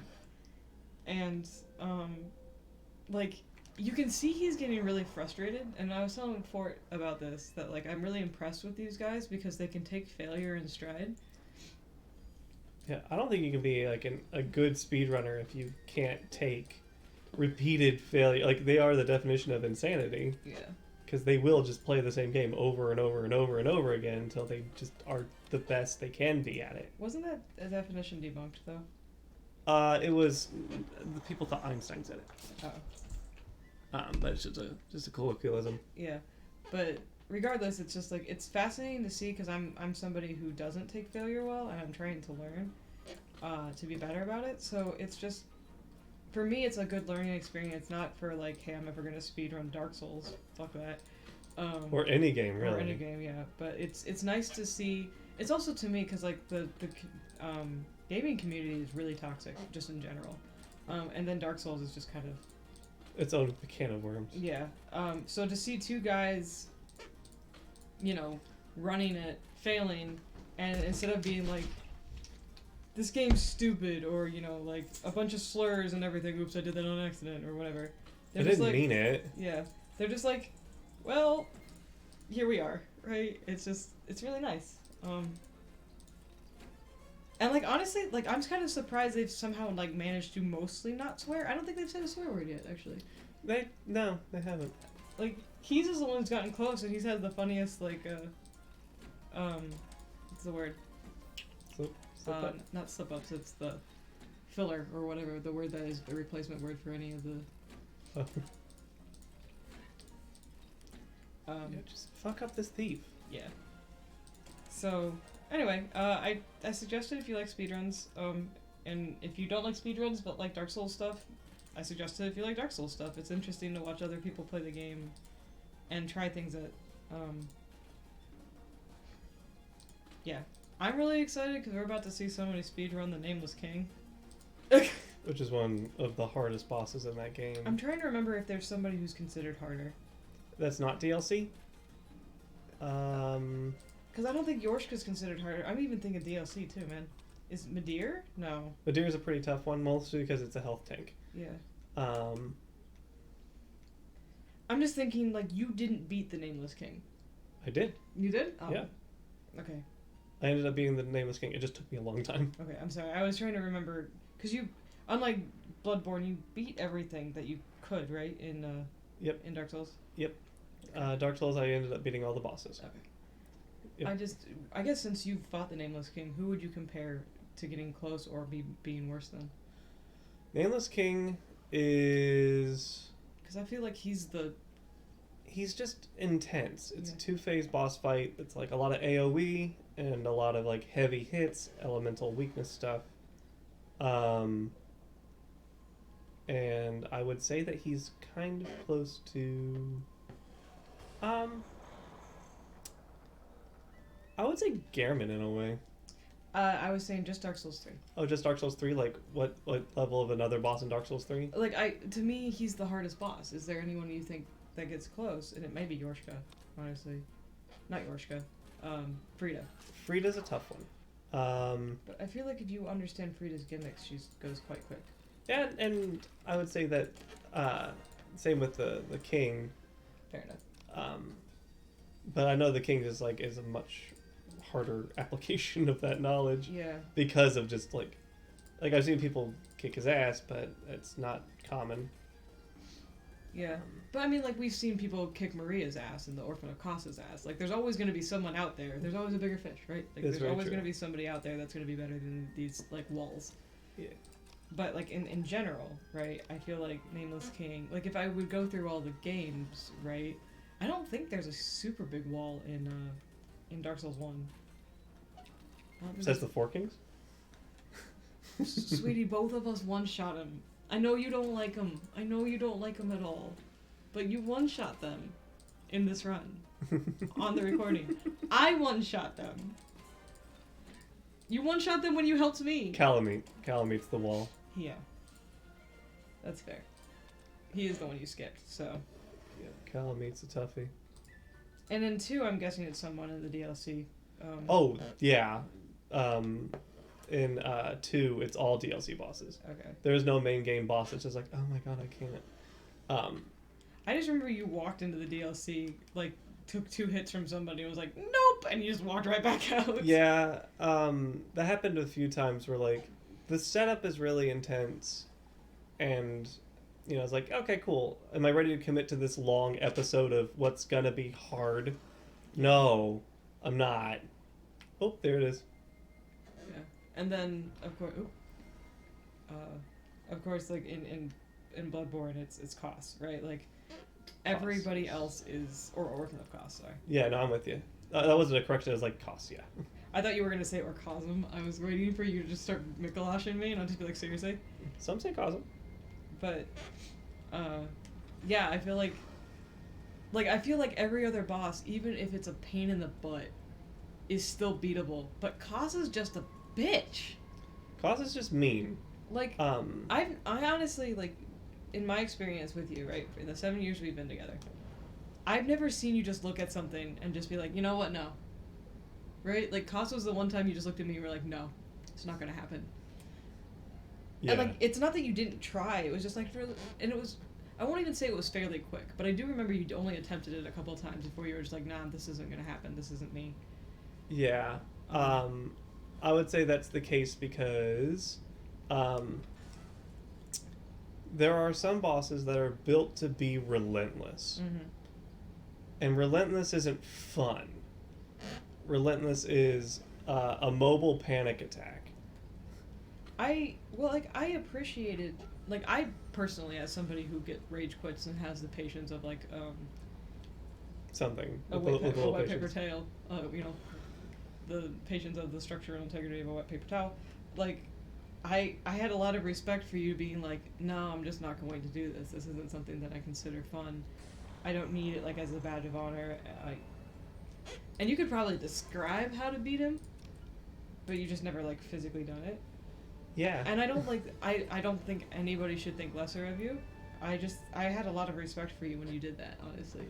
And, like, you can see he's getting really frustrated, and I was telling Fort about this, that, like, I'm really impressed with these guys because they can take failure in stride. Yeah, I don't think you can be, like, a good speedrunner if you can't take repeated failure. Like, they are the definition of insanity. Yeah. Because they will just play the same game over and over and over and over again until they just are the best they can be at it. Wasn't that a definition debunked, though? It was... The people thought Einstein said it. Oh. But it's just a colloquialism. Yeah. But regardless, it's just, like, it's fascinating to see because I'm somebody who doesn't take failure well, and I'm trying to learn to be better about it. So it's just... For me, it's a good learning experience, not for, like, hey, I'm never going to speedrun Dark Souls. Fuck that. Or any game, really. Or any game, yeah. But it's nice to see... It's also, to me, because, like, the gaming community is really toxic, just in general. And then Dark Souls is just kind of... Its own can of worms. Yeah. So to see 2 guys, you know, running it, failing, and instead of being like, this game's stupid, or, you know, like, a bunch of slurs and everything, oops, I did that on accident, or whatever. I didn't mean it. Yeah. They're just like, well, here we are, right? It's really nice. And, like, honestly, like, I'm kind of surprised they've somehow, like, managed to mostly not swear. I don't think they've said a swear word yet, actually. No, they haven't. Like, Keys is the one who's gotten close, and he's had the funniest, like, what's the word? Slip up? Not slip-ups, it's the filler, or whatever, the word that is the replacement word for any of the... Yeah, just fuck up this thief. Yeah. So, anyway, I suggested if you like speedruns, and if you don't like speedruns but like Dark Souls stuff, I suggested if you like Dark Souls stuff. It's interesting to watch other people play the game and try things that, yeah. I'm really excited because we're about to see somebody speedrun the Nameless King. Which is one of the hardest bosses in that game. I'm trying to remember if there's somebody who's considered harder. That's not DLC? Because I don't think Yorshka's considered harder. I'm even thinking DLC too, man. Is Midir? No. Midir's a pretty tough one, mostly because it's a health tank. Yeah. I'm just thinking, like, you didn't beat the Nameless King. I did. You did? Oh. Yeah. Okay. I ended up being the Nameless King. It just took me a long time. Okay, I'm sorry. I was trying to remember... Because you... Unlike Bloodborne, you beat everything that you could, right? In in Dark Souls? Yep. Dark Souls, I ended up beating all the bosses. Okay. Yep. I guess since you've fought the Nameless King, who would you compare to getting close or being worse than? Nameless King, is Because I feel like he's just intense. It's Yeah. a two-phase boss fight. It's like a lot of AoE and a lot of like heavy hits, elemental weakness stuff. And I would say that he's kind of close to I would say Gehrman in a way. I was saying just Dark Souls 3. Oh, just Dark Souls 3? Like, what level of another boss in Dark Souls 3? Like, to me, he's the hardest boss. Is there anyone you think that gets close? And it may be Yorshka, honestly. Not Yorshka. Frida. Frida's a tough one. But I feel like if you understand Frida's gimmicks, she goes quite quick. Yeah, and I would say that, same with the King. Fair enough. But I know the King is a much harder application of that knowledge. Yeah. Because of just like I've seen people kick his ass, but it's not common. Yeah. But I mean, like, we've seen people kick Maria's ass and the Orphan of Kosa's ass. Like, there's always going to be someone out there. There's always a bigger fish, right? Like, That's there's always very going to true. be somebody out there that's going to be better than these, like, walls. Yeah. But, like, in general, right, I feel like Nameless King, like, if I would go through all the games, right, I don't think there's a super big wall in Dark Souls 1. Says the Four Kings? Sweetie, both of us one-shot him. I know you don't like him. I know you don't like him at all. But you one-shot them in this run. On the recording. I one-shot them. You one-shot them when you helped me. Calamete's the wall. Yeah. That's fair. He is the one you skipped, so. Yeah, Calamete's a toughie. And then 2, I'm guessing it's someone in the DLC. Oh, yeah. In 2, it's all DLC bosses. Okay. There's no main game boss. It's just like, oh my god, I can't. I just remember you walked into the DLC, like, took 2 hits from somebody and was like, nope, and you just walked right back out. Yeah, that happened a few times where, like, the setup is really intense, and, you know, it's like, okay, cool. Am I ready to commit to this long episode of what's gonna be hard? No, I'm not. Oh, there it is. Yeah. And then, of course, like, in Bloodborne, it's Koss, right? Like, everybody else is, or Orphan of Koss, sorry. Yeah, no, I'm with you. That wasn't a correction. It was like Koss, yeah. I thought you were going to say Orcosm. I was waiting for you to just start Mikolashing me, and I'll just be like, seriously? Some say Cosm. But, yeah, I feel like every other boss, even if it's a pain in the butt, is still beatable. But Koss is just a bitch. Koss is just mean. Like, I honestly, like, in my experience with you, right, in the 7 years we've been together, I've never seen you just look at something and just be like, you know what, no. Right? Like, Koss was the one time you just looked at me and were like, no, it's not gonna happen. Yeah. And, like, it's not that you didn't try, it was just like, and it was, I won't even say it was fairly quick, but I do remember you only attempted it a couple of times before you were just like, nah, this isn't gonna happen, this isn't me. Yeah. I would say that's the case because there are some bosses that are built to be relentless. Mm-hmm. And relentless isn't fun. Relentless is a mobile panic attack. I appreciated, like, I personally, as somebody who rage quits and has the patience of, like, Something. a with wet little paper patience. towel, you know, the patience of the structure and integrity of a wet paper towel, like, I had a lot of respect for you being like, no, I'm just not going to do this. This isn't something that I consider fun. I don't need it, like, as a badge of honor. And you could probably describe how to beat him, but you just never, like, physically done it. Yeah. And I don't think anybody should think lesser of you. I had a lot of respect for you when you did that, honestly.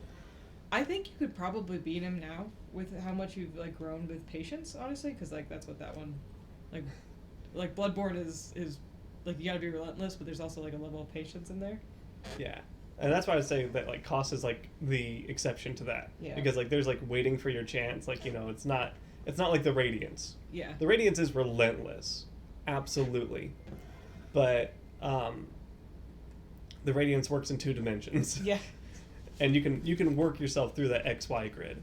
I think you could probably beat him now with how much you've, like, grown with patience, honestly, because, like, that's what that one, like Bloodborne is like, you gotta be relentless, but there's also, like, a level of patience in there. Yeah. And that's why I say that, like, Koss is, like, the exception to that. Yeah. Because, like, there's, like, waiting for your chance. Like, you know, it's not like the Radiance. Yeah. The Radiance is relentless. Absolutely. But the Radiance works in 2 dimensions. Yeah. And you can work yourself through that XY grid.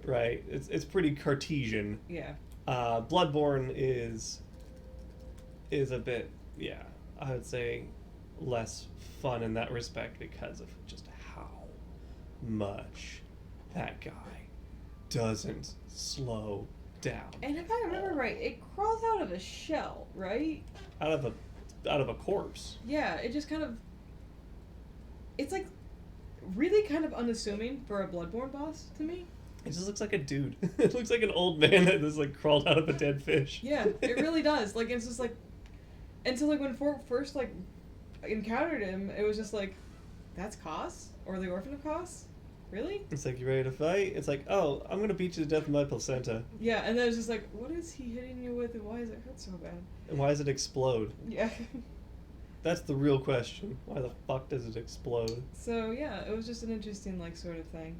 Right? It's pretty Cartesian. Yeah. Bloodborne is a bit, yeah, I would say less fun in that respect because of just how much that guy doesn't slow down. And if I remember right, it crawls out of a shell, right? Out of a corpse. Yeah, it just kind of... It's like really kind of unassuming for a Bloodborne boss to me. It just looks like a dude. It looks like an old man that just like crawled out of a dead fish. Yeah, it really does. Like, it's just like... And so, like, when first, like, encountered him, it was just like, that's Kos? Or the Orphan of Kos? Really? It's like, you ready to fight? It's like, oh, I'm gonna beat you to death with my placenta. Yeah, and then it's just like, what is he hitting you with and why does it hurt so bad? And why does it explode? Yeah. That's the real question. Why the fuck does it explode? So, yeah, it was just an interesting, like, sort of thing.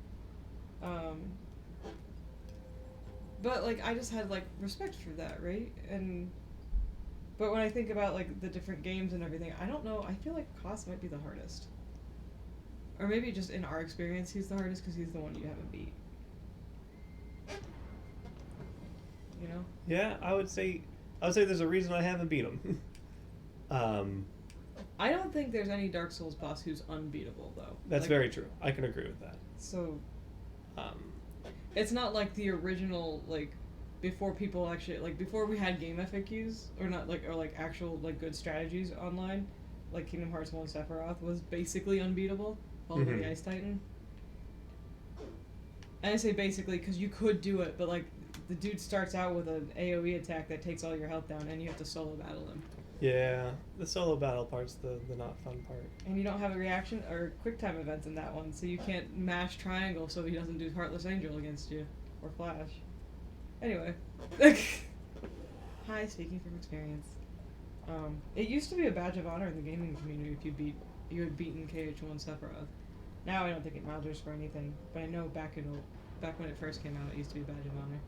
But, like, I just had, like, respect for that, right? But when I think about, like, the different games and everything, I don't know, I feel like Kos might be the hardest. Or maybe just in our experience, he's the hardest because he's the one you haven't beat. You know? Yeah, I would say there's a reason I haven't beat him. I don't think there's any Dark Souls boss who's unbeatable, though. That's like, very true. I can agree with that. So, it's not like the original, like, before people actually, like, before we had game FAQs, or not, like, or, like, actual, like, good strategies online, like Kingdom Hearts 1 Sephiroth was basically unbeatable, followed by the Ice Titan. And I say basically because you could do it, but, like, the dude starts out with an AoE attack that takes all your health down, and you have to solo battle him. Yeah, the solo battle part's the not fun part. And you don't have a reaction or quick time events in that one, so you can't mash triangle so he doesn't do Heartless Angel against you. Or Flash. Anyway. Hi, speaking from experience. It used to be a badge of honor in the gaming community if you had beaten KH1 Sephiroth. Now I don't think it matters for anything, but I know back when it first came out, it used to be a badge of honor.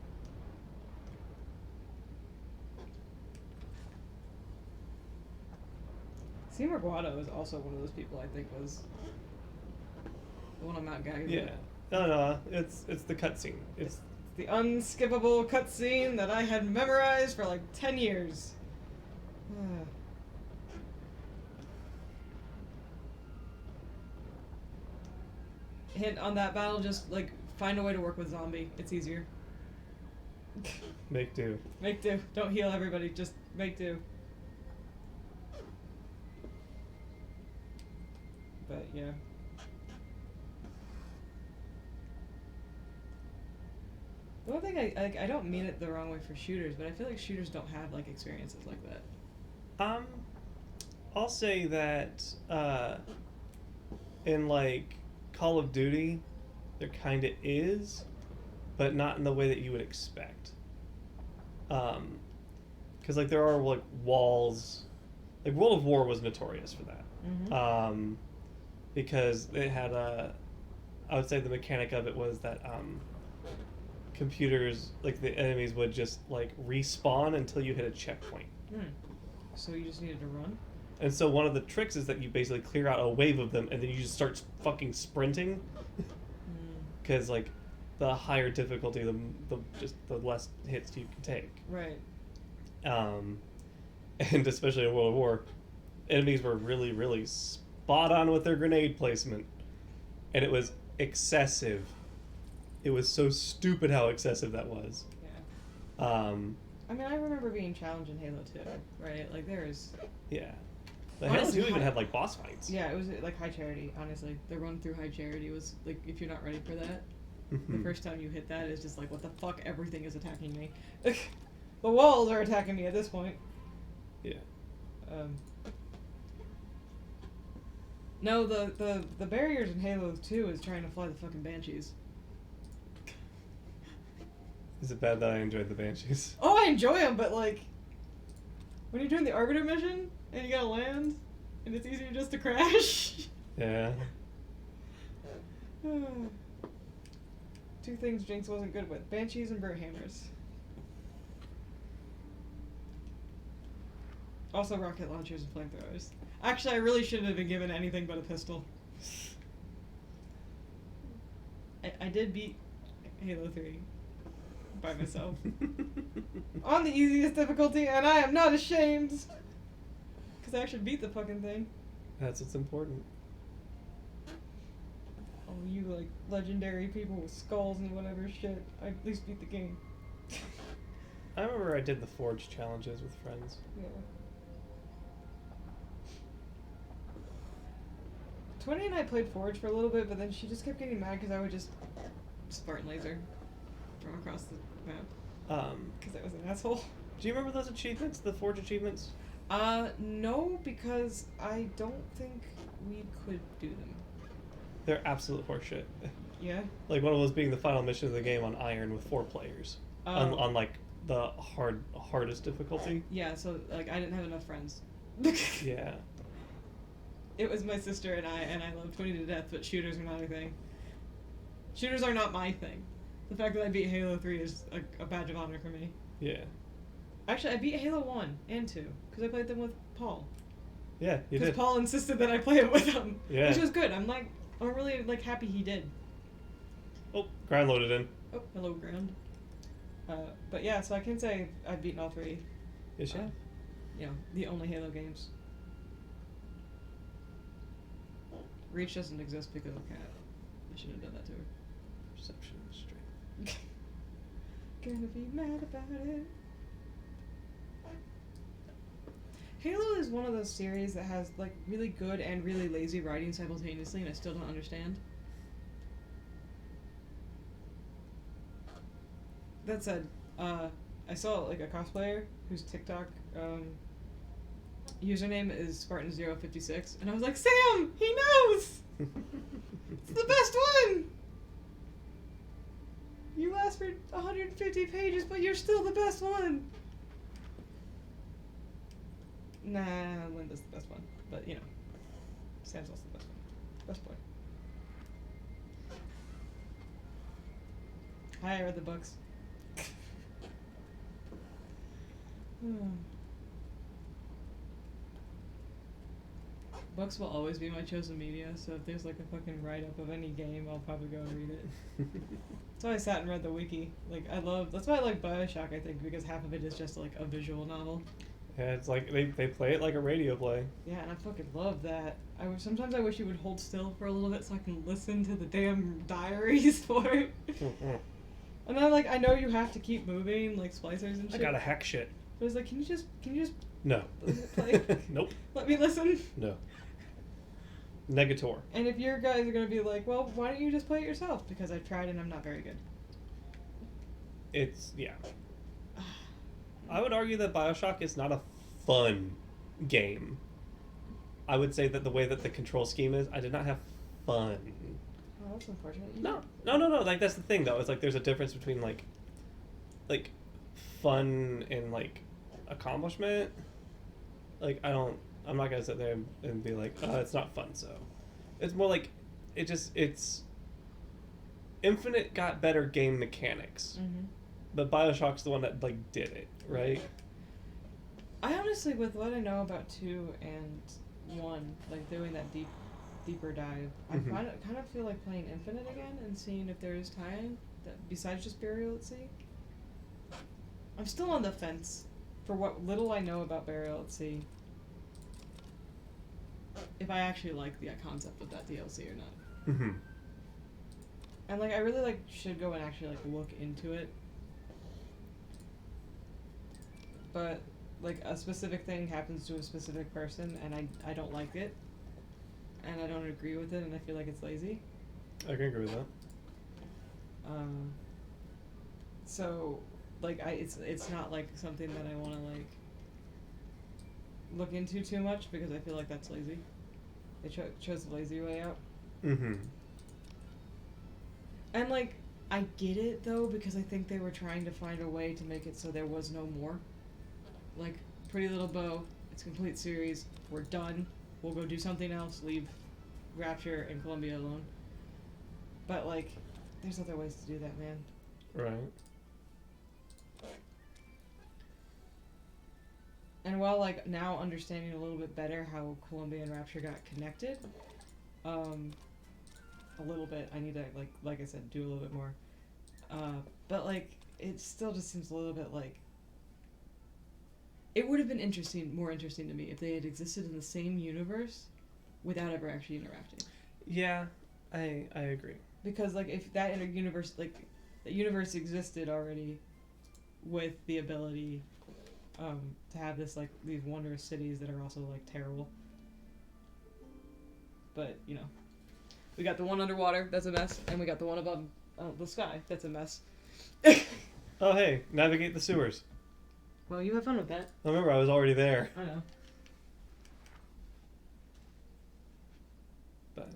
Seymour Guado is also one of those people I think was the one on Mount Gagazoo. Yeah. No, it's the cutscene. It's the unskippable cutscene that I had memorized for like 10 years. Hint on that battle, just like find a way to work with zombie. It's easier. make do. Make do. Don't heal everybody, just make do. But yeah. The one thing I don't mean it the wrong way for shooters, but I feel like shooters don't have like experiences like that. I'll say that in like Call of Duty, there kind of is, but not in the way that you would expect. Because like there are like walls, like World of War was notorious for that. Mm-hmm. Because it had I would say the mechanic of it was that computers, like the enemies would just like respawn until you hit a checkpoint. So you just needed to run? And so one of the tricks is that you basically clear out a wave of them and then you just start fucking sprinting. Because like the higher difficulty, the less hits you can take. Right. And especially in World of War, enemies were really, really spot on with their grenade placement. And it was excessive. It was so stupid how excessive that was. Yeah. I mean, I remember being challenged in Halo 2, right? Like, there's... Yeah. The Halo 2 even had, like, boss fights. Yeah, it was, like, High Charity, honestly. The run through High Charity was, like, if you're not ready for that, the first time you hit that, it's just like, what the fuck? Everything is attacking me. The walls are attacking me at this point. Yeah. No, the barriers in Halo 2 is trying to fly the fucking Banshees. Is it bad that I enjoyed the Banshees? Oh, I enjoy them, but like, when you're doing the Arbiter mission and you gotta land, and it's easier just to crash. Yeah. Two things Jinx wasn't good with: Banshees and Burnt Hammers. Also, rocket launchers and flamethrowers. Actually, I really shouldn't have been given anything but a pistol. I did beat Halo 3 by myself. On the easiest difficulty, and I am not ashamed! Because I actually beat the fucking thing. That's what's important. Oh, you like legendary people with skulls and whatever shit. I at least beat the game. I remember I did the Forge challenges with friends. Yeah. 20 and I played Forge for a little bit, but then she just kept getting mad because I would just Spartan laser from across the map. Because I was an asshole. Do you remember those achievements, the Forge achievements? No, because I don't think we could do them. They're absolute horseshit. Yeah? Like one of those being the final mission of the game on Iron with 4 players. On like the hardest difficulty. Yeah, so like I didn't have enough friends. Yeah. It was my sister and I love 20 to death, but shooters are not a thing. Shooters are not my thing. The fact that I beat Halo 3 is a badge of honor for me. Yeah. Actually, I beat Halo 1 and 2, because I played them with Paul. Yeah, you did. Because Paul insisted that I play it with him. Yeah. Which was good. I'm really like happy he did. Oh, ground loaded in. Oh, hello, ground. But yeah, so I can say I've beaten all 3. Yes, yeah. You know, the only Halo games. Reach doesn't exist because of Kat. I should have done that to her. Perception strength. Gonna be mad about it. Halo is one of those series that has like really good and really lazy writing simultaneously, and I still don't understand. That said, I saw like a cosplayer whose TikTok username is Spartan056, and I was like, Sam, he knows. It's the best one. You asked for 150 pages, but you're still the best one. Nah, Linda's the best one, but you know, Sam's also the best one. Best boy. Hi, I read the books. Books will always be my chosen media, so if there's like a fucking write-up of any game, I'll probably go and read it. That's why I sat and read the wiki. That's why I like Bioshock, I think, because half of it is just like a visual novel. Yeah, it's like they play it like a radio play. Yeah, and I fucking love that. Sometimes I wish you would hold still for a little bit so I can listen to the damn diaries for it. And then I know you have to keep moving, like splicers and shit. I gotta hack shit. But it's like, can you just No. play? Nope. Let me listen? No. Negator. And if your guys are gonna be like, well, why don't you just play it yourself? Because I've tried and I'm not very good. Yeah. I would argue that Bioshock is not a fun game. I would say that the way that the control scheme is, I did not have fun. Oh, that's unfortunate. No. Like, that's the thing, though. It's like there's a difference between, like fun and, like, accomplishment. Like, I'm not gonna sit there and be like, oh, it's not fun, so. It's more like, it's... Infinite got better game mechanics. Mm-hmm. But Bioshock's the one that, like, did it, right? I honestly, with what I know about 2 and 1, like, doing that deeper dive, Mm-hmm. I kind of feel like playing Infinite again and seeing if there is tie-in that besides just Burial at Sea. I'm still on the fence for what little I know about Burial at Sea. If I actually like the concept of that DLC or not. Mm-hmm. And, like, I really, like, should go and actually, like, look into it. But, like, a specific thing happens to a specific person, and I don't like it. And I don't agree with it, and I feel like it's lazy. I can agree with that. So, like, it's not, like, something that I want to, like, look into too much, because I feel like that's lazy. They chose the lazy way out. Mm-hmm. And, like, I get it, though, because I think they were trying to find a way to make it so there was no more. Like, Pretty Little Bow, it's a complete series, we're done, we'll go do something else, leave Rapture and Columbia alone. But, like, there's other ways to do that, man. Right. And while, like, now understanding a little bit better how Columbia and Rapture got connected, a little bit, I need to, like I said, do a little bit more. But, like, it still just seems a little bit like... It would have been more interesting to me if they had existed in the same universe, without ever actually interacting. Yeah, I agree. Because like if that universe, like the universe existed already, with the ability, to have this like these wondrous cities that are also like terrible. But you know, we got the one underwater that's a mess, and we got the one above the sky that's a mess. Oh hey, navigate the sewers. Well, you have fun with that. Remember, I was already there. I know. But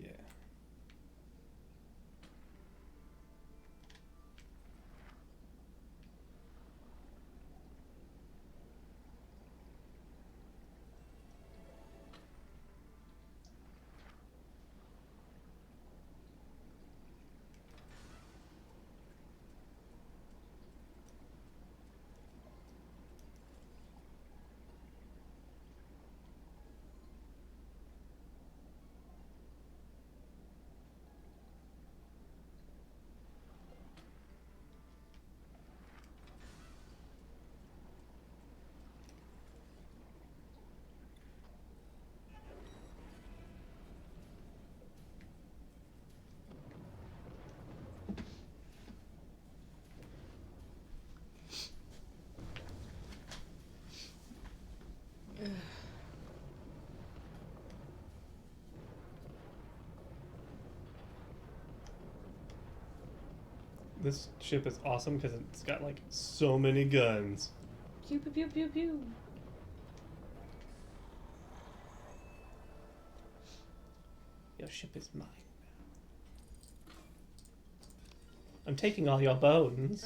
yeah. This ship is awesome because it's got like so many guns. Pew pew pew pew pew. Your ship is mine now. I'm taking all your bones.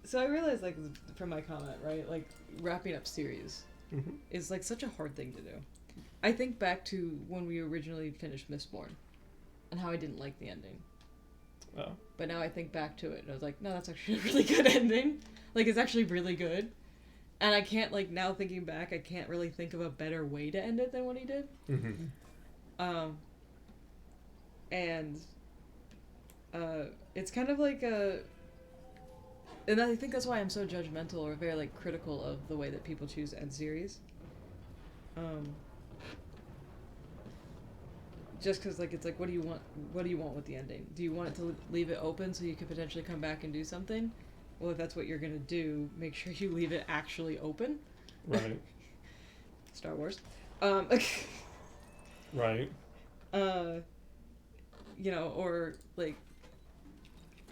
So I realized, like, from my comment, right, like, wrapping up series Mm-hmm. is, like, such a hard thing to do. I think back to when we originally finished Mistborn and how I didn't like the ending. Oh. But now I think back to it and I was like, no, that's actually a really good ending. Like, it's actually really good. And I can't, like, now thinking back, I can't really think of a better way to end it than what he did. Mm-hmm. And it's kind of like a... And I think that's why I'm so judgmental or very, like, critical of the way that people choose to end series. Just because, like, it's like, what do you want with the ending? Do you want it to leave it open so you could potentially come back and do something? Well, if that's what you're going to do, make sure you leave it actually open. Right. Star Wars. Right. You know, or, like,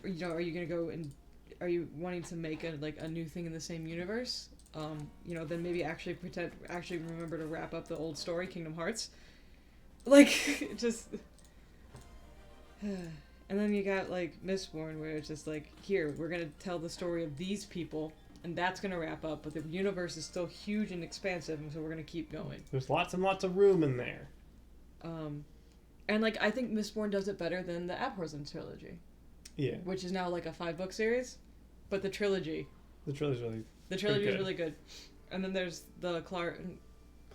you know, are you going to go and... Are you wanting to make a new thing in the same universe? You know, then maybe actually remember to wrap up the old story, Kingdom Hearts. Like, just... And then you got, like, Mistborn, where it's just like, here, we're gonna tell the story of these people, and that's gonna wrap up, but the universe is still huge and expansive, and so we're gonna keep going. There's lots and lots of room in there. And, like, I think Mistborn does it better than the Abhorsen trilogy. Yeah. Which is now, like, a 5-book series. But the trilogy... The trilogy's really... The trilogy is really good. And then there's the Clariel?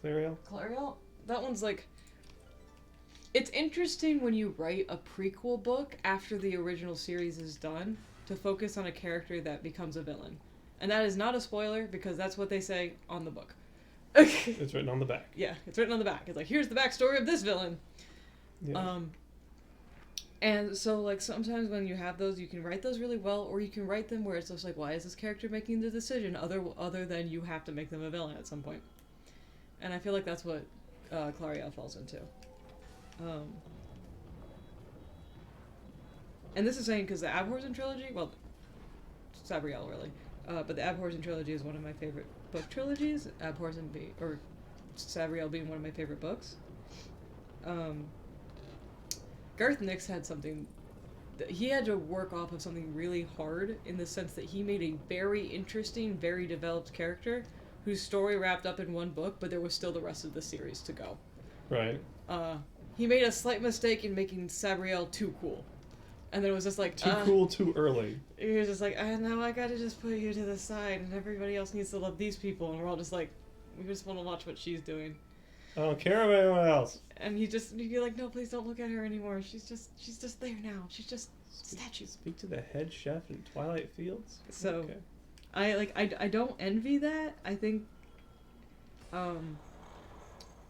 Clariel? That one's, like... It's interesting when you write a prequel book after the original series is done to focus on a character that becomes a villain. And that is not a spoiler, because that's what they say on the book. It's written on the back. Yeah, it's written on the back. It's like, here's the backstory of this villain. Yeah. And so, like, sometimes when you have those, you can write those really well, or you can write them where it's just like, why is this character making the decision other than you have to make them a villain at some point? And I feel like that's what Clariel falls into. And this is saying because the Abhorsen trilogy, well, Sabriel really, but the Abhorsen trilogy is one of my favorite book trilogies. Sabriel being one of my favorite books. Garth Nix had something. He had to work off of something really hard in the sense that he made a very interesting, very developed character whose story wrapped up in one book, but there was still the rest of the series to go. Right. He made a slight mistake in making Sabriel too cool. And then it was just like... Too cool, too early. He was just like, now I gotta just put you to the side, and everybody else needs to love these people, and we're all just like, we just want to watch what she's doing. I don't care about anyone else. And you're like, no, please don't look at her anymore. She's just there now. She's just statue. Speak to the head chef in Twilight Fields? So, okay. I don't envy that. I think,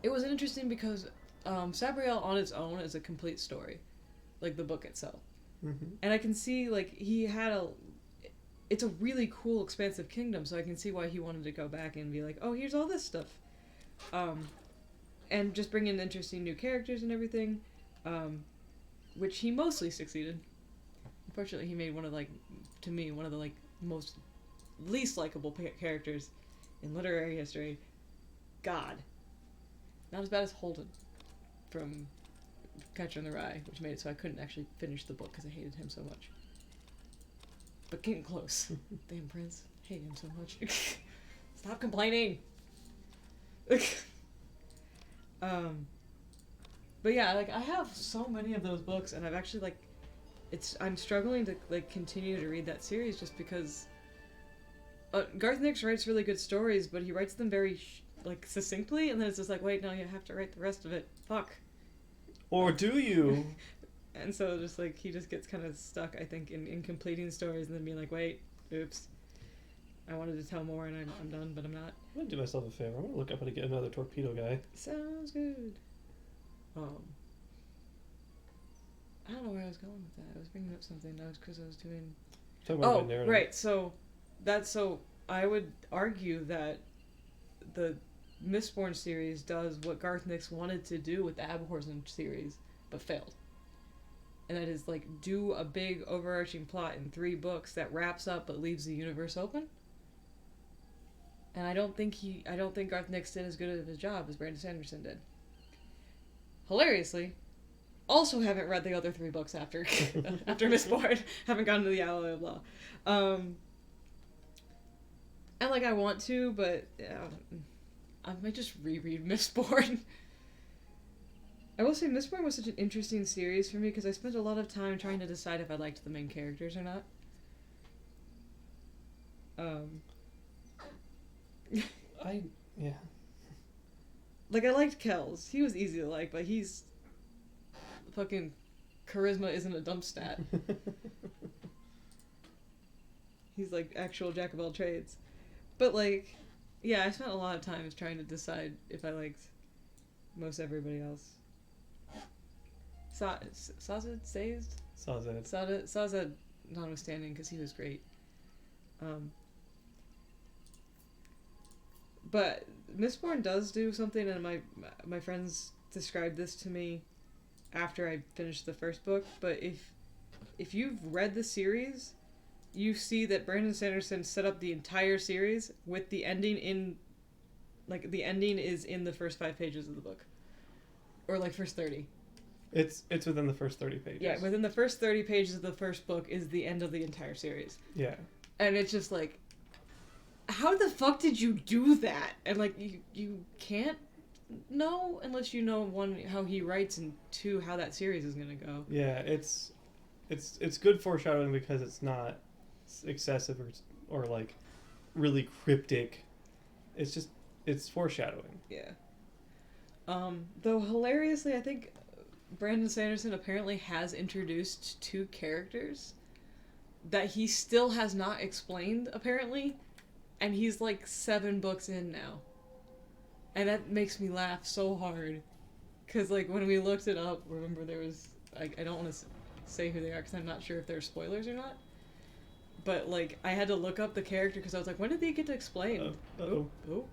It was interesting because Sabriel on its own is a complete story, like the book itself. Mm-hmm. And I can see, like, it's a really cool, expansive kingdom, so I can see why he wanted to go back and be like, oh, here's all this stuff. And just bring in interesting new characters and everything, which he mostly succeeded. Unfortunately, he made one of the, like, most least likable characters in literary history. God. Not as bad as Holden from Catcher in the Rye, which made it so I couldn't actually finish the book because I hated him so much. But getting close. Damn Prince. Hate him so much. Stop complaining! But yeah, like, I have so many of those books, and I've actually, like, I'm struggling to, like, continue to read that series just because Garth Nix writes really good stories, but he writes them very, like, succinctly, and then it's just like, wait, no, you have to write the rest of it. Fuck. Or do you? And so just, like, he just gets kind of stuck, I think, in completing stories and then being like, wait, oops. I wanted to tell more and I'm done, but I'm not. I'm gonna do myself a favor. I'm gonna look up how to get another torpedo guy. Sounds good. I don't know where I was going with that. I was bringing up something. That was because I was doing... Right. So I would argue that the Mistborn series does what Garth Nix wanted to do with the Abhorsen series, but failed. And that is, like, do a big overarching plot in 3 books that wraps up but leaves the universe open. And I don't think Garth Nix did as good of a job as Brandon Sanderson did. Hilariously, also haven't read the other 3 books after Mistborn. Haven't gotten to the Alloy of Law. And, like, I want to, but I might just reread Mistborn. I will say Mistborn was such an interesting series for me because I spent a lot of time trying to decide if I liked the main characters or not. Yeah. Like, I liked Kells. He was easy to like, but he's... fucking charisma isn't a dump stat. He's, like, actual jack of all trades. But, like, yeah, I spent a lot of time trying to decide if I liked most everybody else. Sazed? Sazed notwithstanding, because he was great. But Mistborn does do something, and my friends described this to me after I finished the first book, but if you've read the series, you see that Brandon Sanderson set up the entire series with the ending in... like, the ending is in the first 5 pages of the book. Or, like, first 30. It's within the first 30 pages. Yeah, within the first 30 pages of the first book is the end of the entire series. Yeah. And it's just like, how the fuck did you do that? And, like, you can't know unless you know, 1, how he writes, and 2, how that series is gonna go. Yeah, it's good foreshadowing because it's not excessive or like really cryptic. It's foreshadowing. Yeah. Though hilariously, I think Brandon Sanderson apparently has introduced 2 characters that he still has not explained, apparently, and he's like 7 books in now. And that makes me laugh so hard. Because, like, when we looked it up, remember there was... I don't want to say who they are because I'm not sure if they're spoilers or not. But, like, I had to look up the character because I was like, when did they get to explain? Uh-oh. Oh.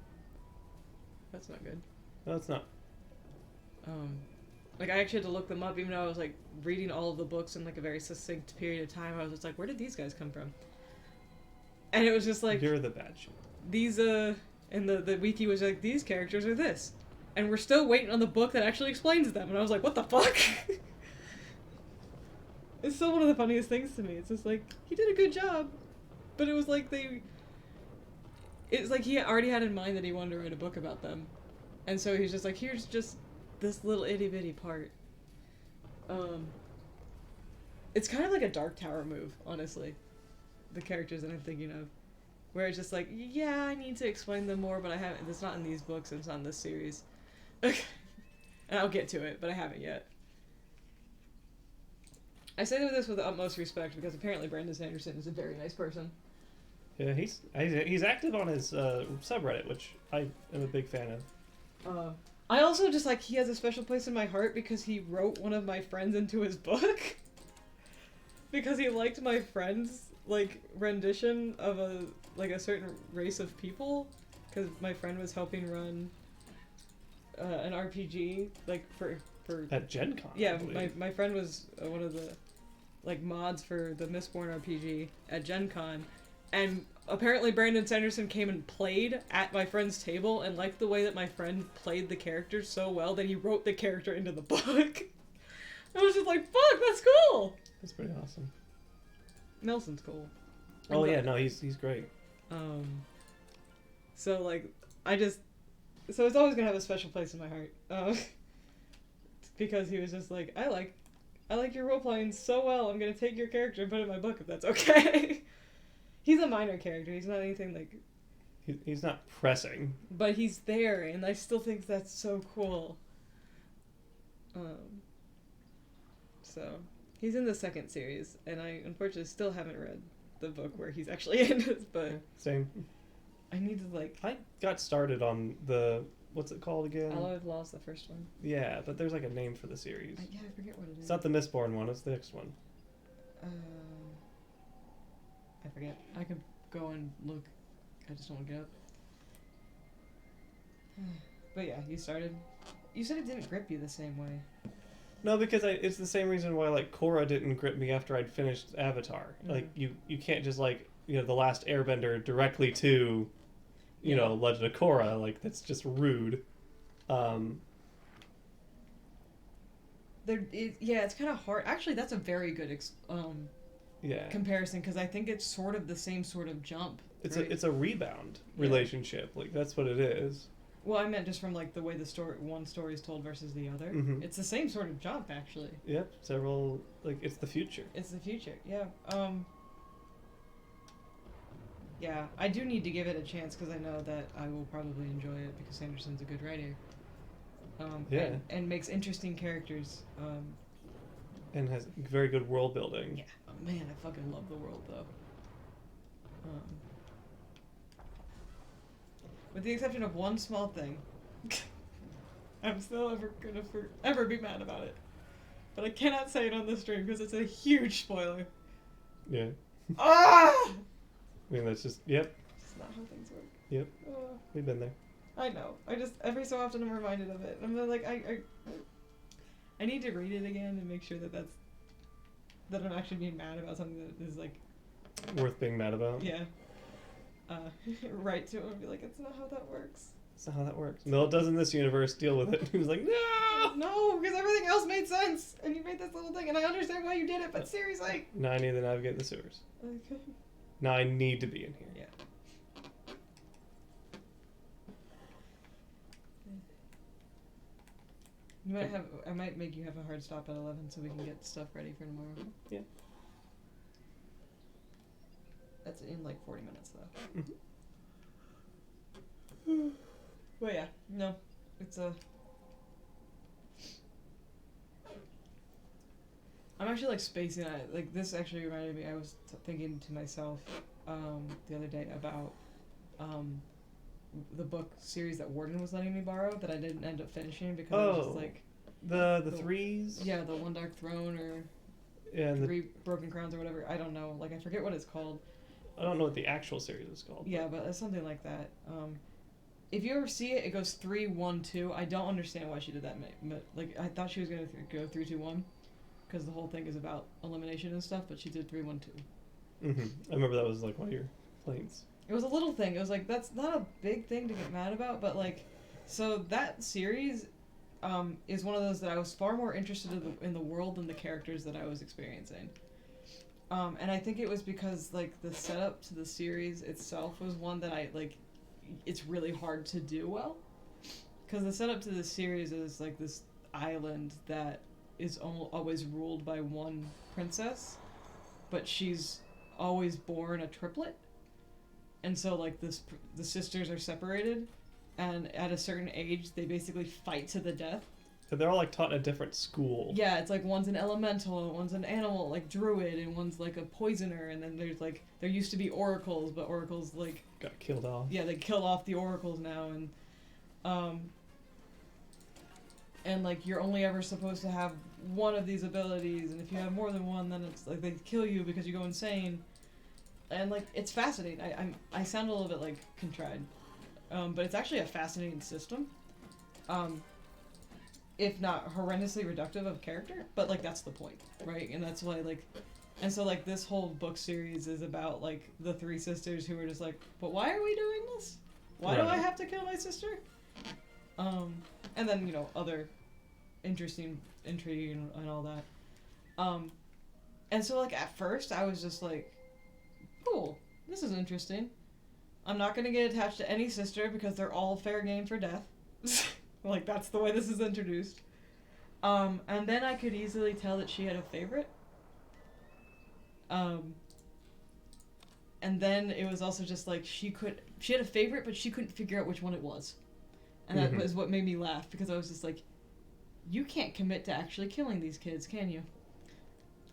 That's not good. No, it's not. Like, I actually had to look them up even though I was, like, reading all of the books in, like, a very succinct period of time. I was just like, where did these guys come from? And it was just like... You're the bad shit. These, and the wiki was like, these characters are this. And we're still waiting on the book that actually explains them. And I was like, what the fuck? It's still one of the funniest things to me. It's just like, he did a good job. But it was like it's like he already had in mind that he wanted to write a book about them. And so he's just like, here's just this little itty bitty part. It's kind of like a Dark Tower move, honestly. The characters that I'm thinking of. Where it's just like, yeah, I need to explain them more, but I haven't. It's not in these books, and it's not in this series. And I'll get to it, but I haven't yet. I say this with the utmost respect because apparently Brandon Sanderson is a very nice person. Yeah, he's active on his subreddit, which I am a big fan of. I also just like he has a special place in my heart because he wrote one of my friends into his book. Because he liked my friend's like rendition of a certain race of people. Because my friend was helping run an RPG like for At Gen Con. yeah. My friend was one of the like mods for the Mistborn RPG at Gen Con, and apparently Brandon Sanderson came and played at my friend's table and liked the way that my friend played the character so well that he wrote the character into the book. I was just like, fuck, that's cool! That's pretty awesome. Nelson's cool. Oh yeah, no, he's great. So like, so it's always gonna have a special place in my heart. Because he was just like, I like your role playing so well, I'm gonna take your character and put it in my book if that's okay. He's a minor character, he's not anything like... He's not pressing. But he's there, and I still think that's so cool. So, he's in the second series, and I unfortunately still haven't read the book where he's actually in it, but... Same. I need to like... I got started on the... What's it called again? Alloy of Law's the first one. Yeah, but there's like a name for the series. Yeah, I forget what it is. It's not the Mistborn one, it's the next one. I forget. I could go and look. I just don't want to get up. But yeah, you started. You said it didn't grip you the same way. No, because it's the same reason why like Korra didn't grip me after I'd finished Avatar. Mm. Like you can't just like The Last Airbender directly to Legend of Korra. Like that's just rude. It's kind of hard. Actually, that's a very good comparison because I think it's sort of the same sort of jump. It's a rebound relationship. Like that's what it is. Well, I meant just from like the way one story is told versus the other. Mm-hmm. It's the same sort of jump, actually. Yep, several it's the future. It's the future, yeah. Yeah, I do need to give it a chance because I know that I will probably enjoy it because Sanderson's a good writer. And makes interesting characters. And has very good world building. Yeah, man, I fucking love the world though. With the exception of one small thing, I'm still gonna forever be mad about it. But I cannot say it on the stream because it's a huge spoiler. Yeah. Ah! I mean, that's just, yep. It's not how things work. Yep. We've been there. I know. I just, every so often I'm reminded of it. I'm like, I need to read it again and make sure that I'm actually being mad about something that is like... Worth being mad about? Yeah. Write to him and be like, it's not how that works. That's not how that works. No, it does in this universe. Deal with it. He was like, no! No, because everything else made sense. And you made this little thing, and I understand why you did it, but seriously. Now I need to navigate the sewers. Okay. Now I need to be in here. Yeah. I might make you have a hard stop at 11 so we can get stuff ready for tomorrow. Yeah. That's in like 40 minutes though. Mm-hmm. Well, yeah, no, it's I'm actually like spacing on it. Like this actually reminded me. I was thinking to myself the other day about the book series that Warden was letting me borrow that I didn't end up finishing because I was just like the threes. Yeah, the One Dark Throne or Three Broken Crowns or whatever. I don't know. Like I forget what it's called. I don't know what the actual series is called. Yeah, but it's something like that. If you ever see it, it goes 3, 1, 2. I don't understand why she did that. Like I thought she was gonna go 3, 2, 1, because the whole thing is about elimination and stuff. But she did 3, 1, 2. Mm-hmm. I remember that was like one of your complaints. It was a little thing. It was like that's not a big thing to get mad about, but like, so that series is one of those that I was far more interested in the world than the characters that I was experiencing. And I think it was because like the setup to the series itself was one that I like. It's really hard to do well, because the setup to the series is like this island that is always ruled by one princess, but she's always born a triplet, and so like the sisters are separated, and at a certain age they basically fight to the death. So they're all like taught in a different school. Yeah, it's like one's an elemental, and one's an animal, like druid, and one's like a poisoner, and then there's like there used to be oracles, but oracles like got killed off. Yeah, they killed off the oracles now, and and like you're only ever supposed to have one of these abilities, and if you have more than one, then it's like they kill you because you go insane. And like it's fascinating. I sound a little bit like contrived, but it's actually a fascinating system. If not horrendously reductive of character, but like that's the point, right? And that's why like, and so like this whole book series is about like the three sisters who are just like, but why are we doing this? Why do I have to kill my sister? And then you know other interesting intrigue and all that. And so like at first I was just like, cool, this is interesting. I'm not gonna get attached to any sister because they're all fair game for death. Like that's the way this is introduced. And then I could easily tell that she had a favorite. And then it was also just like she had a favorite, but she couldn't figure out which one it was. And that was what made me laugh, because I was just like, you can't commit to actually killing these kids, can you?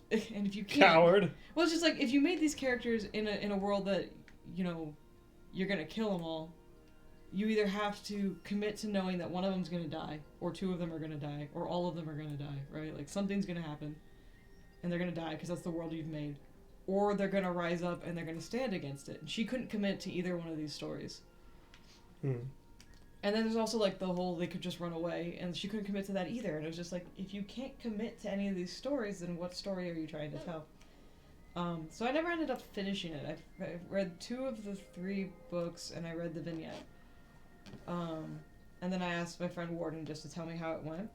And if you can't, Coward. well, it's just like if you made these characters in a world that, you know, you're gonna kill them all, you either have to commit to knowing that one of them's gonna die, or two of them are gonna die, or all of them are gonna die, right? Like something's gonna happen, and they're gonna die because that's the world you've made, or they're gonna rise up and they're gonna stand against it. And she couldn't commit to either one of these stories. And then there's also like the whole they could just run away, and she couldn't commit to that either. And it was just like, if you can't commit to any of these stories, then what story are you trying to tell? So I never ended up finishing it. I've read 2 of the 3 books, and I read the vignette. And then I asked my friend Warden just to tell me how it went.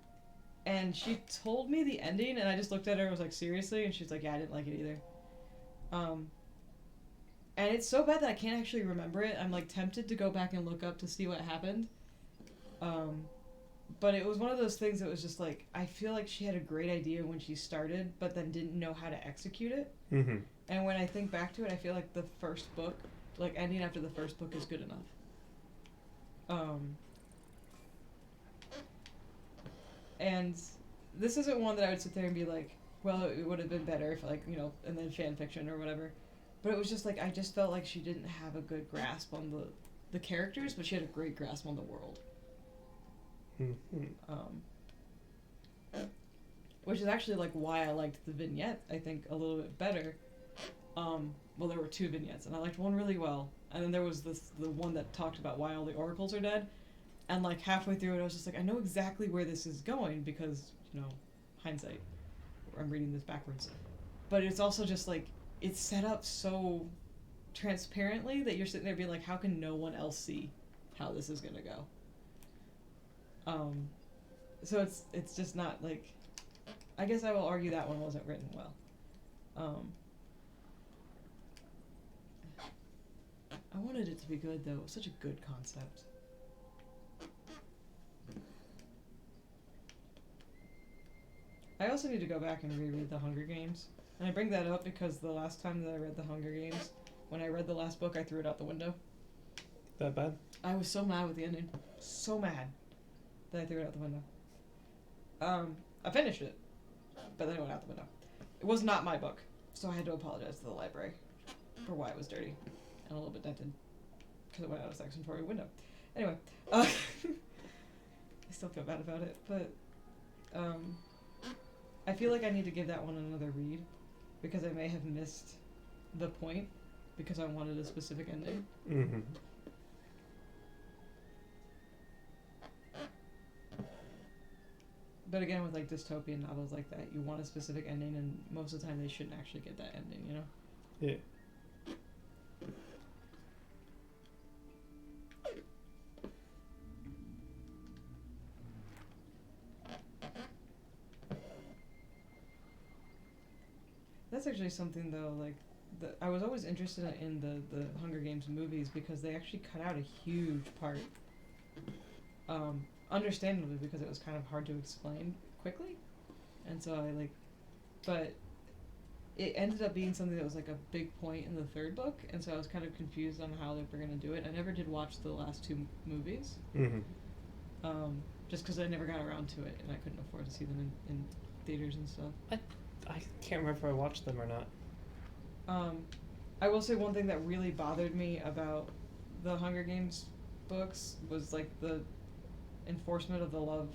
And she told me the ending, and I just looked at her and was like, seriously? And she's like, yeah, I didn't like it either. And it's so bad that I can't actually remember it. I'm like tempted to go back and look up to see what happened. But it was one of those things that was just like, I feel like she had a great idea when she started, but then didn't know how to execute it. And when I think back to it, I feel like the first book, like ending after the first book, is good enough. And this isn't one that I would sit there and be like, well, it would have been better if, like, you know, and then fan fiction or whatever. But it was just like, I just felt like she didn't have a good grasp on the characters, but she had a great grasp on the world. Which is actually like why I liked the vignette, I think, a little bit better. Well, there were 2 vignettes, and I liked one really well, and then there was the one that talked about why all the oracles are dead, and like halfway through it I was just like, I know exactly where this is going, because, you know, hindsight, I'm reading this backwards, but it's also just like, it's set up so transparently that you're sitting there being like, how can no one else see how this is gonna go? So it's just not like, I guess I will argue that one wasn't written well. I wanted it to be good though. It was such a good concept. I also need to go back and reread The Hunger Games. And I bring that up because the last time that I read The Hunger Games, when I read the last book, I threw it out the window. That bad? I was so mad with the ending. So mad that I threw it out the window. I finished it, but then it went out the window. It was not my book, so I had to apologize to the library for why it was dirty and a little bit dented because it went out of section for a window. Anyway, I still feel bad about it, but I feel like I need to give that one another read because I may have missed the point because I wanted a specific ending. But again, with like dystopian novels like that, you want a specific ending, and most of the time they shouldn't actually get that ending, you know? Yeah. That's actually something though, like, I was always interested in the Hunger Games movies because they actually cut out a huge part. Understandably, because it was kind of hard to explain quickly. And so but it ended up being something that was like a big point in the 3rd book, and so I was kind of confused on how they were going to do it. I never did watch the last 2 movies. Just because I never got around to it, and I couldn't afford to see them in theaters and stuff. I can't remember if I watched them or not. I will say one thing that really bothered me about the Hunger Games books was like the enforcement of the love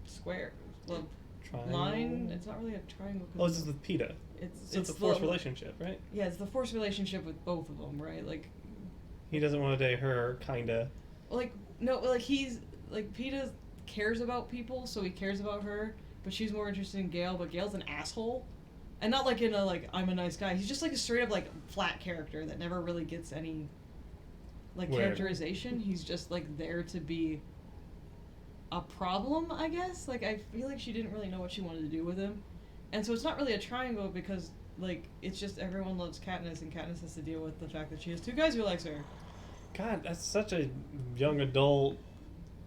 square. Well, Triangle. line. It's not really a triangle. Oh, this is with PETA. It's a forced relationship, right? Yeah, it's the forced relationship with both of them, right? Like, he doesn't want to date her, kinda. like no, like he's like PETA cares about people, so he cares about her, but she's more interested in Gale. But Gale's an asshole, and not like in a like I'm a nice guy. He's just like a straight up like flat character that never really gets any like characterization. He's just like there to be a problem, I guess. Like I feel like she didn't really know what she wanted to do with him. And so it's not really a triangle because, like, it's just everyone loves Katniss, and Katniss has to deal with the fact that she has two guys who likes her. God, that's such a young adult,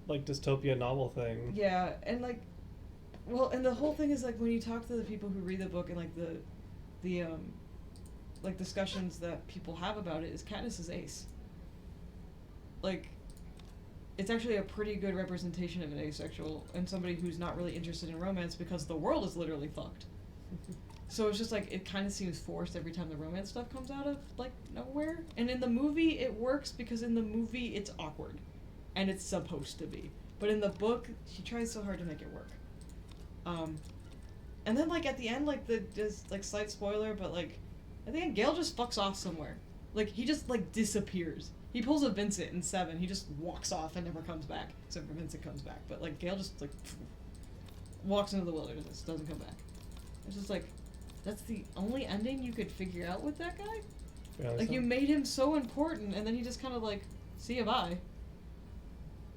like, dystopia novel thing. Yeah, and, like, well, and the whole thing is, like, when you talk to the people who read the book and, like, the like, discussions that people have about it, is Katniss is ace. Like, it's actually a pretty good representation of an asexual and somebody who's not really interested in romance because the world is literally fucked. So it's just like, it kind of seems forced every time the romance stuff comes out of, like, nowhere. And in the movie, it works because in the movie, it's awkward. And it's supposed to be. But in the book, she tries so hard to make it work. And then, like, at the end, like, just, like, slight spoiler, but, like, at the end, Gale just fucks off somewhere. Like, he just, like, disappears. He pulls a Vincent in 7. He just walks off and never comes back. Except for Vincent comes back. But, like, Gale just, like, walks into the wilderness, doesn't come back. It's just like, that's the only ending you could figure out with that guy? Yeah, Like, you made him so important, and then he just kind of, like, see you bye.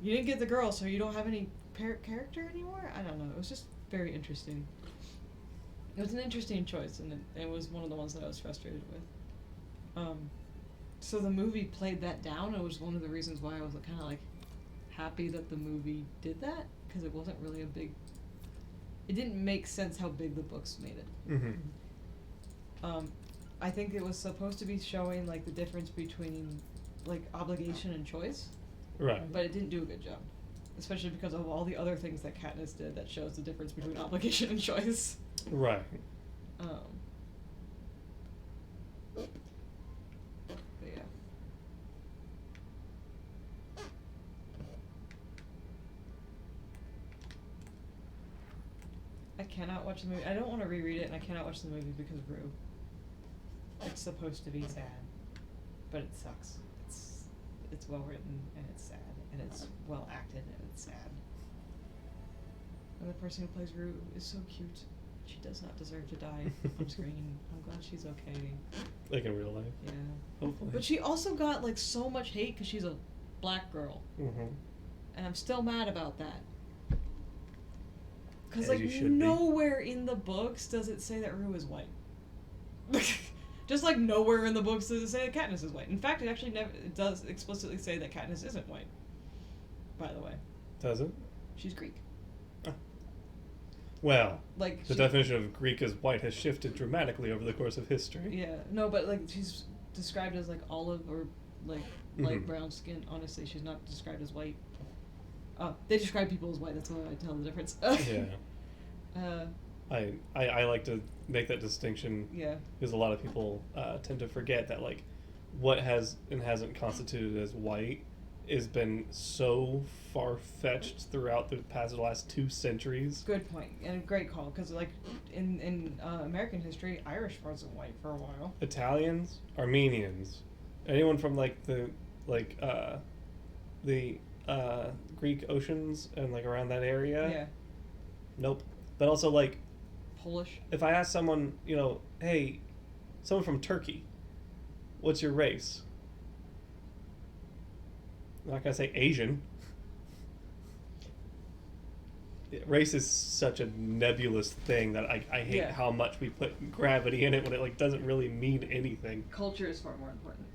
You didn't get the girl, so you don't have any character anymore? I don't know. It was just very interesting. It was an interesting choice, and it was one of the ones that I was frustrated with. So the movie played that down. It was one of the reasons why I was kind of, like, happy that the movie did that, because it wasn't really a big... It didn't make sense how big the books made it. Mm-hmm. I think it was supposed to be showing, like, the difference between, like, obligation and choice. Right. But it didn't do a good job. Especially because of all the other things that Katniss did that shows the difference between obligation and choice. Right. But yeah. I cannot watch the movie. I don't want to reread it, and I cannot watch the movie because of Rue. It's supposed to be sad, but it sucks. It's well written, and it's sad, and it's well acted, and it's sad. And the person who plays Rue is so cute. She does not deserve to die on screen. I'm glad she's okay. Like in real life. Yeah. Hopefully. But she also got, like, so much hate because she's a black girl. Mm-hmm. And I'm still mad about that. Because, As like, you should nowhere in the books does it say that Rue is white. Just, like, nowhere in the books does it say that Katniss is white. In fact, it actually it does explicitly say that Katniss isn't white. By the way. Does it? She's Greek. Well, Like, the definition of Greek as white has shifted dramatically over the course of history. Yeah. No, but, like, she's described as, like, olive or, like, light brown skin. Honestly, she's not described as white. They describe people as white. That's why I tell the difference. Yeah. I like to make that distinction. Yeah. Because a lot of people tend to forget that, like, what has and hasn't constituted as white has been so far-fetched throughout the last 2 centuries. Good point, and a great call, because, like, in American history, Irish wasn't white for a while. Italians, Armenians, anyone from, like, the Greek oceans and, like, around that area. Yeah. Nope. But also, like, Polish. if I ask someone, you know, hey, someone from Turkey, what's your race? I'm not gonna say Asian. Race is such a nebulous thing that I hate how much we put gravity in it when it, like, doesn't really mean anything. Culture is far more important.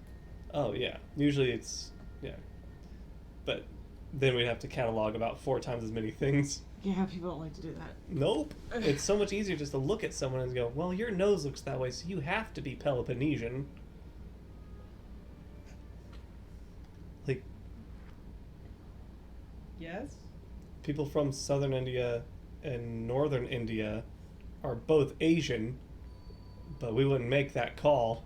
Oh yeah, usually it's but then we'd have to catalog about 4 times as many things. Yeah, people don't like to do that. Nope. It's so much easier just to look at someone and go, well, your nose looks that way, so you have to be Peloponnesian. Like, Yes? people from southern India and northern India are both Asian, but we wouldn't make that call.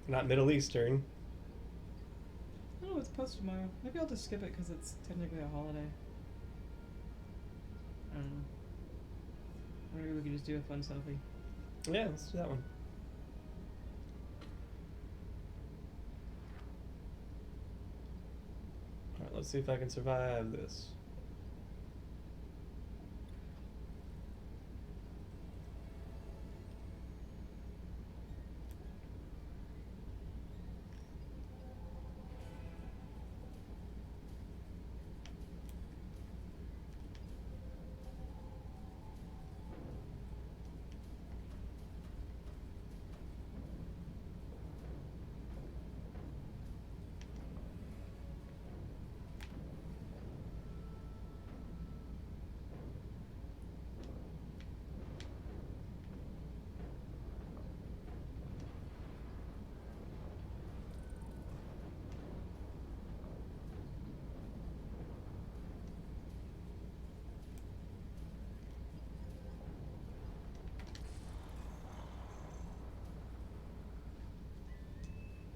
Not Middle Eastern. Oh, it's post tomorrow. Maybe I'll just skip it because it's technically a holiday. I don't know. Maybe we could just do a fun selfie. Yeah, let's do that one. Alright, let's see if I can survive this.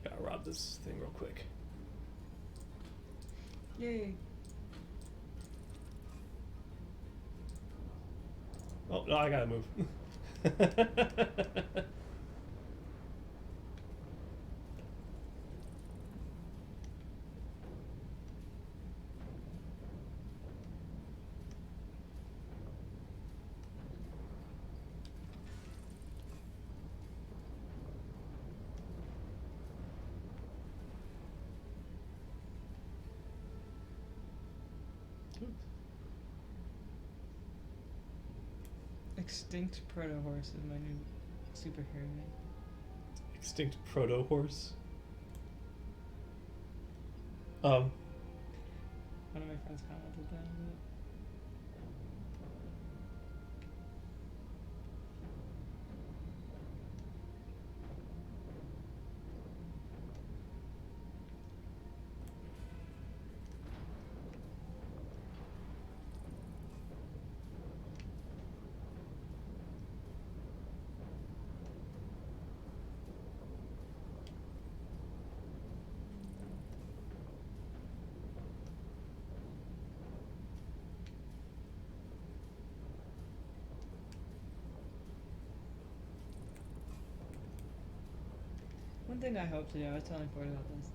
Gotta rob this thing real quick. Yay. Oh, no, I gotta move. Extinct proto horse is my new superhero name. Extinct proto horse. One of my friends commented that on it. One thing I hope to do, I was telling Ford about this,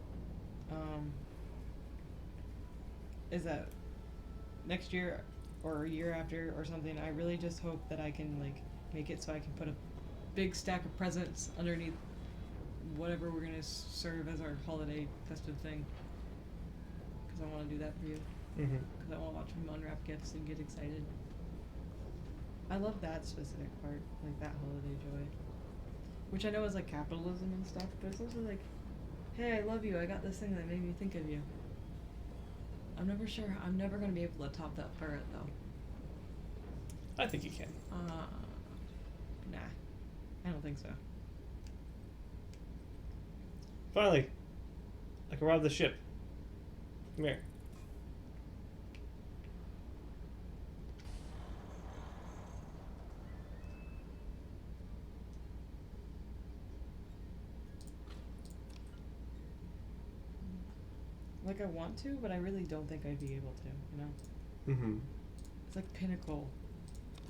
is that next year or a year after or something, I really just hope that I can like make it so I can put a big stack of presents underneath whatever we're gonna serve as our holiday festive thing. Because I want to do that for you. Because I want to watch them unwrap gifts and get excited. I love that specific part, like that holiday joy. Which I know is like capitalism and stuff, but it's also like, hey, I love you, I got this thing that made me think of you. I'm never sure, I'm never going to be able to top that parrot though. I think you can. Nah. I don't think so. Finally, I can rob the ship. Come here. Like I want to, but I really don't think I'd be able to, you know? Mm-hmm. It's like pinnacle.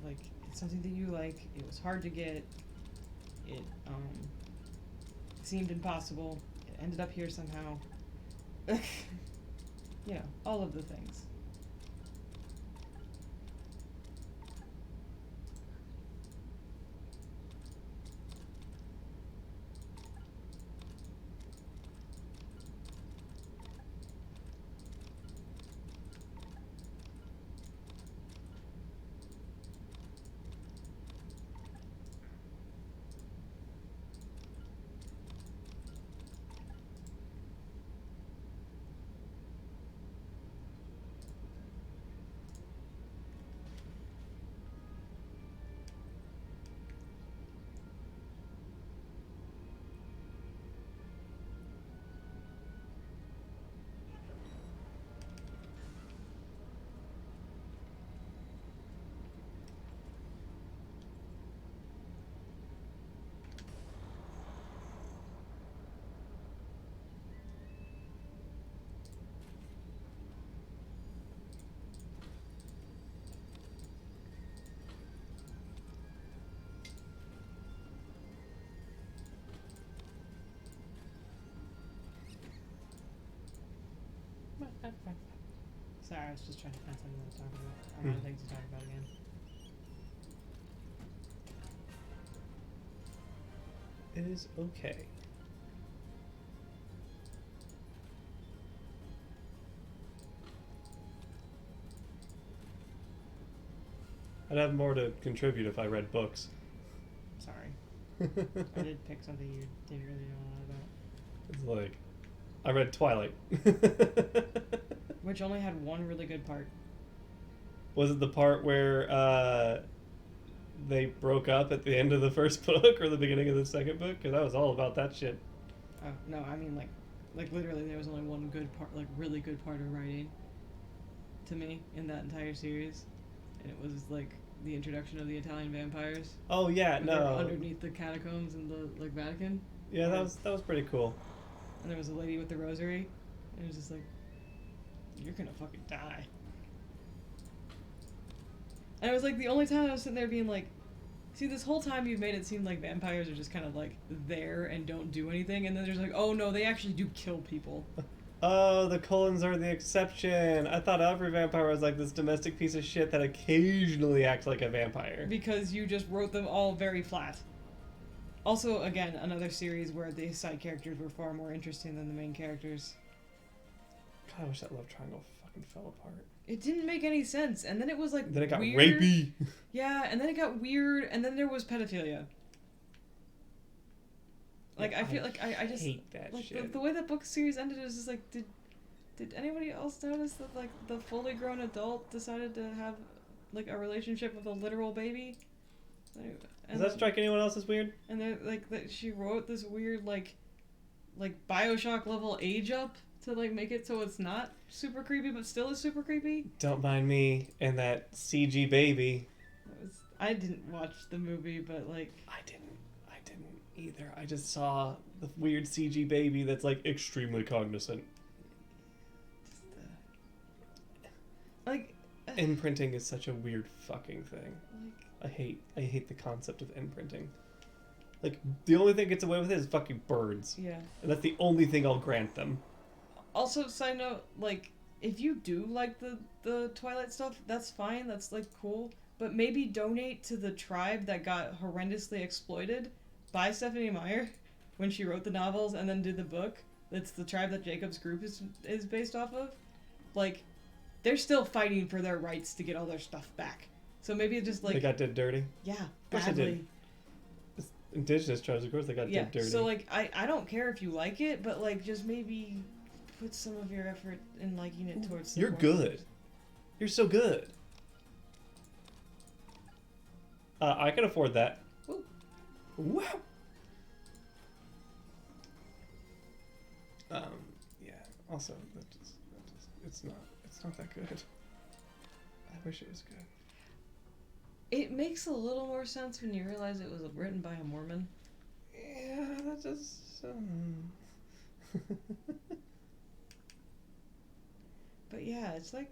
Like, it's something that you like, it was hard to get, it seemed impossible, it ended up here somehow. You know, all of the things. Sorry, I was just trying to find something to talk about. I'm out of things to talk about again. It is okay. I'd have more to contribute if I read books. Sorry. I did pick something you didn't really know a lot about. It's like, I read Twilight. Which only had one really good part. Was it the part where they broke up at the end of the first book or the beginning of the second book? Because I was all about that shit. Oh, no, I mean, like literally there was only one good part, like, really good part of writing to me in that entire series. And it was, like, the introduction of the Italian vampires. Oh, yeah, They were no. underneath the catacombs in the, like, Vatican. Yeah, that was pretty cool. And there was a lady with the rosary. And it was just like, you're gonna fucking die. And it was like the only time I was sitting there being like, see, this whole time you've made it seem like vampires are just kind of like there and don't do anything, and then there's like, oh no, they actually do kill people. Oh, the Cullens are the exception. I thought every vampire was like this domestic piece of shit that occasionally acts like a vampire. Because you just wrote them all very flat. Also, again, another series where the side characters were far more interesting than the main characters. God, I wish that love triangle fucking fell apart. It didn't make any sense, and then it was like Then it got weird. rapey. Yeah, and then it got weird, and then there was pedophilia. Like, Yeah, I feel like I just hate that like shit. the way that book series ended is just like, did anybody else notice that like the fully grown adult decided to have like a relationship with a literal baby? Does that strike anyone else as weird? And then like that she wrote this weird like BioShock level age up to like make it so it's not super creepy but still is super creepy. Don't mind me and that CG baby. I didn't watch the movie, but like I didn't either. I just saw the weird CG baby that's like extremely cognizant. just, like Imprinting is such a weird fucking thing. like I hate the concept of imprinting. Like, the only thing it gets away with it is fucking birds. yeah. And that's the only thing I'll grant them. Also, side note, like, if you do like the Twilight stuff, that's fine, that's, like, cool. But maybe donate to the tribe that got horrendously exploited by Stephanie Meyer when she wrote the novels and then did the book. It's the tribe that Jacob's group is based off of. Like, they're still fighting for their rights to get all their stuff back. So maybe it just, like... They got did dirty? Yeah, course they badly. did. It's indigenous tribes, of course they got did dirty. So, like, I don't care if you like it, but, like, just maybe put some of your effort in liking it towards... You're good. You're so good. I can afford that. Ooh. Wow. Yeah. Also, it's not that good. I wish it was good. It makes a little more sense when you realize it was written by a Mormon. Yeah, that just. But yeah, it's like...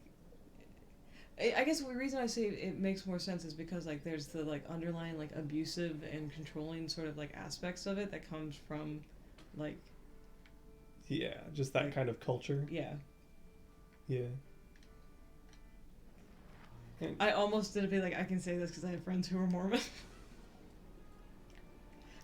I guess the reason I say it makes more sense is because, like, there's the, like, underlying, like, abusive and controlling sort of, like, aspects of it that comes from, like... Yeah, just that like, kind of culture. Yeah. Yeah. I almost did be like, I can say this because I have friends who are Mormon.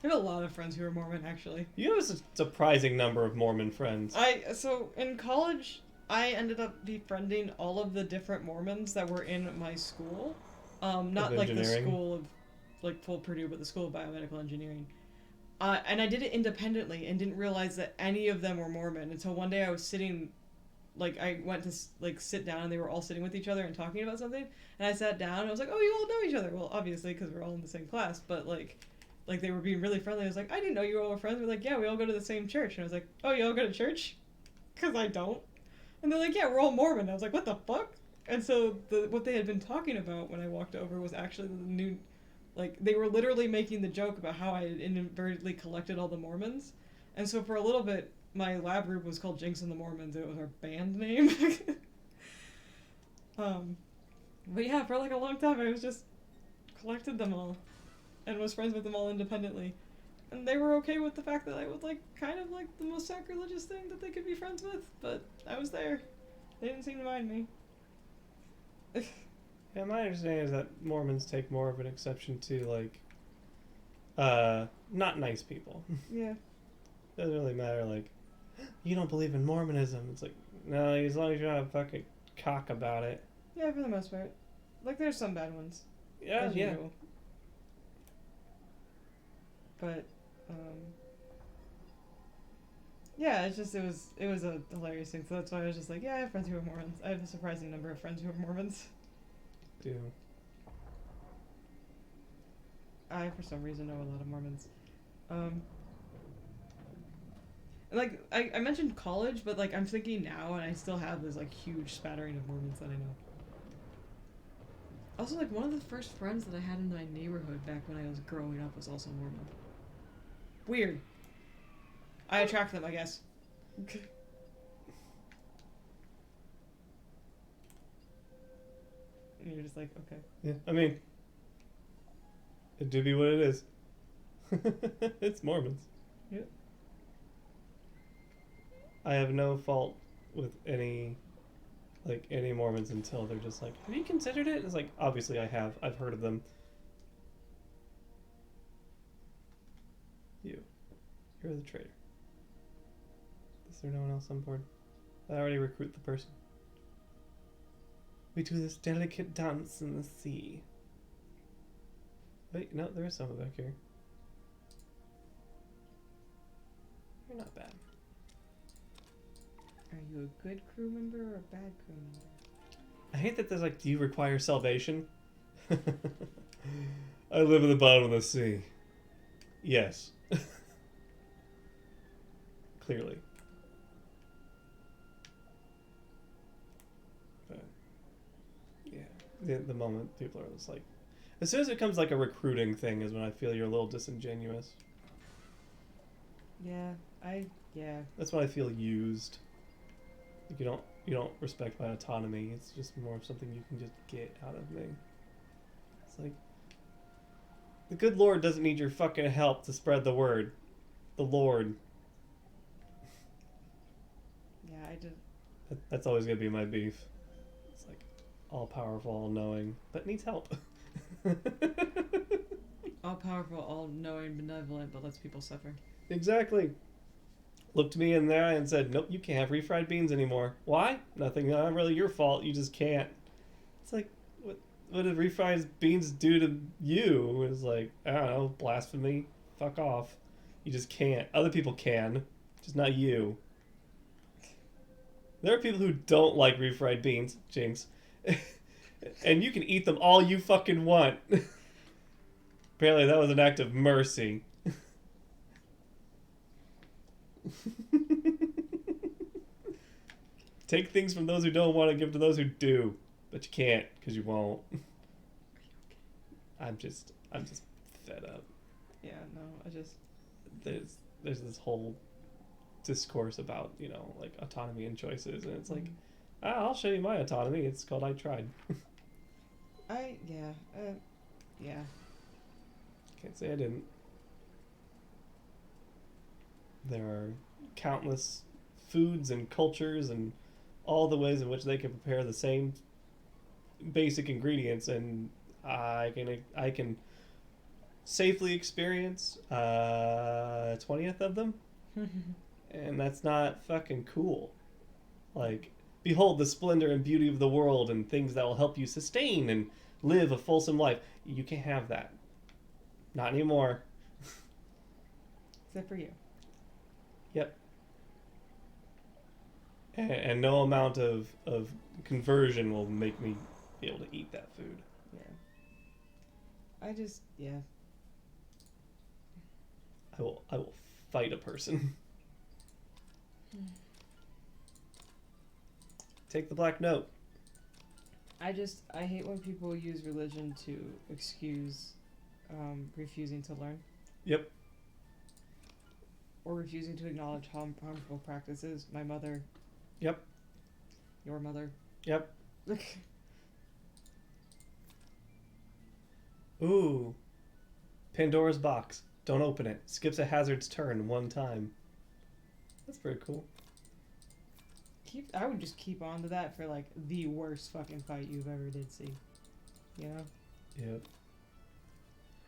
I have a lot of friends who are Mormon, actually. You have a surprising number of Mormon friends. So, in college... I ended up befriending all of the different Mormons that were in my school. Not like the school of, like, full Purdue, but the School of Biomedical Engineering. And I did it independently and didn't realize that any of them were Mormon until one day I was sitting, like, I went to, like, sit down and they were all sitting with each other and talking about something. And I sat down and I was like, oh, you all know each other. Well, obviously, because we're all in the same class, but, like, they were being really friendly. I was like, I didn't know you all were friends. We're like, yeah, we all go to the same church. And I was like, oh, you all go to church? Because I don't. And they're like, yeah, we're all Mormon. I was like, what the fuck? And so what they had been talking about when I walked over was actually the new, like, they were literally making the joke about how I had inadvertently collected all the Mormons. And so for a little bit, my lab group was called Jinx and the Mormons. It was our band name. But yeah, for like a long time, I was just collected them all and was friends with them all independently. And they were okay with the fact that I was, like, kind of, like, the most sacrilegious thing that they could be friends with, but I was there. They didn't seem to mind me. Yeah, my understanding is that Mormons take more of an exception to, like, not nice people. Yeah. Doesn't really matter, like, you don't believe in Mormonism. It's like, no, as long as you're not a fucking cock about it. Yeah, for the most part. Like, there's some bad ones. Yeah, as yeah. usual. But, yeah, it was a hilarious thing. So that's why I was just like, yeah, I have friends who are Mormons. I have a surprising number of friends who are Mormons. Do. I, for some reason, know a lot of Mormons. Like, I mentioned college, but, like, I'm thinking now, and I still have this, like, huge spattering of Mormons that I know. Also, like, one of the first friends that I had in my neighborhood back when I was growing up was also Mormon. Weird. I attract them, I guess. And you're just like, okay. Yeah, I mean, it do be what it is. It's Mormons. Yeah. I have no fault with any Mormons until they're just like, have you considered it? It's like, obviously I have. I've heard of them. You're the traitor. Is there no one else on board? I already recruit the person. We do this delicate dance in the sea. Wait, no, there is someone back here. You're not bad. Are you a good crew member or a bad crew member? I hate that there's like, do you require salvation? I live at the bottom of the sea. Yes. Clearly. But, yeah. The moment people are just like... As soon as it becomes like a recruiting thing is when I feel you're a little disingenuous. Yeah, yeah. That's when I feel used. Like you don't respect my autonomy. It's just more of something you can just get out of me. It's like, the good Lord doesn't need your fucking help to spread the word. The Lord. Yeah, I did. That's always gonna be my beef. It's like, all powerful, all knowing, but needs help. All powerful, all knowing, benevolent, but lets people suffer. Exactly. Looked me in the eye and said, nope, you can't have refried beans anymore. Why? Nothing, not really your fault, you just can't. It's like, what did refried beans do to you? It was like, I don't know, blasphemy, fuck off. You just can't. Other people can, just not you. There are people who don't like refried beans, James. And you can eat them all you fucking want. Apparently that was an act of mercy. Take things from those who don't want to give to those who do. But you can't, because you won't. I'm just fed up. Yeah, no, I just... There's this whole discourse about, like autonomy and choices, and it's like, I'll show you my autonomy. It's called I tried. Yeah. Can't say I didn't. There are countless foods and cultures and all the ways in which they can prepare the same basic ingredients, and I can safely experience 20th of them. And that's not fucking cool. Like, behold the splendor and beauty of the world and things that will help you sustain and live a fulsome life. You can't have that. Not anymore. Except for you. Yep. And no amount of conversion will make me be able to eat that food. Yeah. Yeah. I will fight a person. Take the black note. I hate when people use religion to excuse refusing to learn. Yep. Or refusing to acknowledge harmful practices. My mother. Yep. Your mother. Yep. Ooh. Pandora's box. Don't open it. Skips a hazard's turn one time. That's pretty cool. I would just keep on to that for like the worst fucking fight you've ever did see. You know? Yep.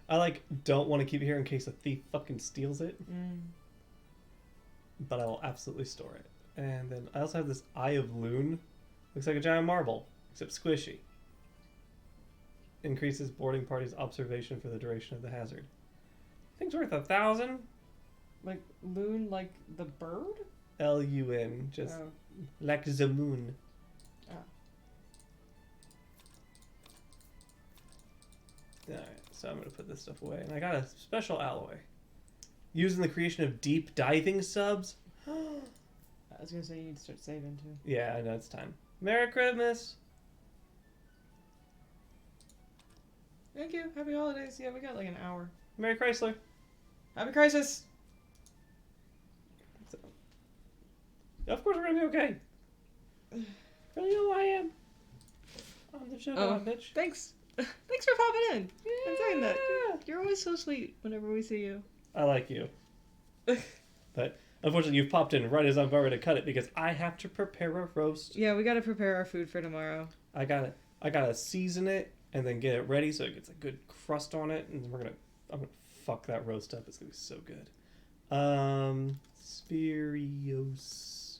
I like don't want to keep it here in case a thief fucking steals it, but I will absolutely store it. And then I also have this Eye of Loon. Looks like a giant marble, except squishy. Increases boarding party's observation for the duration of the hazard. Thing's worth 1,000. Like loon, like the bird? Lun, just Oh. like the moon. Oh. Alright, so I'm gonna put this stuff away. And I got a special alloy. Used in the creation of deep diving subs. I was gonna say you need to start saving too. Yeah, I know it's time. Merry Christmas! Thank you. Happy holidays. Yeah, we got like an hour. Merry Chrysler! Happy crisis. So, of course we're gonna be okay. Really know who I am. I'm the sugar bitch. Thanks. Thanks for popping in. I'm saying that. You're always so sweet whenever we see you. I like you. But unfortunately you've popped in right as I'm about ready to cut it because I have to prepare a roast. Yeah, we gotta prepare our food for tomorrow. I gotta season it and then get it ready so it gets a good crust on it, and I'm gonna fuck that roast up. It's gonna be so good. Spirios.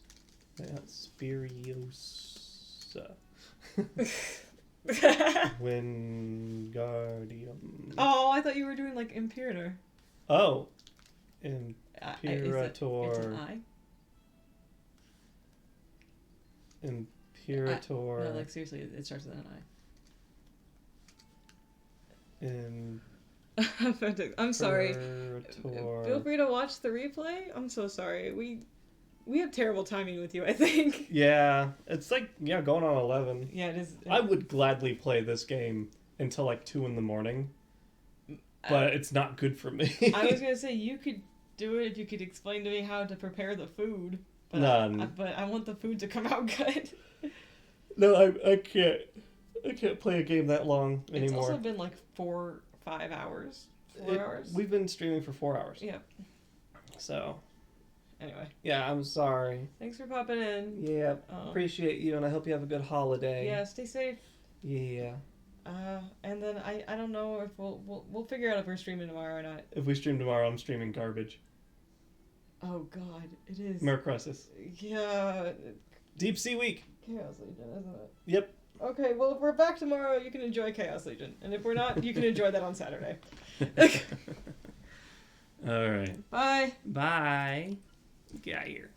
Not Spiriosa. Wingardium. Oh, I thought you were doing like Imperator. Oh. It's Imperator. an I? Imperator. No, like seriously, it starts with an I. I'm sorry. Feel free to watch the replay. I'm so sorry. We have terrible timing with you, I think. Yeah, it's like going on 11. Yeah, it is. I would gladly play this game until like 2 a.m, but it's not good for me. I was gonna say you could do it if you could explain to me how to prepare the food. But None. But I want the food to come out good. No, I can't. I can't play a game that long anymore. It's also been like 4-5 hours. 4 hours. We've been streaming for 4 hours. Yeah. So. Anyway. Yeah, I'm sorry. Thanks for popping in. Yeah, appreciate you, and I hope you have a good holiday. Yeah, stay safe. Yeah. And then I don't know if we'll figure out if we're streaming tomorrow or not. If we stream tomorrow, I'm streaming garbage. Oh God, it is. Merry Crisis. Yeah. Deep Sea Week. Chaos Legion, isn't it? Yep. Okay, well if we're back tomorrow, you can enjoy Chaos Legion, and if we're not, you can enjoy that on Saturday. All right. Bye. Bye. Get out of here.